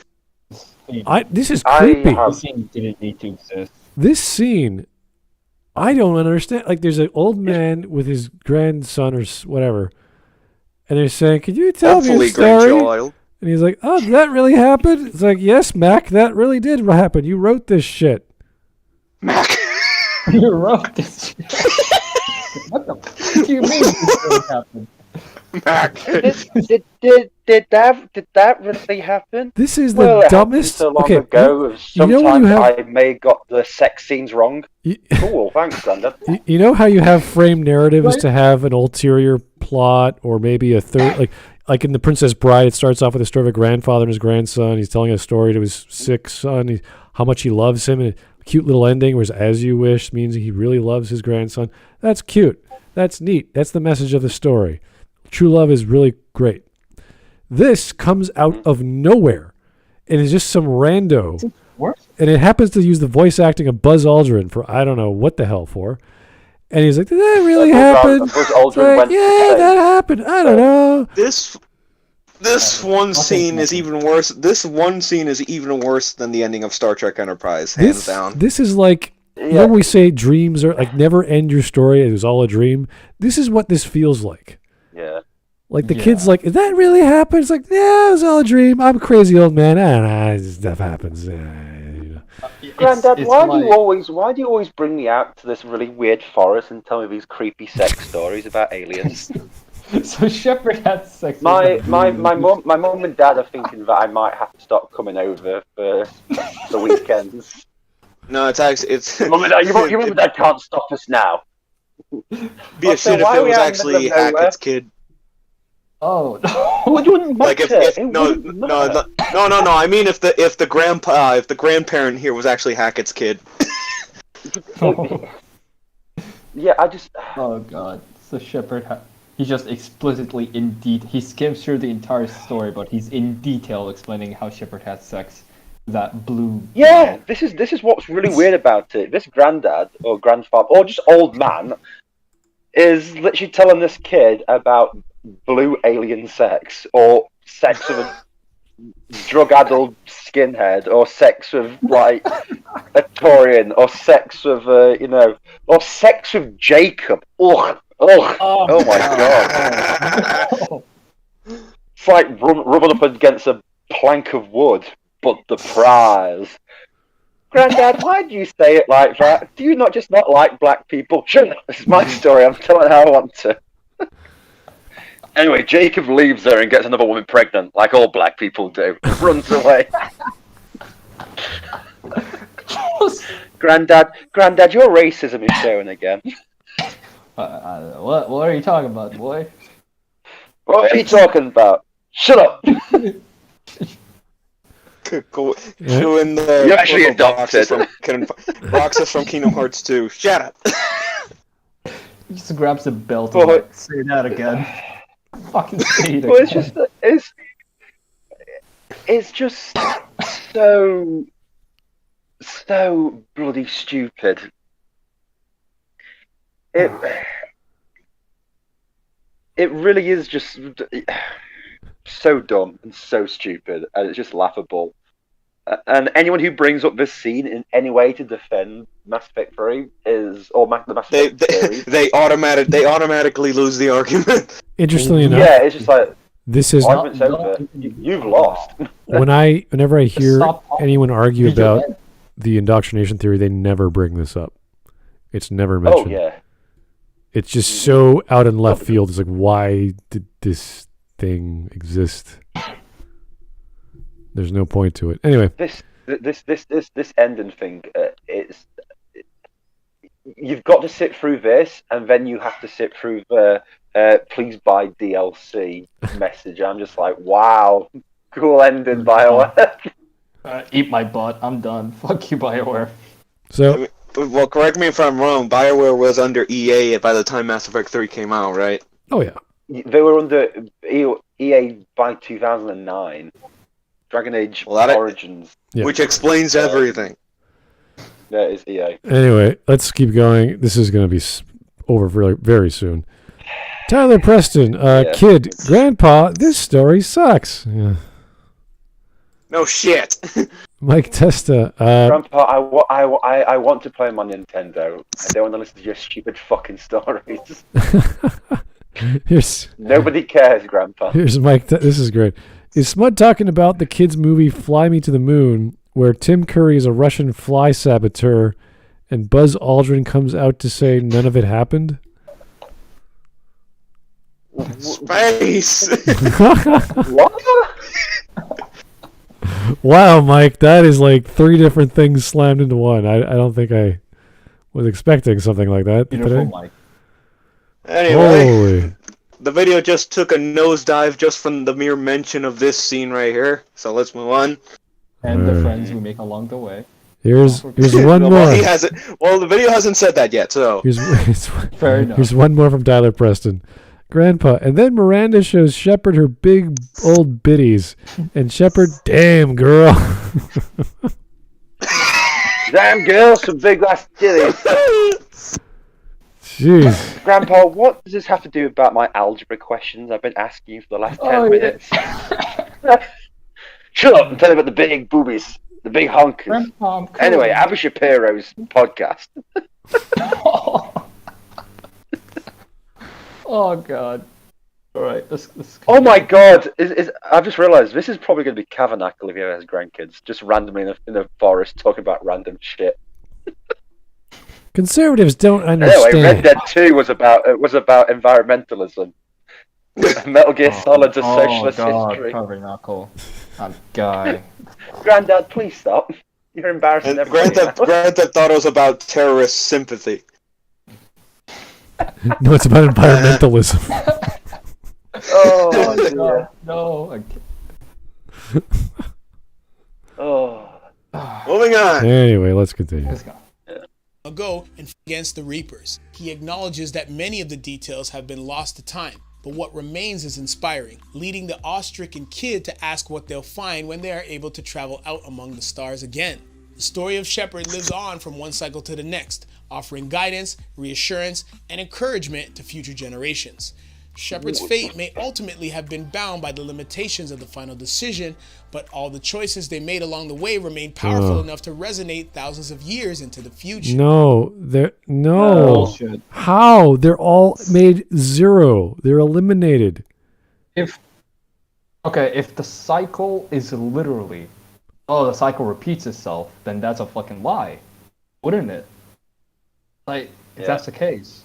creepy.
This scene didn't need to exist.
This scene, I don't understand. Like, there's an old man with his grandson or whatever, and they're saying, "Could you tell me a story?"
Grandchild.
And he's like, "Oh, did that really happen?" It's like, "Yes, Mac, that really did happen. You wrote this shit."
Mac,
you wrote this shit. What the fuck do you mean this really happened?
Mac.
Did that really happen?
This is the dumbest.
So long ago. Sometimes I may have got the sex scenes wrong. Cool, thanks, Grandad.
You know how you have framed narratives to have an ulterior plot, or maybe a third, like in The Princess Bride, it starts off with a story of a grandfather and his grandson. He's telling a story to his sick son, how much he loves him, and a cute little ending, whereas "as you wish" means he really loves his grandson. That's cute. That's neat. That's the message of the story. True love is really great. This comes out of nowhere, and is just some rando. And it happens to use the voice acting of Buzz Aldrin for I don't know what the hell for. And he's like, "Did that really happen?" Yeah, that happened. I don't know.
This one scene is even worse. This one scene is even worse than the ending of Star Trek Enterprise, hands down.
This is like, you know, when we say dreams are like never end your story. It was all a dream. This is what this feels like.
Yeah.
Like the kid's like, "Did that really happen?" It's like, "Yeah, it was all a dream. I'm a crazy old man. I don't know. Stuff happens."
Granddad, why do you always bring me out to this really weird forest and tell me these creepy sex stories about aliens?
So Shepard had sex.
My mum and dad are thinking that I might have to stop coming over for the weekends.
No, it's
Mum and Dad, your mum and dad can't stop us now.
Be a shit if it was actually Hackett's kid.
Oh,
it wouldn't matter.
No. I mean, if the grandparent here was actually Hackett's kid.
Yeah, I just.
Oh God. So Shepard He's just explicitly in detail. He skims through the entire story, but he's in detail explaining how Shepard had sex. That blue.
Yeah, this is what's really weird about it. This granddad or grandfather or just old man is literally telling this kid about blue alien sex or sex with a drug-addled skinhead or sex with like a Taurian or sex with or sex with Jacob. Ugh. Oh my god. It's like rubbing up against a plank of wood, but the prize. Granddad, why do you say it like that? Do you not like black people? Shut up. This is my story. I'm telling how I want to. Anyway, Jacob leaves her and gets another woman pregnant, like all black people do. Runs away. Granddad, your racism is showing again.
What are you talking about, boy?
What are you talking about? Shut up.
Cool. You're
actually adopted.
Roxas from Kingdom Hearts 2. Shut up.
He just grabs the belt and like, say that again. Fucking say it again.
Well, it's just so bloody stupid. It really is just so dumb and so stupid, and it's just laughable. And anyone who brings up this scene in any way to defend Mass Effect 3 the Mass Effect series,
they automatically lose the argument.
Interestingly enough,
yeah, it's just like
this is
argument's over. You've lost.
Whenever I hear anyone argue about the indoctrination theory, they never bring this up. It's never mentioned.
Oh yeah. It's
just so out in left field. It's like, why did this thing exist? There's no point to it. Anyway,
this ending thing, you've got to sit through this, and then you have to sit through the please buy DLC message. I'm just like, wow, cool ending, BioWare.
Eat my butt. I'm done. Fuck you, BioWare.
So,
well, correct me if I'm wrong. BioWare was under EA by the time Mass Effect 3 came out, right?
Oh yeah,
they were under EA by 2009. Dragon Age Origins.
Which explains everything.
Yeah, it's EA.
Anyway, let's keep going. This is going to be over very, very soon. Tyler Preston, kid, Grandpa, this story sucks. Yeah.
No shit.
Mike Testa.
Grandpa, I want to play my Nintendo. I don't want to listen to your stupid fucking stories. Nobody cares, Grandpa.
Here's Mike. This is great. Is Smud talking about the kids' movie Fly Me to the Moon, where Tim Curry is a Russian fly saboteur and Buzz Aldrin comes out to say none of it happened?
Space!
What?
Wow, Mike, that is like 3 different things slammed into one. I don't think I was expecting something like that today.
Mike.
Anyway.
Holy.
The video just took a nosedive just from the mere mention of this scene right here. So let's move on.
And the friends we make along the way.
Here's one more.
Well, the video hasn't said that yet, so.
Fair enough.
Here's one more from Tyler Preston. Grandpa, and then Miranda shows Shepard her big old bitties, and Shepard, damn girl.
Damn girl, some big ass titties.
Jeez.
Grandpa, what does this have to do about my algebra questions I've been asking you for the last 10 minutes? Shut up and tell me about the big boobies, the big honkers.
Grandpa, cool.
Anyway, Abby Shapiro's podcast.
Oh god. Alright, let's
Oh my god! I've just realised this is probably going to be Tabernacle if he ever has grandkids. Just randomly in the forest talking about random shit.
Conservatives don't understand.
Anyway, Red Dead 2 was about environmentalism. Metal Gear Solid's a socialist history.
Tabernacle. That guy.
Granddad, please stop. You're embarrassing everybody.
Granddad thought it was about terrorist sympathy.
No, it's about environmentalism.
Oh, dear.
No.
Oh.
Moving on.
Anyway, let's continue.
Let's go.
Go and against the Reapers. He acknowledges that many of the details have been lost to time, but what remains is inspiring, leading the awe-stricken kid to ask what they'll find when they are able to travel out among the stars again. The story of Shepard lives on from one cycle to the next, offering guidance, reassurance, and encouragement to future generations. Shepard's fate may ultimately have been bound by the limitations of the final decision, but all the choices they made along the way remain powerful enough to resonate thousands of years into the future.
No.
Bullshit.
How? They're all made zero. They're eliminated.
If the cycle is literally, the cycle repeats itself, then that's a fucking lie, wouldn't it? Like, if that's the case.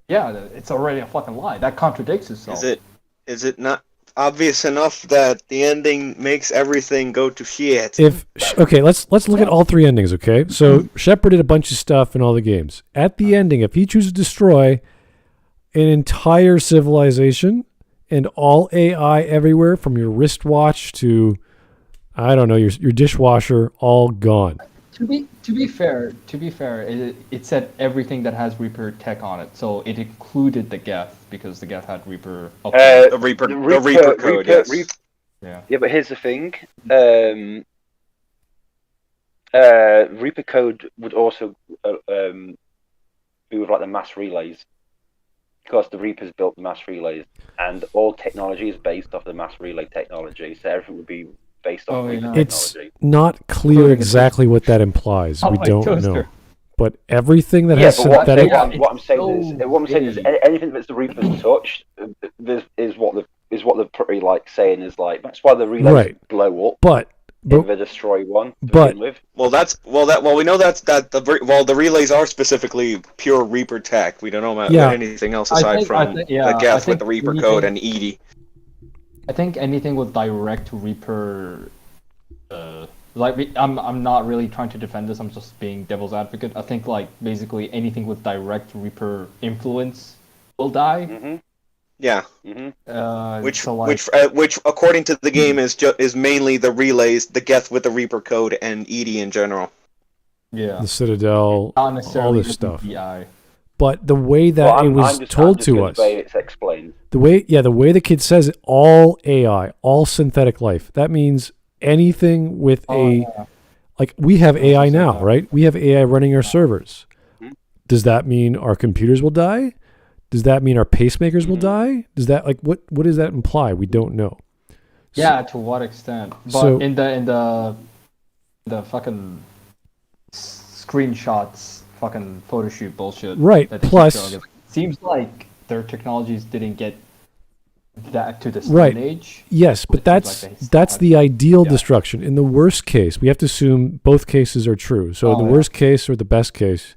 Yeah, it's already a fucking lie. That contradicts itself.
Is it not obvious enough that the ending makes everything go to shit?
Let's look at all three endings, okay? So Shepard did a bunch of stuff in all the games. At the ending, if he chooses to destroy an entire civilization and all AI everywhere, from your wristwatch to, I don't know, your dishwasher, all gone.
To be fair, it said everything that has Reaper tech on it, so it included the Geth because the Geth had Reaper.
The Reaper code. Yes.
Yeah, but here's the thing. Reaper code would also be with like the mass relays, because the Reapers built the mass relays, and all technology is based off the mass relay technology. So everything would be based off Reaper technology.
It's not clear exactly what that implies. We don't know. But everything that has synthetic...
What I'm saying is anything that's the Reaper's touched is what they're pretty like saying is like, that's why the relays blow up.
But
in the destroy one to begin with.
We know the relays are specifically pure Reaper tech. We don't know about anything else aside from the Geth with the Reaper code and Edie.
I think anything with direct Reaper, I'm not really trying to defend this. I'm just being devil's advocate. I think like basically anything with direct Reaper influence will die.
Mm-hmm.
Yeah.
Mm-hmm.
Which according to the game is mainly the relays, the Geth with the Reaper code, and Edie in general.
Yeah.
The Citadel,
all this
stuff.
DI.
But the way that it was told to us,
the way it's explained.
The way the kid says it, all AI, all synthetic life. That means anything with like we have AI now, right? We have AI running our servers. Mm-hmm. Does that mean our computers will die? Does that mean our pacemakers will die? Does that what does that imply? We don't know.
Yeah, to what extent? But in the fucking screenshots, fucking photo shoot bullshit.
Right. Plus,
it seems like their technologies didn't get that to the stage.
Yes, but that's the ideal destruction. In the worst case, we have to assume both cases are true. So the worst case or the best case,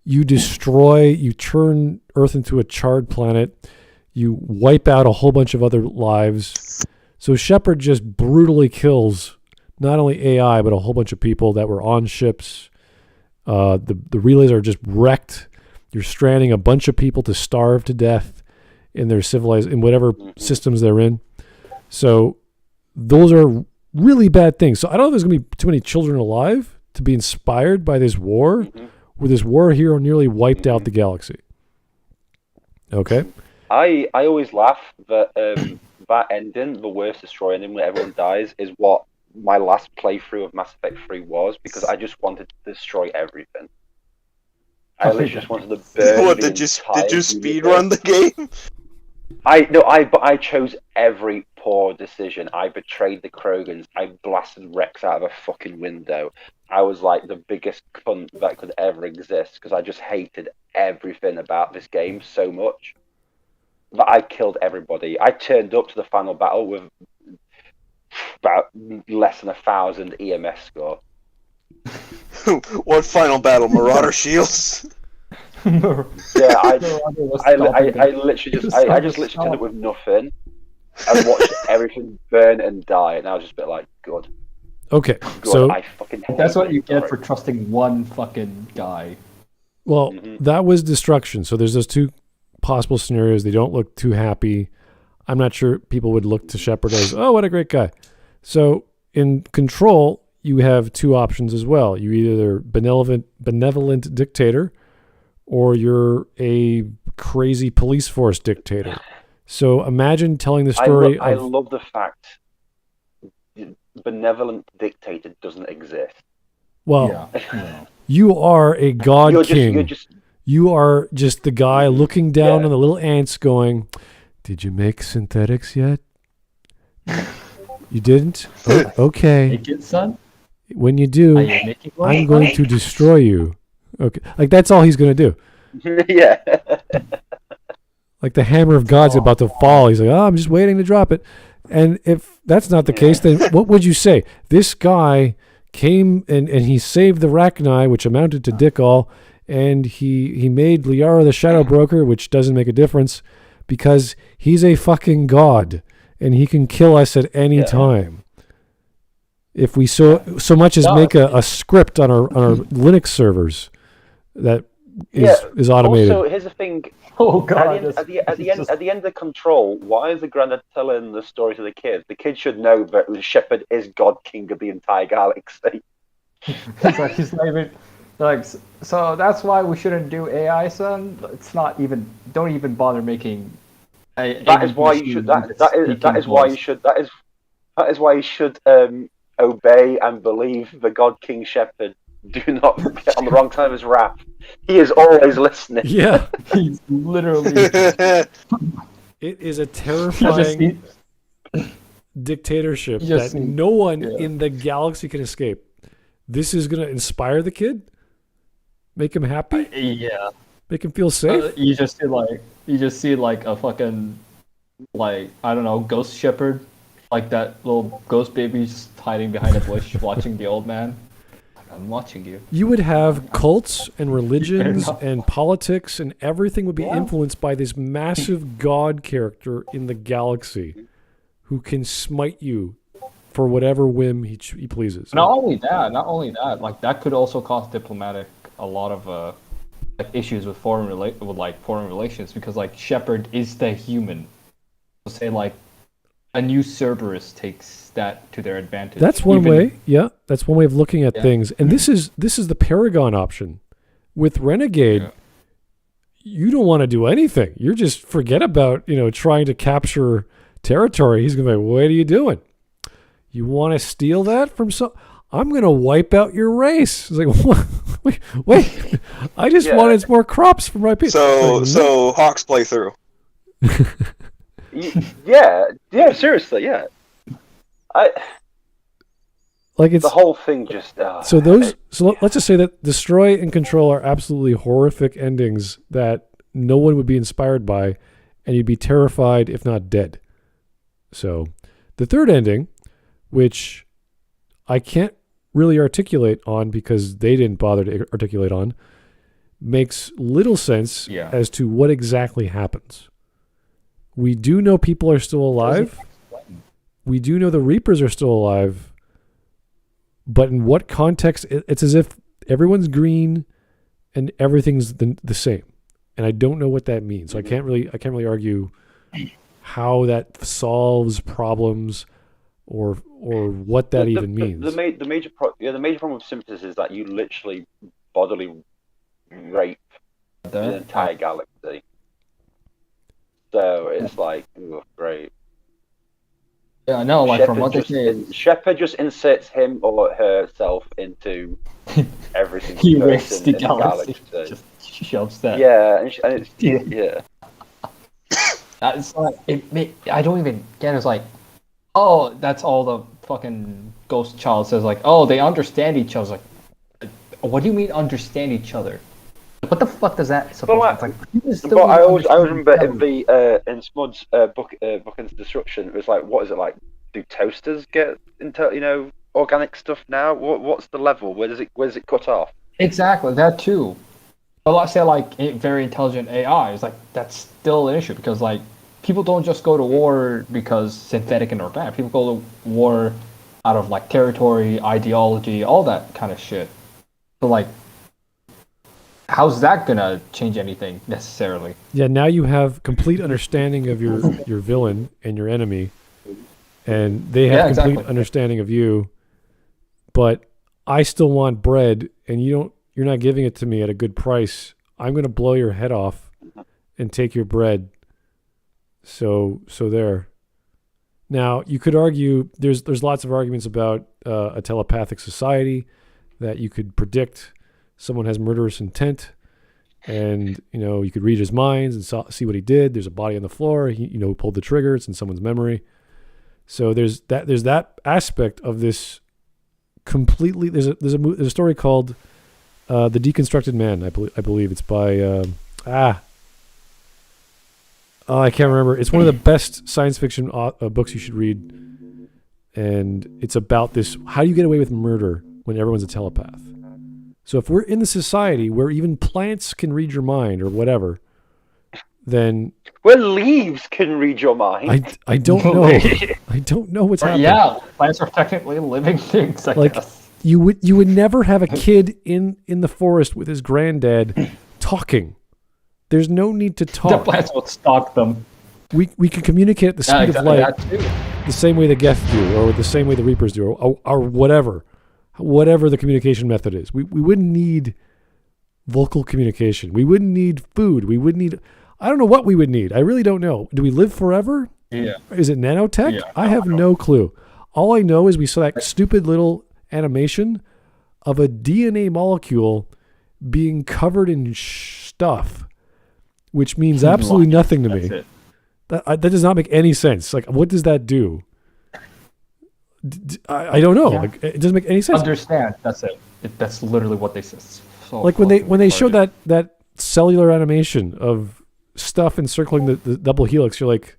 you destroy, you turn Earth into a charred planet, you wipe out a whole bunch of other lives. So Shepard just brutally kills not only AI, but a whole bunch of people that were on ships. The relays are just wrecked. You're stranding a bunch of people to starve to death in their in whatever systems they're in. So those are really bad things. So I don't know if there's going to be too many children alive to be inspired by this war, where this war hero nearly wiped out the galaxy. Okay?
I always laugh that that ending, the worst destroy ending where everyone dies, is what my last playthrough of Mass Effect 3 was, because I just wanted to destroy everything. I literally just wanted to burn
did you speedrun the game?
But I chose every poor decision. I betrayed the Krogans. I blasted Rex out of a fucking window. I was like the biggest cunt that could ever exist, because I just hated everything about this game so much that I killed everybody. I turned up to the final battle with about less than 1,000 EMS score.
What final battle? Marauder Shields?
Yeah, I literally just turned up with nothing and watched everything burn and die, and I was just a bit like, good.
Okay,
God,
so
I fucking hate
that's what you get for trusting one fucking guy.
Well, that was destruction. So there's those two possible scenarios. They don't look too happy. I'm not sure people would look to Shepard as, oh, what a great guy. So in Control, you have two options as well. You either benevolent dictator, or you're a crazy police force dictator. So imagine telling the story
I love the fact benevolent dictator doesn't exist.
Well, you are a god king. You are just the guy looking down on the little ants going, "Did you make synthetics yet? You didn't? Oh, okay.
Make it, son?
When you do, I'm going to destroy you." Okay. Like, that's all he's going to do.
Yeah.
Like the hammer of God's about to fall. He's like, "Oh, I'm just waiting to drop it." And if that's not the case, then what would you say? This guy came and he saved the Rachni, which amounted to dick all, and he made Liara the Shadow Broker, which doesn't make a difference, because he's a fucking god, and he can kill us at any time. If we so much as make a script on our Linux servers that is automated.
Also, here's the thing.
Oh god!
At the end of the Control, why is the granddad telling the story to the kid? The kid should know that Shepard is God King of the entire galaxy.
He's not even like. So that's why we shouldn't do AI, son. It's not even. Don't even bother making.
That is why you should. That is why you should. That is why you should obey and believe the God King Shepard. Do not get on the wrong side of his wrath. He is always listening.
Yeah.
He's literally...
It is a terrifying dictatorship that no one in the galaxy can escape. This is going to inspire the kid? Make him happy?
Yeah.
Make him feel safe?
You just see like a fucking, like, I don't know, ghost shepherd. Like that little ghost baby just hiding behind a bush watching the old man. I'm watching you.
You would have cults and religions and politics, and everything would be influenced by this massive god character in the galaxy who can smite you for whatever whim he pleases.
Not only that, like that could also cause a lot of like issues with foreign relations, because like Shepard is the human. So say like a new Cerberus takes that to their advantage.
That's one way. Yeah, that's one way of looking at things. And this is the Paragon option. With Renegade, you don't want to do anything. You're just forget about, trying to capture territory. He's going to be like, "What are you doing? You want to steal that from some? I'm going to wipe out your race." It's like, wait. I just wanted more crops from my people.
So Hawks playthrough.
Yeah, seriously, yeah.
It's
the whole thing just.
So let's just say that Destroy and Control are absolutely horrific endings that no one would be inspired by, and you'd be terrified, if not dead. So the third ending, which I can't really articulate on because they didn't bother to articulate on, makes little sense as to what exactly happens. We do know people are still alive. We do know the Reapers are still alive. But in what context? It's as if everyone's green and everything's the same. And I don't know what that means. So I can't really argue how that solves problems or what that even means.
The major problem with synthesis is that you literally bodily rape the entire galaxy. So it's like, ooh, great.
Yeah, no, like from what they say,
Shepard just inserts him or herself into every single
he
person
rapes the
in
galaxy.
the galaxy.
Just shoves that.
Yeah, and it's
It's like I don't even get. It's like, oh, that's all the fucking ghost child says. Like, oh, they understand each other. Like, what do you mean understand each other? What the fuck does that?
I always remember in Smud's book into Destruction, it was like, what is it like? Do toasters get into organic stuff now? What's the level? Where does it cut off?
Exactly that too. But let's say like very intelligent AI is like that's still an issue because like people don't just go to war because synthetic and organic. People go to war out of like territory, ideology, all that kind of shit. So like. How's that gonna change anything necessarily?
Yeah, now you have complete understanding of your villain and your enemy, and they have complete understanding of you. But I still want bread, and you're not giving it to me at a good price. I'm gonna blow your head off and take your bread. So there. Now, you could argue there's lots of arguments about a telepathic society, that you could predict someone has murderous intent, and you could read his minds and see what he did. There's a body on the floor. He pulled the trigger. It's in someone's memory. So there's that aspect of this. Completely. There's a story called The Deconstructed Man. I believe it's by I can't remember. It's one of the best science fiction books you should read, and it's about this: how do you get away with murder when everyone's a telepath? So if we're in the society where even plants can read your mind or whatever, then
where leaves can read your mind.
I don't know. I don't know what's happening.
Yeah, plants are technically living things. I guess.
You would never have a kid in the forest with his granddad talking. There's no need to talk.
The plants would stalk them.
We can communicate at the speed of light, the same way the Geth do, or the same way the Reapers do, or whatever the communication method is. We wouldn't need vocal communication. We wouldn't need food. We wouldn't need. I don't know what we would need. I really don't know. Do we live forever?
Yeah.
Is it nanotech?
Yeah,
I have no clue. All I know is we saw that stupid little animation of a DNA molecule being covered in stuff, which means absolutely nothing to me. That does not make any sense. Like, what does that do? I don't know.
Yeah.
Like, it doesn't make any sense.
Understand? That's it. That's literally what they say. So
like when they showed that cellular animation of stuff encircling the double helix, you're like,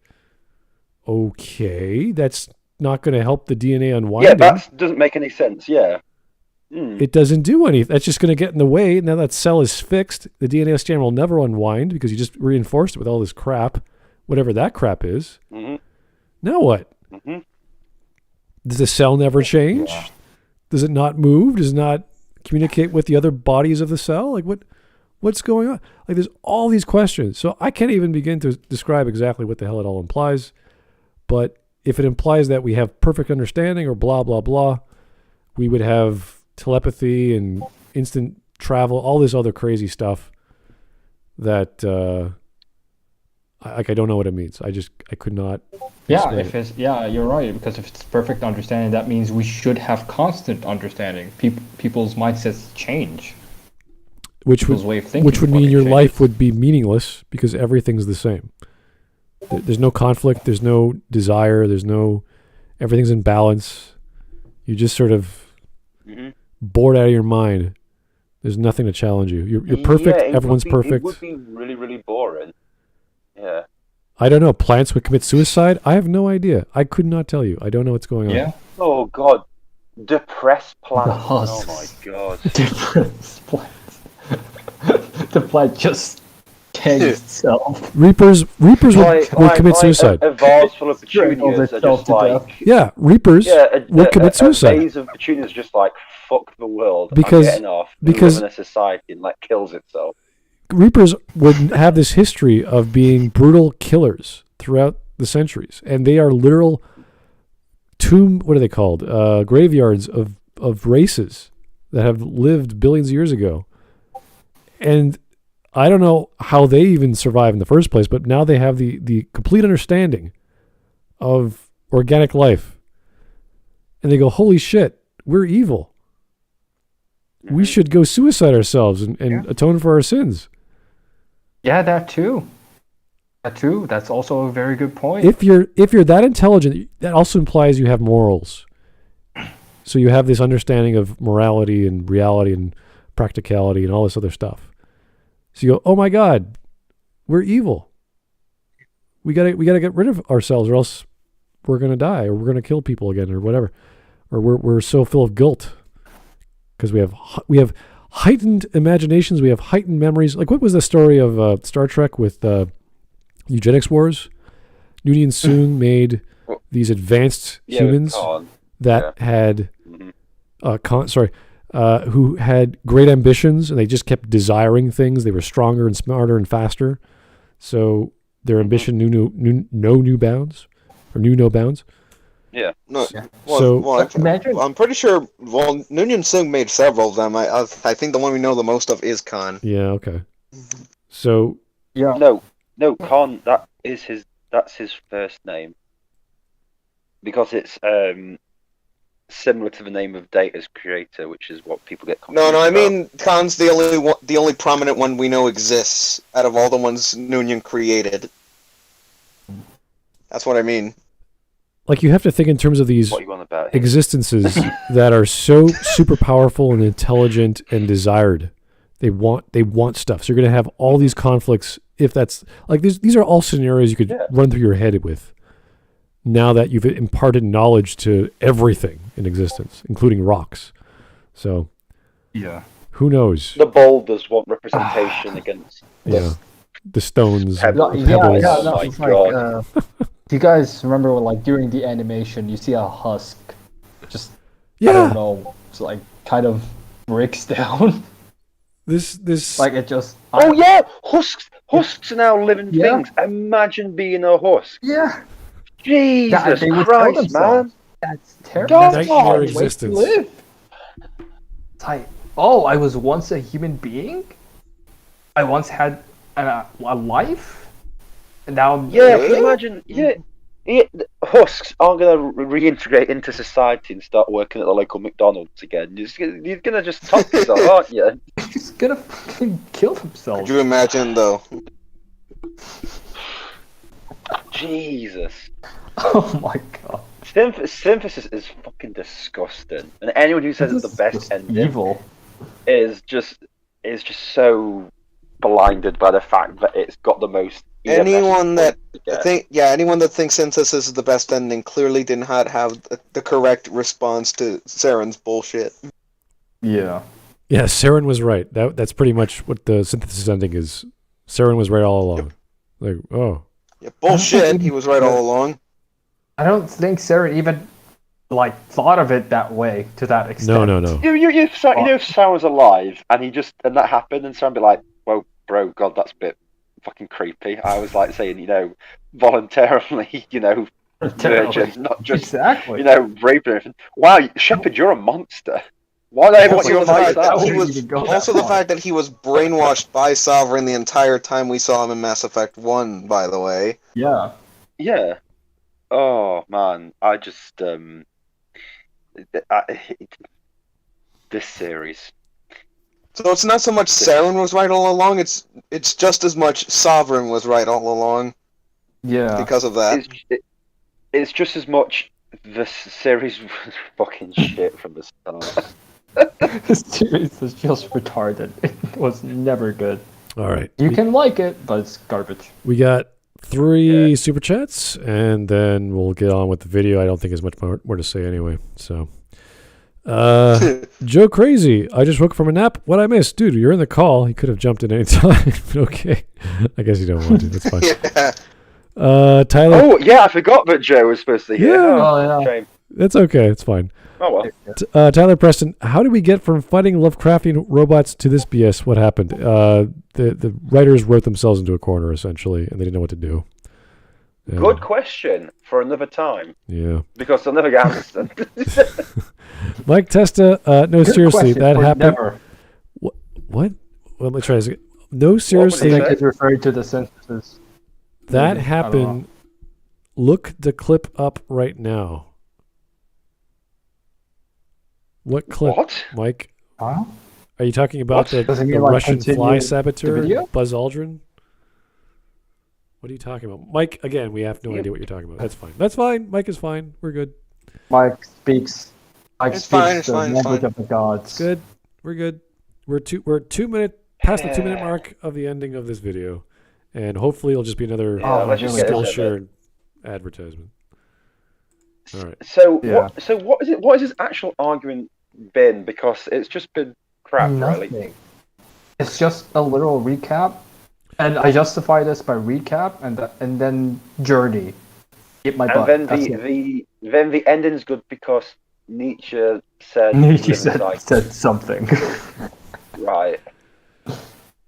okay, that's not going to help the DNA unwind.
Yeah, that doesn't make any sense. Yeah.
It doesn't do anything. That's just going to get in the way. Now that cell is fixed. The DNA strand will never unwind because you just reinforced it with all this crap, whatever that crap is.
Mm-hmm.
Now what?
Mm-hmm.
Does the cell never change? Yeah. Does it not move? Does it not communicate with the other bodies of the cell? Like what's going on? Like there's all these questions. So I can't even begin to describe exactly what the hell it all implies. But if it implies that we have perfect understanding or blah, blah, blah, we would have telepathy and instant travel, all this other crazy stuff that I don't know what it means. I could not.
Yeah, you're right. Because if it's perfect understanding, that means we should have constant understanding. People's mindsets change.
Which would mean your life would be meaningless because everything's the same. There's no conflict. There's no desire. Everything's in balance. You just sort of bored out of your mind. There's nothing to challenge you. You're perfect. Everyone's perfect.
It would be really, really boring. Yeah.
I don't know. Plants would commit suicide? I have no idea. I could not tell you. I don't know what's going on.
Yeah.
Oh, God. Depressed plants. Oh, my God.
Depressed plants. The plant just tags itself.
Reapers would commit suicide.
A vase full of petunias are just like...
Yeah, Reapers would commit suicide.
A vase of petunias is just like, fuck the world.
Because,
I'm getting off.
because
live in a society and like kills itself.
Reapers would have this history of being brutal killers throughout the centuries. And they are literal what are they called? Graveyards of races that have lived billions of years ago. And I don't know how they even survive in the first place, but now they have the complete understanding of organic life. And they go, holy shit, we're evil. We should go suicide ourselves and atone for our sins.
Yeah, that too. That's also a very good point.
If you're that intelligent, that also implies you have morals. So you have this understanding of morality and reality and practicality and all this other stuff. So you go, oh my God, we're evil. We gotta get rid of ourselves, or else we're gonna die, or we're gonna kill people again, or whatever, or we're so full of guilt because we have heightened imaginations, we have heightened memories. Like what was the story of Star Trek with eugenics wars? Noonien Soong made these advanced humans that had who had great ambitions, and they just kept desiring things. They were stronger and smarter and faster. So their ambition knew no bounds.
Yeah.
No. I'm pretty sure. Well, Noonien Soong made several of them. I think the one we know the most of is Khan.
Yeah. Okay. So.
Yeah.
No, Khan. That is his That's his first name. Because it's similar to the name of Data's creator, which is what people get confused
No, I
about.
mean Khan's the only prominent one we know exists out of all the ones Noonien created. That's what I mean.
Like, you have to think in terms of these
What you on about
existences that are so super powerful and intelligent and desired. They want stuff. So you're going to have all these conflicts. If that's like these are all scenarios you could run through your head with. Now that you've imparted knowledge to everything in existence, including rocks. So,
yeah,
who knows?
The boulders want representation against
the stones,
pebbles.
It's like, do you guys remember when, like, during the animation, you see a husk just, I don't know, it's like kind of breaks down?
This
like it just.
Oh yeah, husks are now living things. Imagine being a husk.
Yeah.
Jesus Christ, man.
That's terrible.
Nightmare existence.
It's like, oh, I was once a human being? I once had a life? And now I'm
imagine, husks are going to reintegrate into society and start working at the local McDonald's again. You're going to just top yourself, aren't you?
He's going to fucking kill himself.
Could you imagine, though?
Jesus.
Oh my god.
Synthesis is fucking disgusting. And anyone who says it's the best ending
evil
is just so blinded by the fact that it's got the most.
Anyone that thinks Synthesis is the best ending clearly did not have the correct response to Saren's bullshit.
Yeah.
Yeah, Saren was right. That's pretty much what the Synthesis ending is. Saren was right all along. Like, oh.
Yeah, bullshit. He was right all along.
I don't think Saren even thought of it that way to that extent.
No.
If Saren was alive and that happened, and Saren be like, "Well, bro, God, that's a bit fucking creepy." I was like saying, voluntarily, virgin, not just raping everything. Wow, Shepard, you're a monster. Why do they want you on my side?
Also, the fact that he was brainwashed by Sovereign the entire time we saw him in Mass Effect 1, by the way.
Yeah.
Yeah. Oh, man. I just... this series.
So it's not so much Saren was right all along, it's just as much Sovereign was right all along.
Yeah.
Because of that.
It's just as much the series was fucking shit from the start.
This series was just retarded. It was never good.
All right.
You can like it, but it's garbage.
We got 3 super chats, and then we'll get on with the video. I don't think there's much more to say anyway. So, Joe Crazy, I just woke from a nap. What I missed? Dude, you're in the call. He could have jumped in any time. Okay. I guess you don't want to. That's fine. Tyler.
Oh, yeah, I forgot that Joe was supposed to hear.
Yeah.
Shame.
That's okay. It's fine.
Oh, well.
Tyler Preston, how did we get from fighting Lovecraftian robots to this BS? What happened? The writers wrote themselves into a corner, essentially, and they didn't know what to do.
Good question for another time.
Yeah.
Because they'll never get answered.
Mike Testa, no,
Good
seriously, that happened.
Never.
What? Well, let me try this again. No, seriously.
I think it's referring to the Synthesis.
That happened. Look the clip up right now. What clip,
What?
Mike?
Huh?
Are you talking about the Russian fly saboteur, Buzz Aldrin? What are you talking about? Mike, again, we have no idea what you're talking about. That's fine. That's fine. Mike is fine. We're good.
Mike speaks.
It's fine.
Language of the gods.
Good. We're good. We're 2 minutes past the 2 minute mark of the ending of this video, and hopefully it'll just be another Skillshare advertisement. All right.
So what is it? What has his actual argument been? Because it's just been crap,
Nothing.
Right?
It's just a literal recap, and I justify this by recap and then journey. Get my butt.
And then the ending's good because Nietzsche said
said something.
Right.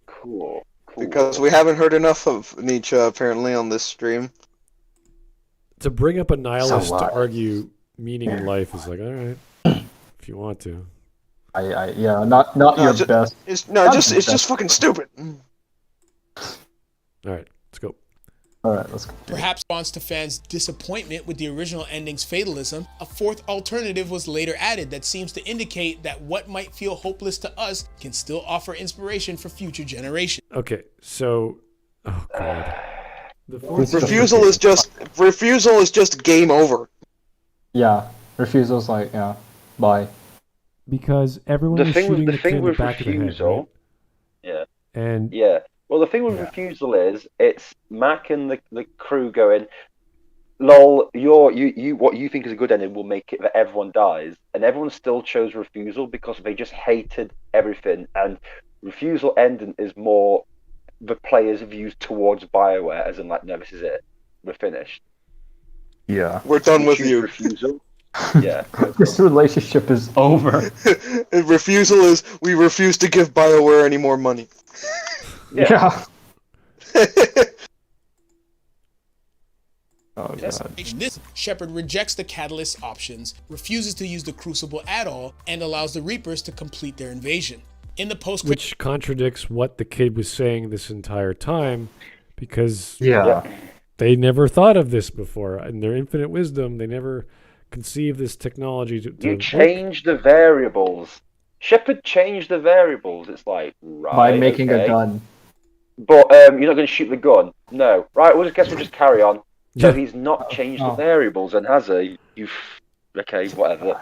Cool.
Because we haven't heard enough of Nietzsche apparently on this stream.
To bring up a nihilist to argue meaning in life is like, all right, if you want to.
Not your best.
It's just fucking stupid.
All right, let's go.
Alright, let's go.
Perhaps in response to fans' disappointment with the original ending's fatalism, a fourth alternative was later added that seems to indicate that what might feel hopeless to us can still offer inspiration for future generations.
Okay, so... Oh, God.
Refusal is just game over.
Yeah, refusal's like, yeah, bye.
Because everyone was shooting the kid in the back of the head, right?
Yeah.
And...
Yeah. Well, the thing with refusal is it's Mac and the crew going, lol, you what you think is a good ending will make it that everyone dies, and everyone still chose refusal because they just hated everything. And refusal ending is more the players' views towards BioWare, as in like, no, this is it, we're finished.
Yeah,
we're done with you.
Refusal. Yeah.
This relationship is over.
Refusal is we refuse to give BioWare any more money.
Yeah. Oh,
Yes.
God.
This Shepard rejects the Catalyst options, refuses to use the Crucible at all, and allows the Reapers to complete their invasion. In the post,
which contradicts what the kid was saying this entire time, because they never thought of this before. In their infinite wisdom, they never conceived this technology to
You change the variables. Shepard changed the variables. It's like, right,
by making a gun.
But you're not going to shoot the gun. No, right? Well, I guess we'll just carry on. So he's not changed the variables, then has he? Okay, whatever.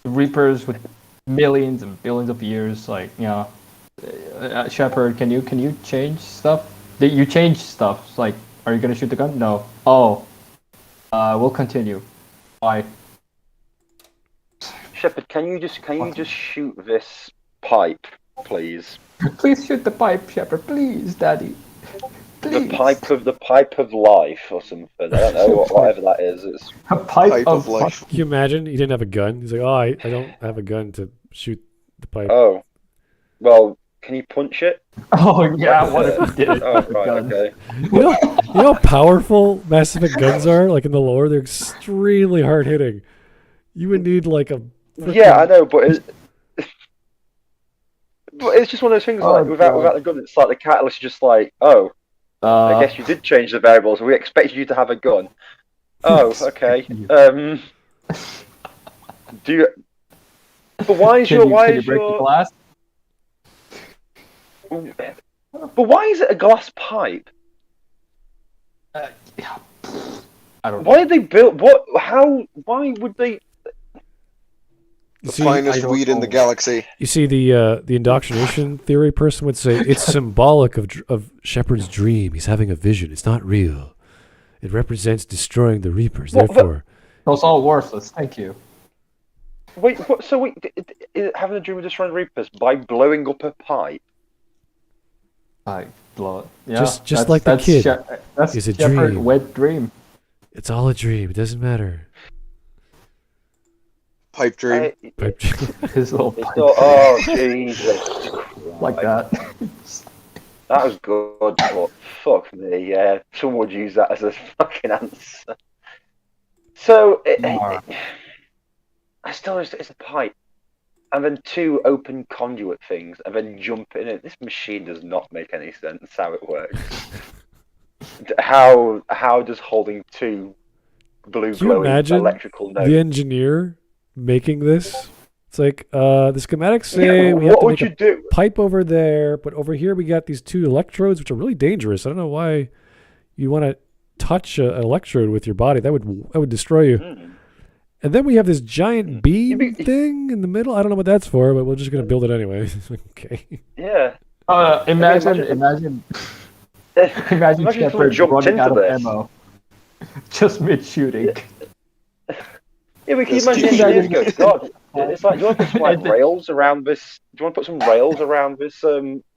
Reapers with millions and billions of years, like Shepard, can you change stuff? Did you change stuff? It's like, are you going to shoot the gun? No. Oh, we'll continue. Bye.
Shepard, can you just shoot this pipe, please?
Please shoot the pipe, Shepard. Please, Daddy. Please.
The pipe of life or something. I don't know whatever that is. It's
a pipe of life.
Can you imagine? He didn't have a gun. He's like, oh, I don't have a gun to shoot the pipe.
Oh, well, can you punch it?
Oh yeah, what if he did?
Oh right, okay.
You know how powerful Mass Effect guns are? Like in the lore, they're extremely hard hitting. You would need like a.
Yeah, I know, but it's just one of those things. Like without the gun, it's like the catalyst is just like, oh. I guess you did change the variables. We expected you to have a gun. Oh, okay. Do you? But why is your
glass?
But why is it a glass pipe?
I don't know.
Why did they build? What? How? Why would they?
The finest weed in the galaxy.
You see, the indoctrination theory person would say it's symbolic of Shepard's dream. He's having a vision. It's not real. It represents destroying the Reapers. Therefore,
it's all worthless. Thank you.
Wait, what? So having a dream of destroying the Reapers by blowing up a pipe?
I blow it. Yeah,
just like the kid.
That's
it's a
Shepard
dream.
Wet dream.
It's all a dream. It doesn't matter.
Pipe dream.
His little pipe.
Oh, Jesus.
Like that.
That was good, but fuck me, yeah. Someone would use that as a fucking answer. So, I still, it's a pipe. And then two open conduit things, and then jump in it. This machine does not make any sense how it works. How does holding two blue glowing electrical nodes?
The engineer making this, it's like the schematics say we have to make a pipe over there, but over here we got these two electrodes which are really dangerous. I don't know why you want to touch an electrode with your body. That would destroy you. And then we have this giant beam thing in the middle. I don't know what that's for, but we're just gonna build it anyway. Okay.
Yeah.
Imagine Shepard running out of ammo just mid shooting.
Yeah, we can imagine engineers go, God, it's like, do you want to put some rails around this? Do you want to put some rails around this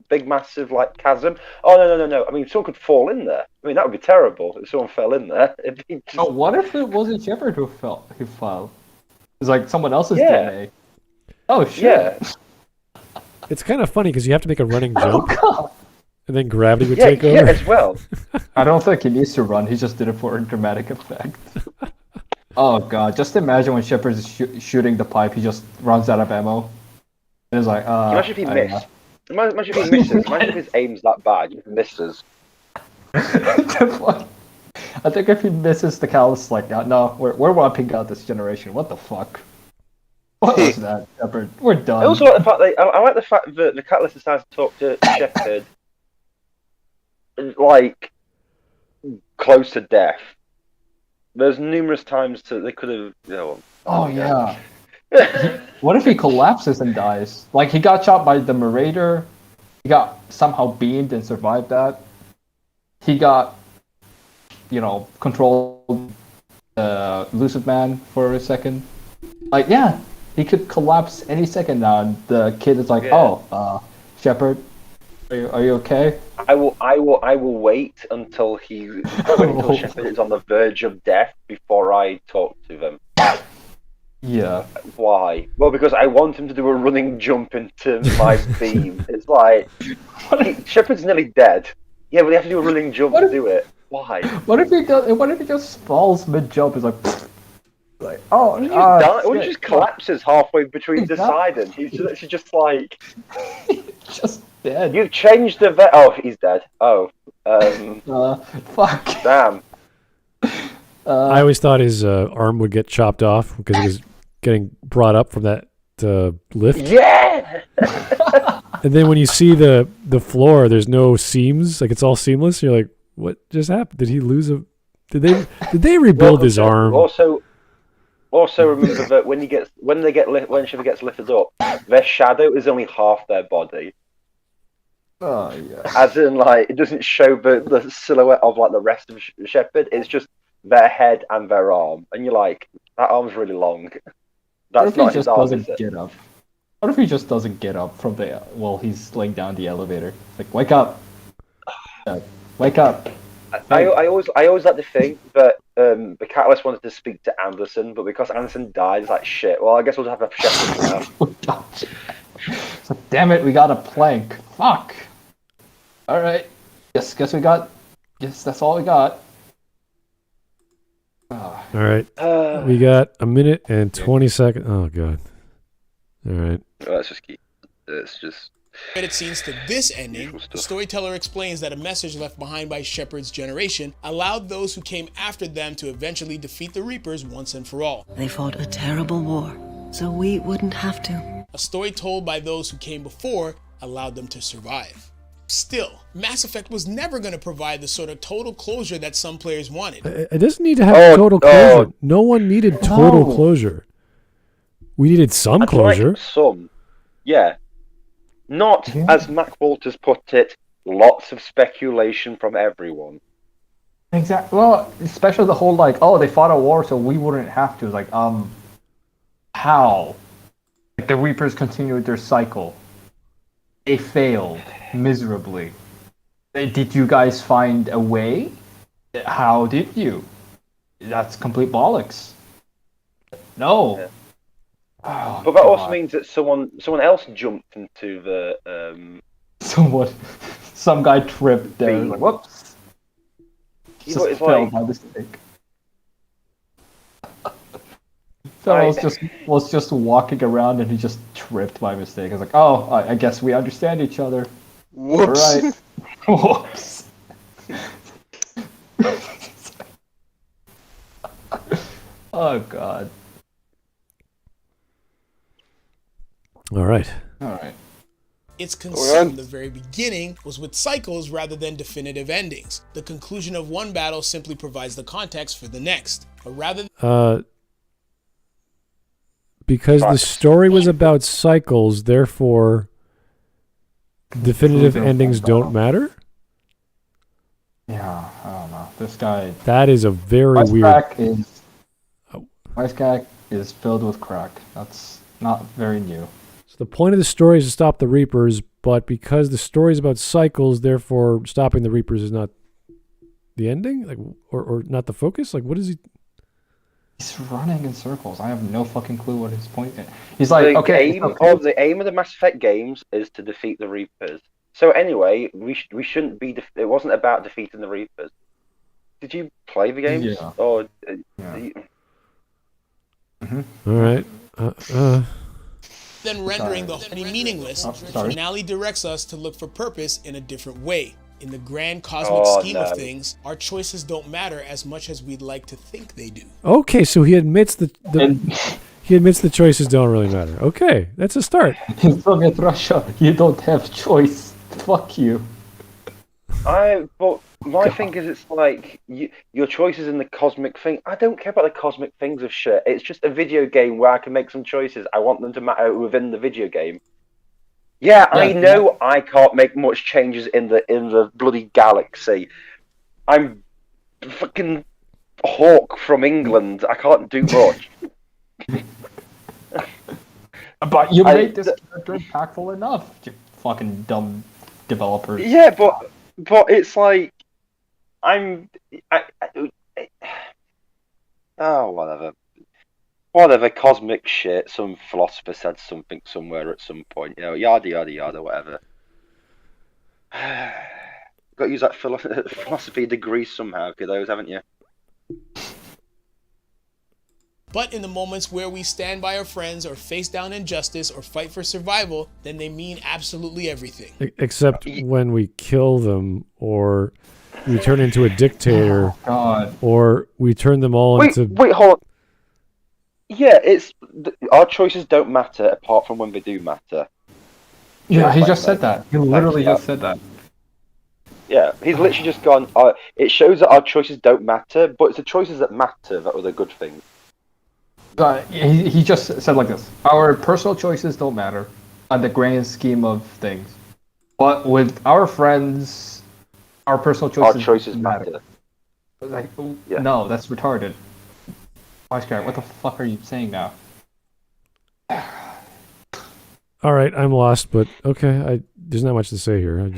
big, massive chasm? Oh no! I mean, someone could fall in there. I mean, that would be terrible if someone fell in there. It'd be just...
Oh, what if it wasn't Shepard who fell? It's like someone else's DNA. Oh shit!
Yeah.
It's kind of funny because you have to make a running jump, and then gravity would take over.
Yeah, as well.
I don't think he needs to run. He just did it for a dramatic effect. Oh god! Just imagine when Shepard is shooting the pipe, he just runs out of ammo. And it's like,
imagine if he missed. Imagine if he misses. Imagine if his aim's that bad, he misses.
I think if he misses the Catalyst, like, no, we're wiping out this generation. What the fuck? What was that, Shepard? We're done.
I also like the fact that I like the fact that the Catalyst decides to talk to Shepard, like, close to death. There's numerous times they could have.
Oh yeah. What if he collapses and dies? Like, he got shot by the Marauder. He got somehow beamed and survived that. He got, controlled Lucid Man for a second. Like, yeah, he could collapse any second now. And the kid is like, Shepard, are you okay?
I will wait until Shepard is on the verge of death before I talk to them.
Yeah.
Why? Well, because I want him to do a running jump into my beam. It's like Shepard's nearly dead. Yeah, but they have to do a running jump to do it. Why?
What if he just falls mid jump? He's like,
what if he just collapses halfway between deciding? He's just like
just dead.
You've changed the Oh, he's dead. Oh,
fuck.
Damn.
I always thought his arm would get chopped off because he was getting brought up from that lift.
Yeah.
And then when you see the floor, there's no seams. Like, it's all seamless. You're like, what just happened? Did he lose a? Did they rebuild his arm?
Also remember that when Shepard gets lifted up, their shadow is only half their body.
Oh yeah.
As in, like, it doesn't show the silhouette of like the rest of Shepard. It's just their head and their arm, and you're like, that arm's really long. That's not his arm, is it?
Get up? What if he just doesn't get up from while he's laying down the elevator? Like, wake up! Wake up!
I always like to think that the Catalyst wanted to speak to Anderson, but because Anderson died, it's like, shit. Well, I guess we'll just have Shepard now.
So, damn it, we got a plank. Fuck. All right. Yes, guess that's all we got.
All right. We got a minute and 20 seconds. Oh god. All right.
Well, let's just keep. It's just.
Credit scenes to this ending, the storyteller explains that a message left behind by Shepard's generation allowed those who came after them to eventually defeat the Reapers once and for all.
They fought a terrible war, so we wouldn't have to.
A story told by those who came before allowed them to survive. Still, Mass Effect was never going to provide the sort of total closure that some players wanted.
It doesn't need to have total closure. No one needed total closure. We needed some closure.
Like some. Yeah. Not, as Mac Walters put it, lots of speculation from everyone.
Exactly. Well, especially the whole, like, they fought a war so we wouldn't have to. Like, how? Like, the Reapers continued their cycle. They failed miserably. Did you guys find a way? How did you? That's complete bollocks. No.
Yeah. Oh, but that also means that someone else jumped into the
some guy tripped there. Like, whoops.
Just
fell by mistake. Fellow was just walking around and he just tripped by mistake. I was like, I guess we understand each other.
Whoops.
All right. Whoops. Oh god.
All right.
Its concern from the very beginning was with cycles rather than definitive endings. The conclusion of one battle simply provides the context for the next. But rather
because the story was about cycles, therefore definitive endings don't matter?
Yeah, I don't know. This guy...
That is a very weird...
WiseCrack is filled with crack. That's not very new.
So the point of the story is to stop the Reapers, but because the story is about cycles, therefore stopping the Reapers is not the ending? Like, or not the focus? Like, what is he...
He's running in circles. I have no fucking clue what his point is. He's like,
the aim of the Mass Effect games is to defeat the Reapers. So anyway, we shouldn't be. It wasn't about defeating the Reapers. Did you play the games?
Yeah.
Or,
All right.
Then rendering the whole meaningless, the finale directs us to look for purpose in a different way. In the grand cosmic scheme of things, our choices don't matter as much as we'd like to think they do.
Okay, so he admits he admits the choices don't really matter. Okay, that's a start.
In Soviet Russia, you don't have choice. Fuck you.
But my thing is, it's like your choices in the cosmic thing. I don't care about the cosmic things of shit. It's just a video game where I can make some choices. I want them to matter within the video game. Yeah, I know I can't make much changes in the bloody galaxy. I'm fucking Hawk from England. I can't do much.
But you made this character impactful enough, you fucking dumb developers.
Yeah, but it's like whatever, cosmic shit. Some philosopher said something somewhere at some point, yada yada yada, whatever. Got to use that philosophy degree somehow, kiddos, haven't you?
But in the moments where we stand by our friends or face down injustice or fight for survival, then they mean absolutely everything.
Except when we kill them, or we turn into a dictator, or we turn them all into...
Wait, hold on. Yeah, our choices don't matter apart from when they do matter.
Yeah, he just said that. He literally just said that.
Yeah, he's literally just gone, it shows that our choices don't matter, but it's the choices that matter that are the good things.
He just said like this: our personal choices don't matter on the grand scheme of things, but with our friends, our personal choices
matter.
Like, no, that's retarded. WiseCrack, what the fuck are you saying now?
All right, I'm lost, but okay. There's not much to say here.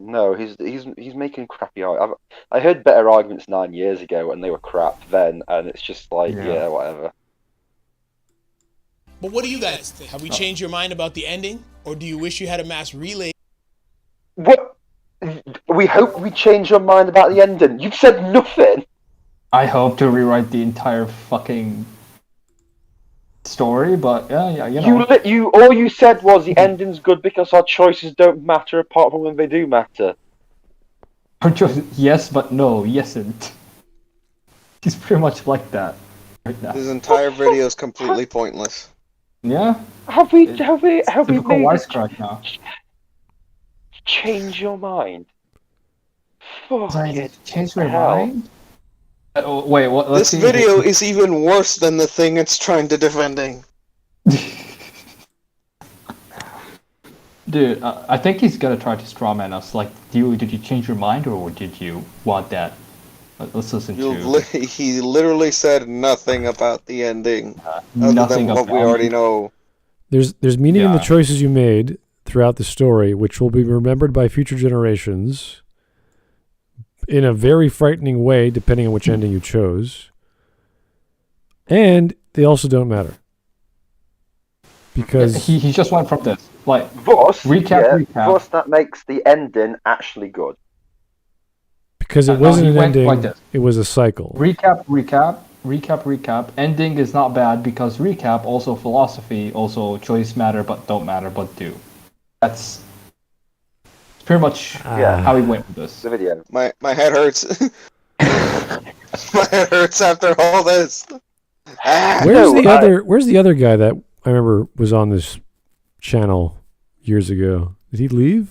No, he's making crappy arguments. I heard better arguments 9 years ago, and they were crap then, and it's just like, yeah whatever.
But what do you guys think? Have we changed your mind about the ending, or do you wish you had a mass relay?
What? We hope we change your mind about the ending. You've said nothing.
I hope to rewrite the entire fucking story, but yeah, you know.
All you said was the ending's good because our choices don't matter apart from when they do matter.
Our choices, yes, but no, yesn't. He's pretty much like that right now.
This entire video is completely pointless.
Yeah.
Have we made
WiseCrack now?
Change your mind?
Change my mind? Wait, what?
This video is even worse than the thing it's trying to defending.
Dude, I think he's gonna try to strawman us. Like, did you change your mind, or did you want that? Let's listen to.
He literally said nothing about the ending,
nothing
other than what we already know.
There's meaning in the choices you made throughout the story, which will be remembered by future generations in a very frightening way, depending on which ending you chose. And they also don't matter. Because...
He just went from this. Like,
recap. Plus, that makes the ending actually good.
Because it wasn't an ending, like it was a cycle.
Recap. Ending is not bad because recap, also philosophy, also choice matter but don't matter but do. That's pretty much how he went with this.
The video.
My head hurts. My head hurts after all this.
Where's the other guy that I remember was on this channel years ago? Did he leave?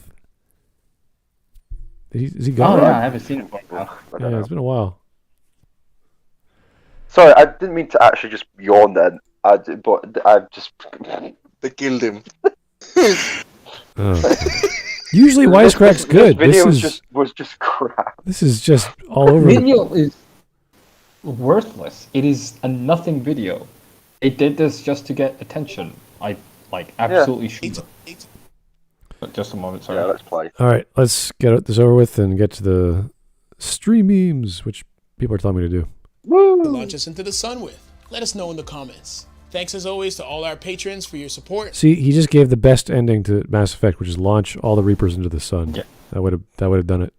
Is he gone?
Oh yeah, I haven't seen him for a while.
Yeah, it's been a while.
Sorry, I didn't mean to actually just yawn then. But I just...
They killed him.
Usually WiseCrack's good.
This video was just crap.
This is just all over.
Video is worthless. It is a nothing video. It did this just to get attention. I absolutely should. But just a moment, sorry.
Yeah, let's play.
All right, let's get this over with and get to the stream memes, which people are telling me to do.
Woo! Launch us into the sun with. Let us know in the comments. Thanks as always to all our patrons for your support.
See, he just gave the best ending to Mass Effect, which is launch all the Reapers into the sun. Yeah. That would have done it.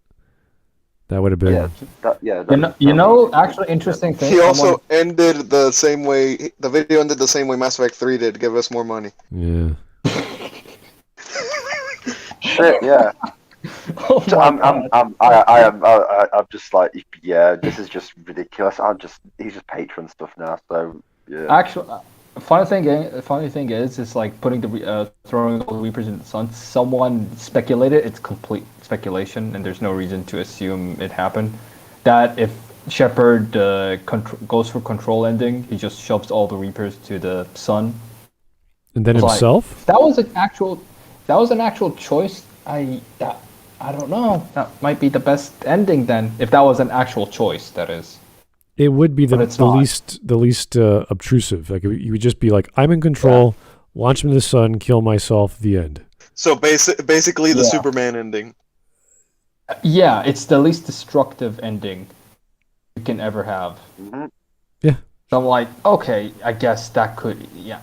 That would have been.
Actually, interesting thing.
He also ended the same way. The video ended the same way Mass Effect 3 did. Give us more money.
Yeah.
Shit, yeah.
Oh
I'm just like, yeah, this is just ridiculous. He's just patron stuff now. So yeah.
Actually, funny thing is, it's like putting throwing all the Reapers in the sun. Someone speculated, it's complete speculation, and there's no reason to assume it happened. That if Shepard goes for control ending, he just shoves all the Reapers to the sun.
And then himself?
Like, that was an actual choice. I don't know. That might be the best ending then, if that was an actual choice. That is. It
would be the least obtrusive. Like you would just be like, I'm in control. Launch him to the sun. Kill myself. The end.
So basically, the Superman ending.
Yeah, it's the least destructive ending you can ever have.
Mm-hmm.
Yeah.
So I'm like, okay, I guess that could, yeah.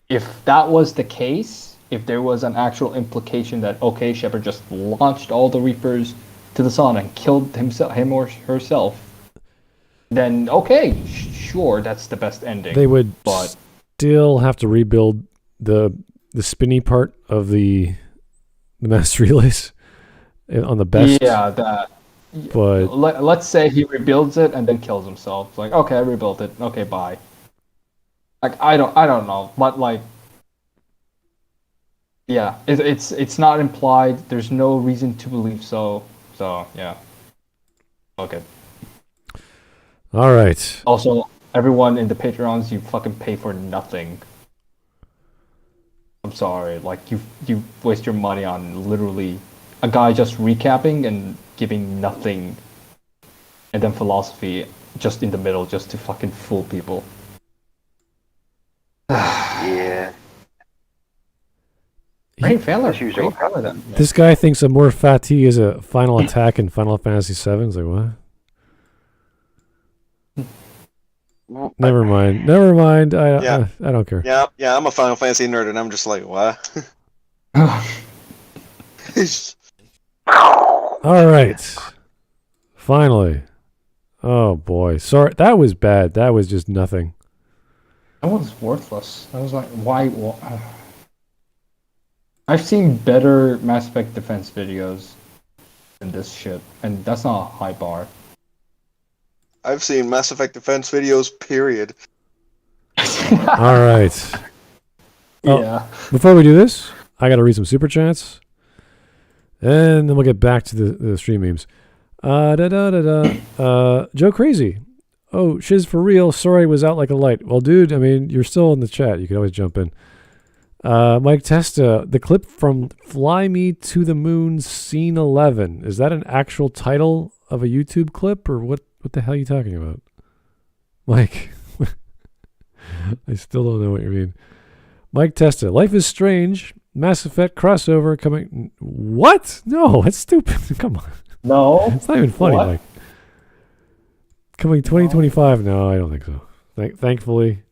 If that was the case, if there was an actual implication that, okay, Shepard just launched all the Reapers to the sun and killed him or herself, then okay, sure, that's the best ending.
They would still have to rebuild the spinny part of the master relays on the best.
Yeah, that.
But
let's say he rebuilds it and then kills himself. It's like, okay, I rebuilt it. Okay, bye. Like I don't know, but like, yeah, it's not implied. There's no reason to believe so. So yeah, okay.
All right.
Also, everyone in the Patreons, you fucking pay for nothing. I'm sorry, like you waste your money on literally a guy just recapping and giving nothing, and then philosophy just in the middle, just to fucking fool people.
Yeah.
Great fella.
This guy thinks a more fatigue is a final attack in Final Fantasy VII. It's like, what? Never mind. I don't care.
Yeah, I'm a Final Fantasy nerd, and I'm just like, what?
All right. Finally. Oh boy. Sorry, that was bad. That was just nothing.
That was worthless. I was like, why? I've seen better Mass Effect defense videos than this shit, and that's not a high bar.
I've seen Mass Effect defense videos, period.
All right.
Yeah.
Before we do this, I got to read some super chats, and then we'll get back to the stream memes. Joe Crazy. Oh, shiz for real. Sorry, was out like a light. Well, dude, I mean, you're still in the chat. You can always jump in. Mike Testa, the clip from Fly Me to the Moon Scene 11. Is that an actual title of a YouTube clip, or what the hell are you talking about? Mike, I still don't know what you mean. Mike Testa, Life is Strange, Mass Effect crossover coming. What? No, that's stupid. Come on.
No.
It's not even funny,
What?
Mike. Coming 2025? No, I don't think so. Thankfully.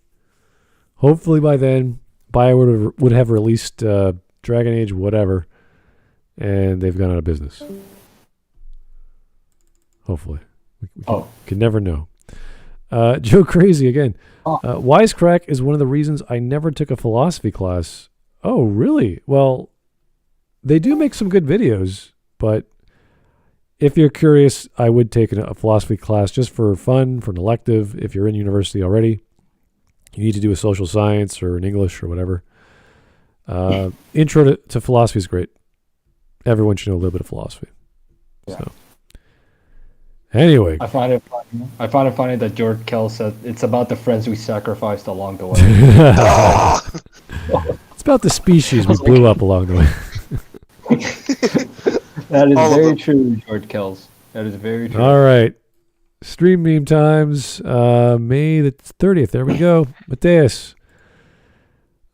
Hopefully by then, BioWare would have released Dragon Age whatever, and they've gone out of business. Hopefully. We can never know. Joe Crazy again. WiseCrack is one of the reasons I never took a philosophy class. Oh, really? Well, they do make some good videos, but if you're curious, I would take a philosophy class just for fun, for an elective. If you're in university already, you need to do a social science or an English or whatever. Intro to philosophy is great. Everyone should know a little bit of philosophy.
Yeah.
So, anyway,
I find it funny that George Kell said it's about the friends we sacrificed along the way.
It's about the species we blew up along the way.
That is very true, George Kells. That is very true.
All right. Stream meme times. May the 30th. There we go. Mateus.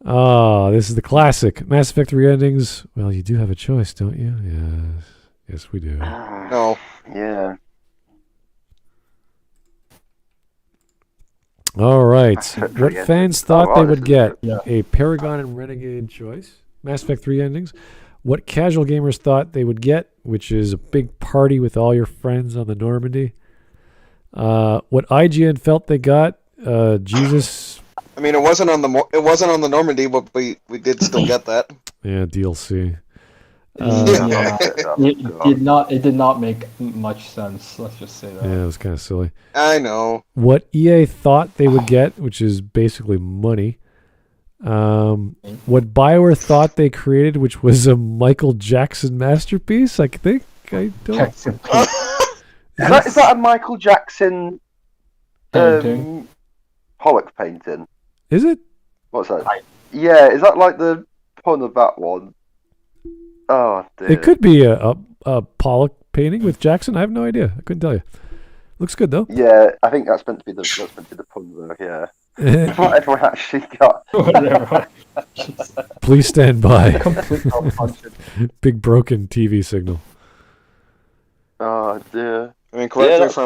This is the classic. Mass Effect 3 endings. Well, you do have a choice, don't you? Yes. Yes, we do.
No.
Yeah.
All right. What fans thought they would get. A Paragon and Renegade choice. Mass Effect 3 endings. What casual gamers thought they would get, which is a big party with all your friends on the Normandy. What IGN felt they got. Jesus.
I mean, it wasn't on the Normandy, but we did still get that.
Yeah, DLC.
It did not make much sense. Let's just say that.
Yeah, it was kind of silly.
I know.
What EA thought they would get, which is basically money. What BioWare thought they created, which was a Michael Jackson masterpiece, I think. I don't.
Is that a Michael Jackson Pollock painting?
Is it?
What's that? Yeah, is that like the pun of that one? Oh, dear.
It could be a Pollock painting with Jackson. I have no idea. I couldn't tell you. Looks good though.
Yeah, I think that's meant to be the pun though. Yeah. What everyone actually got.
Please stand by. Big broken TV signal.
Oh dear.
I mean, correct me if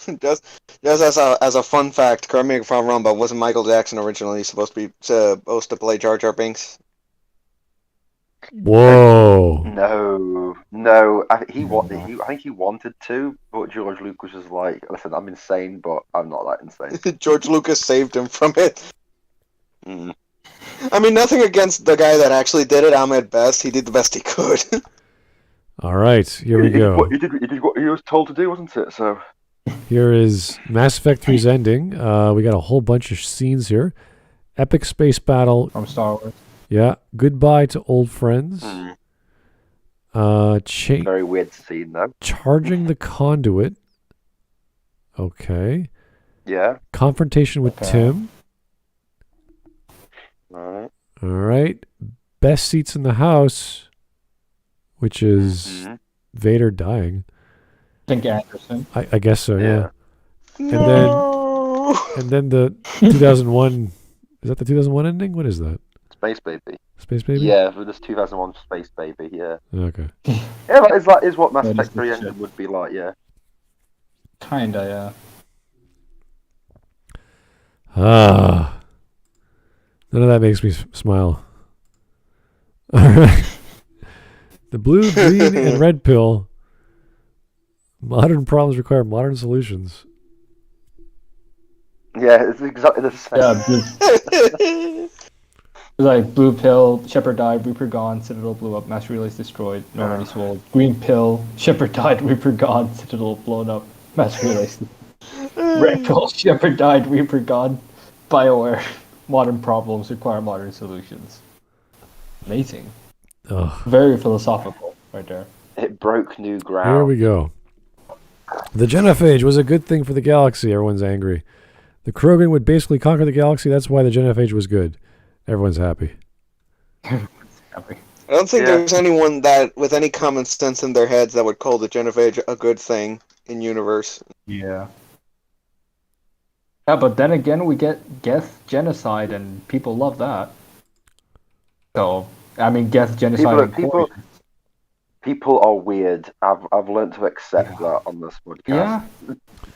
I'm just as a fun fact, correct me if I'm wrong, but wasn't Michael Jackson originally supposed to play Jar Jar Binks?
Whoa.
No. I think he wanted to, but George Lucas was like, "Listen, I'm insane, but I'm not that insane."
George Lucas saved him from it. I mean, nothing against the guy that actually did it. Ahmed Best, he did the best he could.
All right, here we go.
He did what he was told to do, wasn't it? So
here is Mass Effect 3's ending. We got a whole bunch of scenes here. Epic space battle
from Star Wars.
Yeah. Goodbye to old friends.
Very weird scene though.
Charging the conduit. Okay.
Yeah.
Confrontation with Tim.
All
right. Best seats in the house, which is Vader dying.
I think Anderson.
I guess so. Yeah. And then the 2001. Is that the 2001 ending? What is that?
Space Baby.
Space Baby?
Yeah, for this 2001 Space Baby, yeah.
Okay.
Yeah, that is what Mass Effect 3 ending would be like, yeah.
Kinda,
yeah. None of that makes me smile. Alright. The blue, green, and red pill. Modern problems require modern solutions.
Yeah, it's exactly the same.
Yeah, like blue pill, Shepard died, Reaper gone, Citadel blew up, mass relays destroyed, nobody swole. Green pill, Shepard died, Reaper gone, Citadel blown up, mass relays. Red pill, Shepard died, Reaper gone, BioWare. Modern problems require modern solutions. Amazing.
Ugh.
Very philosophical, right there.
It broke new ground.
Here we go. The Genophage was a good thing for the galaxy. Everyone's angry. The Krogan would basically conquer the galaxy. That's why the Genophage was good. Everyone's happy.
Everyone's happy.
I don't think there's anyone that, with any common sense in their heads, that would call the Genophage a good thing in universe.
Yeah. Yeah, but then again, we get Geth genocide, and people love that. So, I mean, Geth genocide.
People are weird. I've learned to accept that on this podcast.
Yeah.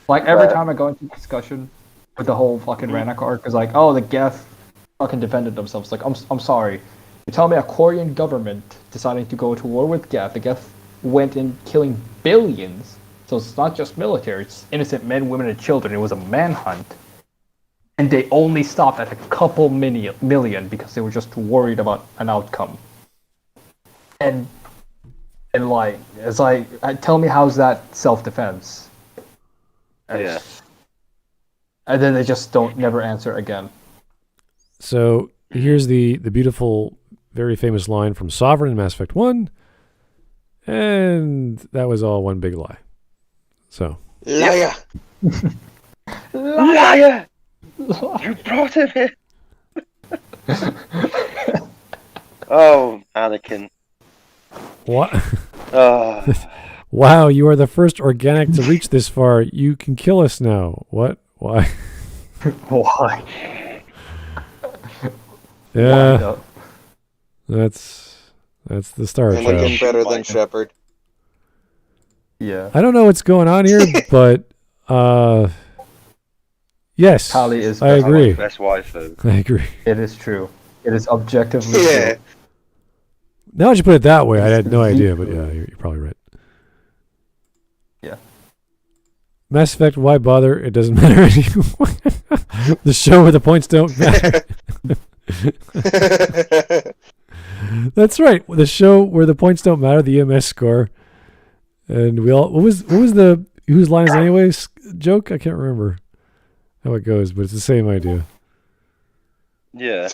Like every time I go into discussion with the whole fucking Rannoch arc, is like, oh, the Geth fucking defended themselves. Like, I'm sorry. You tell me a Quarian government deciding to go to war with Geth. The Geth went in killing billions. So it's not just military. It's innocent men, women, and children. It was a manhunt. And they only stopped at a couple million because they were just worried about an outcome. And like, it's like, tell me how's that self-defense?
Yeah.
And then they just never answer again.
So here's the beautiful, very famous line from Sovereign in Mass Effect 1. And that was all one big lie. So.
Liar!
Liar! You brought him here! Oh, Anakin.
What? Wow, you are the first organic to reach this far. You can kill us now. What? Why?
Why?
Yeah. That's the Star Trek.
Looking better than Shepard.
Yeah.
I don't know what's going on here, but yes,
Tali is.
I agree.
Best waifu.
I agree.
It is true. It is objectively true.
Now that you put it that way, I had no idea, but yeah, you're probably right.
Yeah.
Mass Effect, why bother? It doesn't matter anymore. The show where the points don't matter. That's right. The show where the points don't matter, the EMS score. And we all what was the whose line is anyways joke? I can't remember how it goes, but it's the same idea.
Yeah.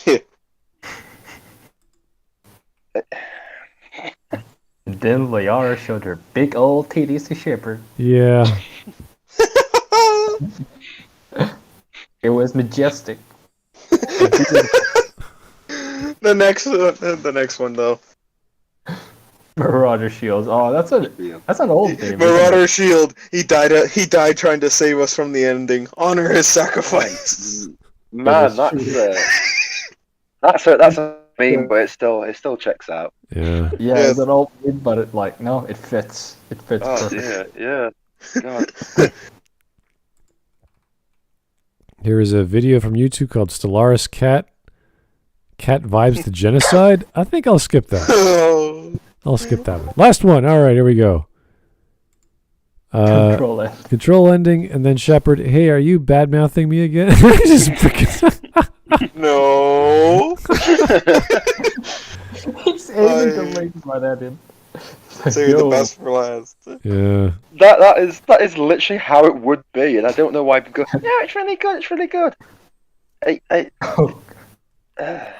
Then Liara showed her big old titties to Shepard.
Yeah.
It was majestic.
The next one though.
Marauder Shields. Oh, that's an old game.
Marauder Shield. He died trying to save us from the ending. Honor his sacrifice.
Man, that's a meme, but it still checks out.
Yeah.
Yeah, it's an old meme, but it fits. It fits perfect.
Yeah. God.
Here is a video from YouTube called Stellaris Cat Vibes to Genocide. I think I'll skip that. I'll skip that one. Last one. All right, here we go. Control ending, and then Shepard. Hey, are you bad mouthing me again? Just
No.
He's aiming to make my that in.
Save the best for last.
Yeah.
That is literally how it would be, and I don't know why people go, yeah, it's really good, it's really good.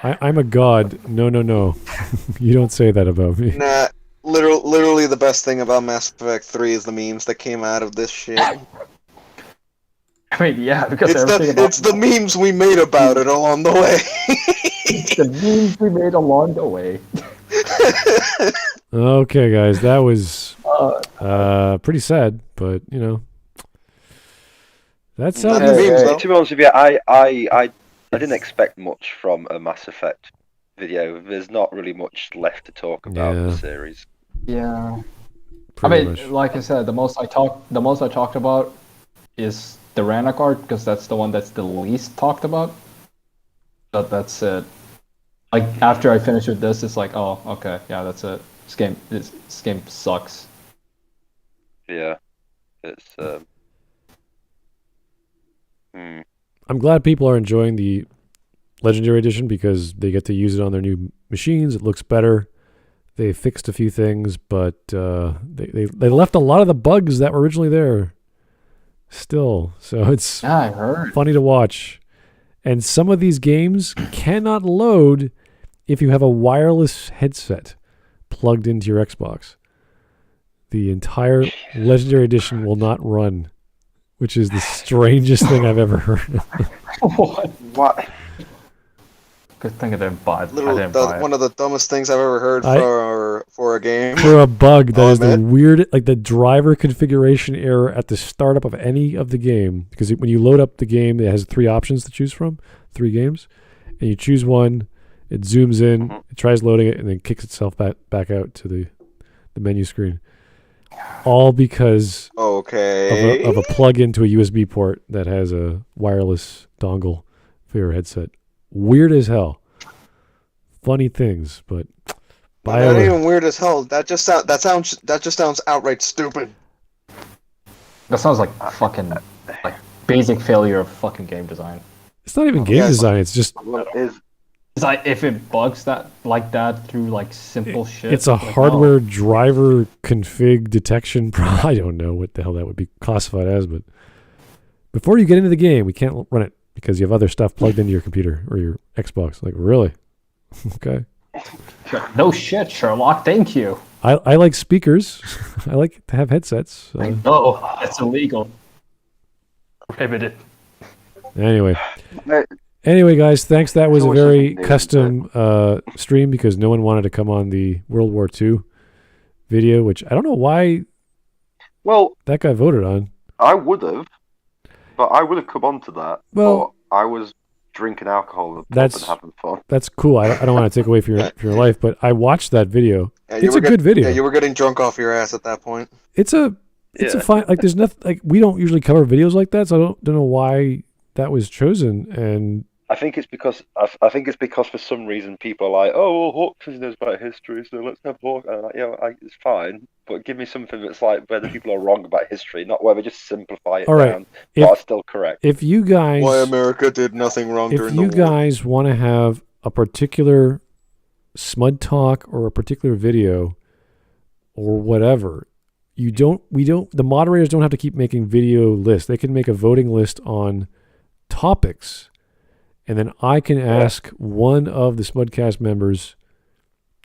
I'm a god. No. You don't say that about me.
Nah, literally the best thing about Mass Effect 3 is the memes that came out of this shit.
I mean, yeah, because
it's the memes we made about it along the way.
The memes we made along the way.
Okay, guys, that was pretty sad, but you know, that's how.
To be honest with you, I didn't expect much from a Mass Effect video. There's not really much left to talk about in the series.
Yeah.
Pretty
I mean,
much.
like I said, the most I talked about is the Rannoch art because that's the one that's the least talked about. But that's it. Like after I finish with this, it's like, oh, okay, yeah, that's it. This game sucks.
Yeah, it's.
I'm glad people are enjoying the Legendary Edition because they get to use it on their new machines. It looks better. They fixed a few things, but they left a lot of the bugs that were originally there still. So it's
I heard.
funny to watch. And some of these games cannot load if you have a wireless headset plugged into your Xbox. The entire Legendary Edition will not run, which is the strangest thing I've ever heard.
What?
Good thing I didn't buy it.
One of the dumbest things I've ever heard for a game.
For a bug that is the weird, like the driver configuration error at the startup of any of the game. Because when you load up the game, it has 3 options to choose from, 3 games, and you choose one. It zooms in, it tries loading it, and then kicks itself back out to the menu screen. All because of a plug-in to a USB port that has a wireless dongle for your headset. Weird as hell. Funny things, but
not even weird as hell. That just sounds outright stupid.
That sounds like fucking like basic failure of fucking game design.
It's not even game design. It's just
it's like if it bugs that through like simple shit.
It's a hardware driver config detection. I don't know what the hell that would be classified as, but before you get into the game, we can't run it because you have other stuff plugged into your computer or your Xbox. Like, really? Okay.
No shit, Sherlock. Thank you.
I like speakers. I like to have headsets.
No, that's illegal. Prohibited.
Anyway, guys, thanks. That was a very custom stream because no one wanted to come on the World War II video, which I don't know why that guy voted on.
I would have, but I would have come on to that.
Well,
but I was drinking alcohol in the pub and having fun.
That's cool. I don't want to take away from your life, but I watched that video. It's a good video.
Yeah, you were getting drunk off your ass at that point.
It's a fine. Like, there's nothing. Like, we don't usually cover videos like that, so I don't know why that was chosen. And
I think it's because for some reason people are like, oh, well, Hawkins knows about history, so let's have Hawk. And I'm like, it's fine, but give me something that's like where the people are wrong about history, not where they just simplify it down, but are still correct.
If you guys,
why America did nothing wrong during the war.
If you guys want to have a particular Smud Talk or a particular video or whatever, the moderators don't have to keep making video lists. They can make a voting list on topics, and then I can ask one of the Smudcast members,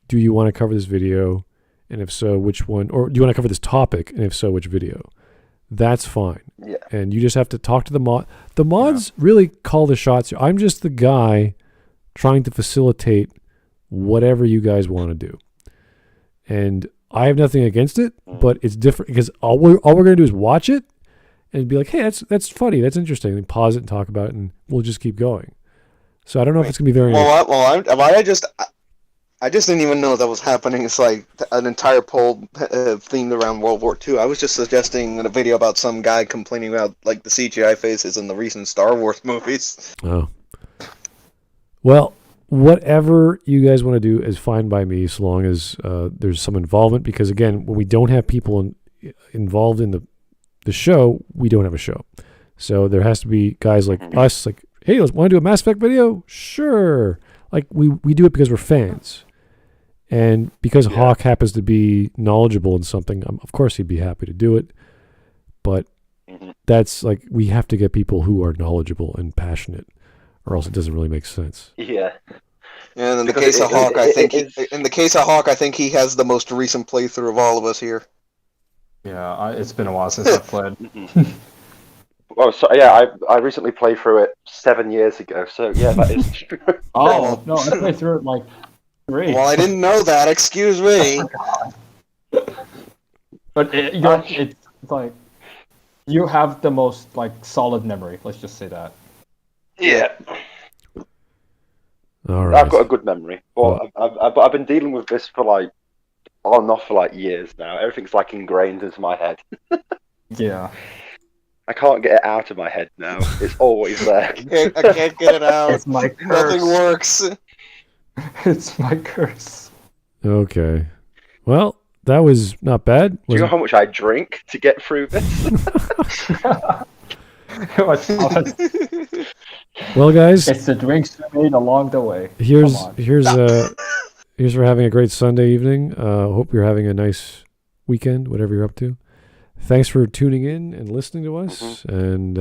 do you want to cover this video? And if so, which one? Or do you want to cover this topic? And if so, which video? That's fine.
Yeah.
And you just have to talk to the mod. The mods really call the shots. I'm just the guy trying to facilitate whatever you guys want to do. And I have nothing against it, but it's different because all we're going to do is watch it and be like, hey, that's funny, that's interesting, and pause it and talk about it, and we'll just keep going. So I don't know if it's going to be very...
I just didn't even know that was happening. It's like an entire poll themed around World War II. I was just suggesting in a video about some guy complaining about like the CGI faces in the recent Star Wars movies.
Oh. Well, whatever you guys want to do is fine by me, so long as there's some involvement. Because again, when we don't have people involved in the show, we don't have a show. So there has to be guys like us, like, hey, want to do a Mass Effect video? Sure. Like we do it because we're fans. And because Hawk happens to be knowledgeable in something, of course he'd be happy to do it. But that's like, we have to get people who are knowledgeable and passionate, or else it doesn't really make sense.
Yeah.
And in the case of Hawk, I think he has the most recent playthrough of all of us here.
Yeah, it's been a while since I've played.
Well, so yeah, I recently played through it 7 years ago, so yeah, that is true.
Oh, no, I played through it like 3.
Well, I didn't know that, excuse me.
But it's like, you have the most like solid memory, let's just say that.
Yeah.
All right.
I've got a good memory. Well, I've been dealing with this for like, on and off for like years now. Everything's like ingrained into my head.
Yeah.
I can't get it out of my head now. It's always there.
I can't get it out.
It's my curse.
Nothing works.
It's my curse.
Okay. Well, that was not bad.
Do you know how much I drink to get through this?
Well, guys,
it's the drinks we made along the way.
Here's for having a great Sunday evening. Hope you're having a nice weekend, whatever you're up to. Thanks for tuning in and listening to us, and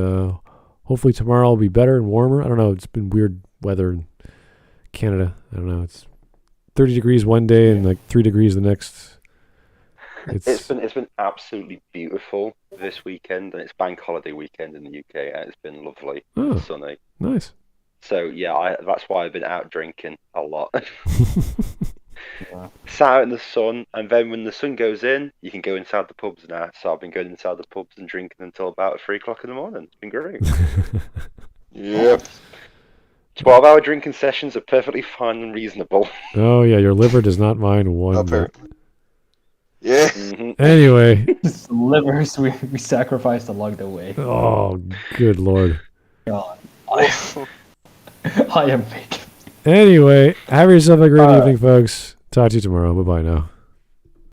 hopefully tomorrow will be better and warmer. I don't know. It's been weird weather in Canada. I don't know. It's 30 degrees one day and like 3 degrees the next.
It's been absolutely beautiful this weekend, and it's bank holiday weekend in the UK, and it's been lovely and sunny.
Nice.
So yeah, that's why I've been out drinking a lot. Sat out in the sun, and then when the sun goes in, you can go inside the pubs now. So I've been going inside the pubs and drinking until about 3 o'clock in the morning. It's been great. Yep. 12-hour drinking sessions are perfectly fine and reasonable.
Oh yeah, your liver does not mind one bit.
Yeah.
Anyway.
Livers we sacrificed along the way.
Oh, good Lord.
God. I am fake.
Anyway, have yourself a great evening, folks. Talk to you tomorrow. Bye-bye now.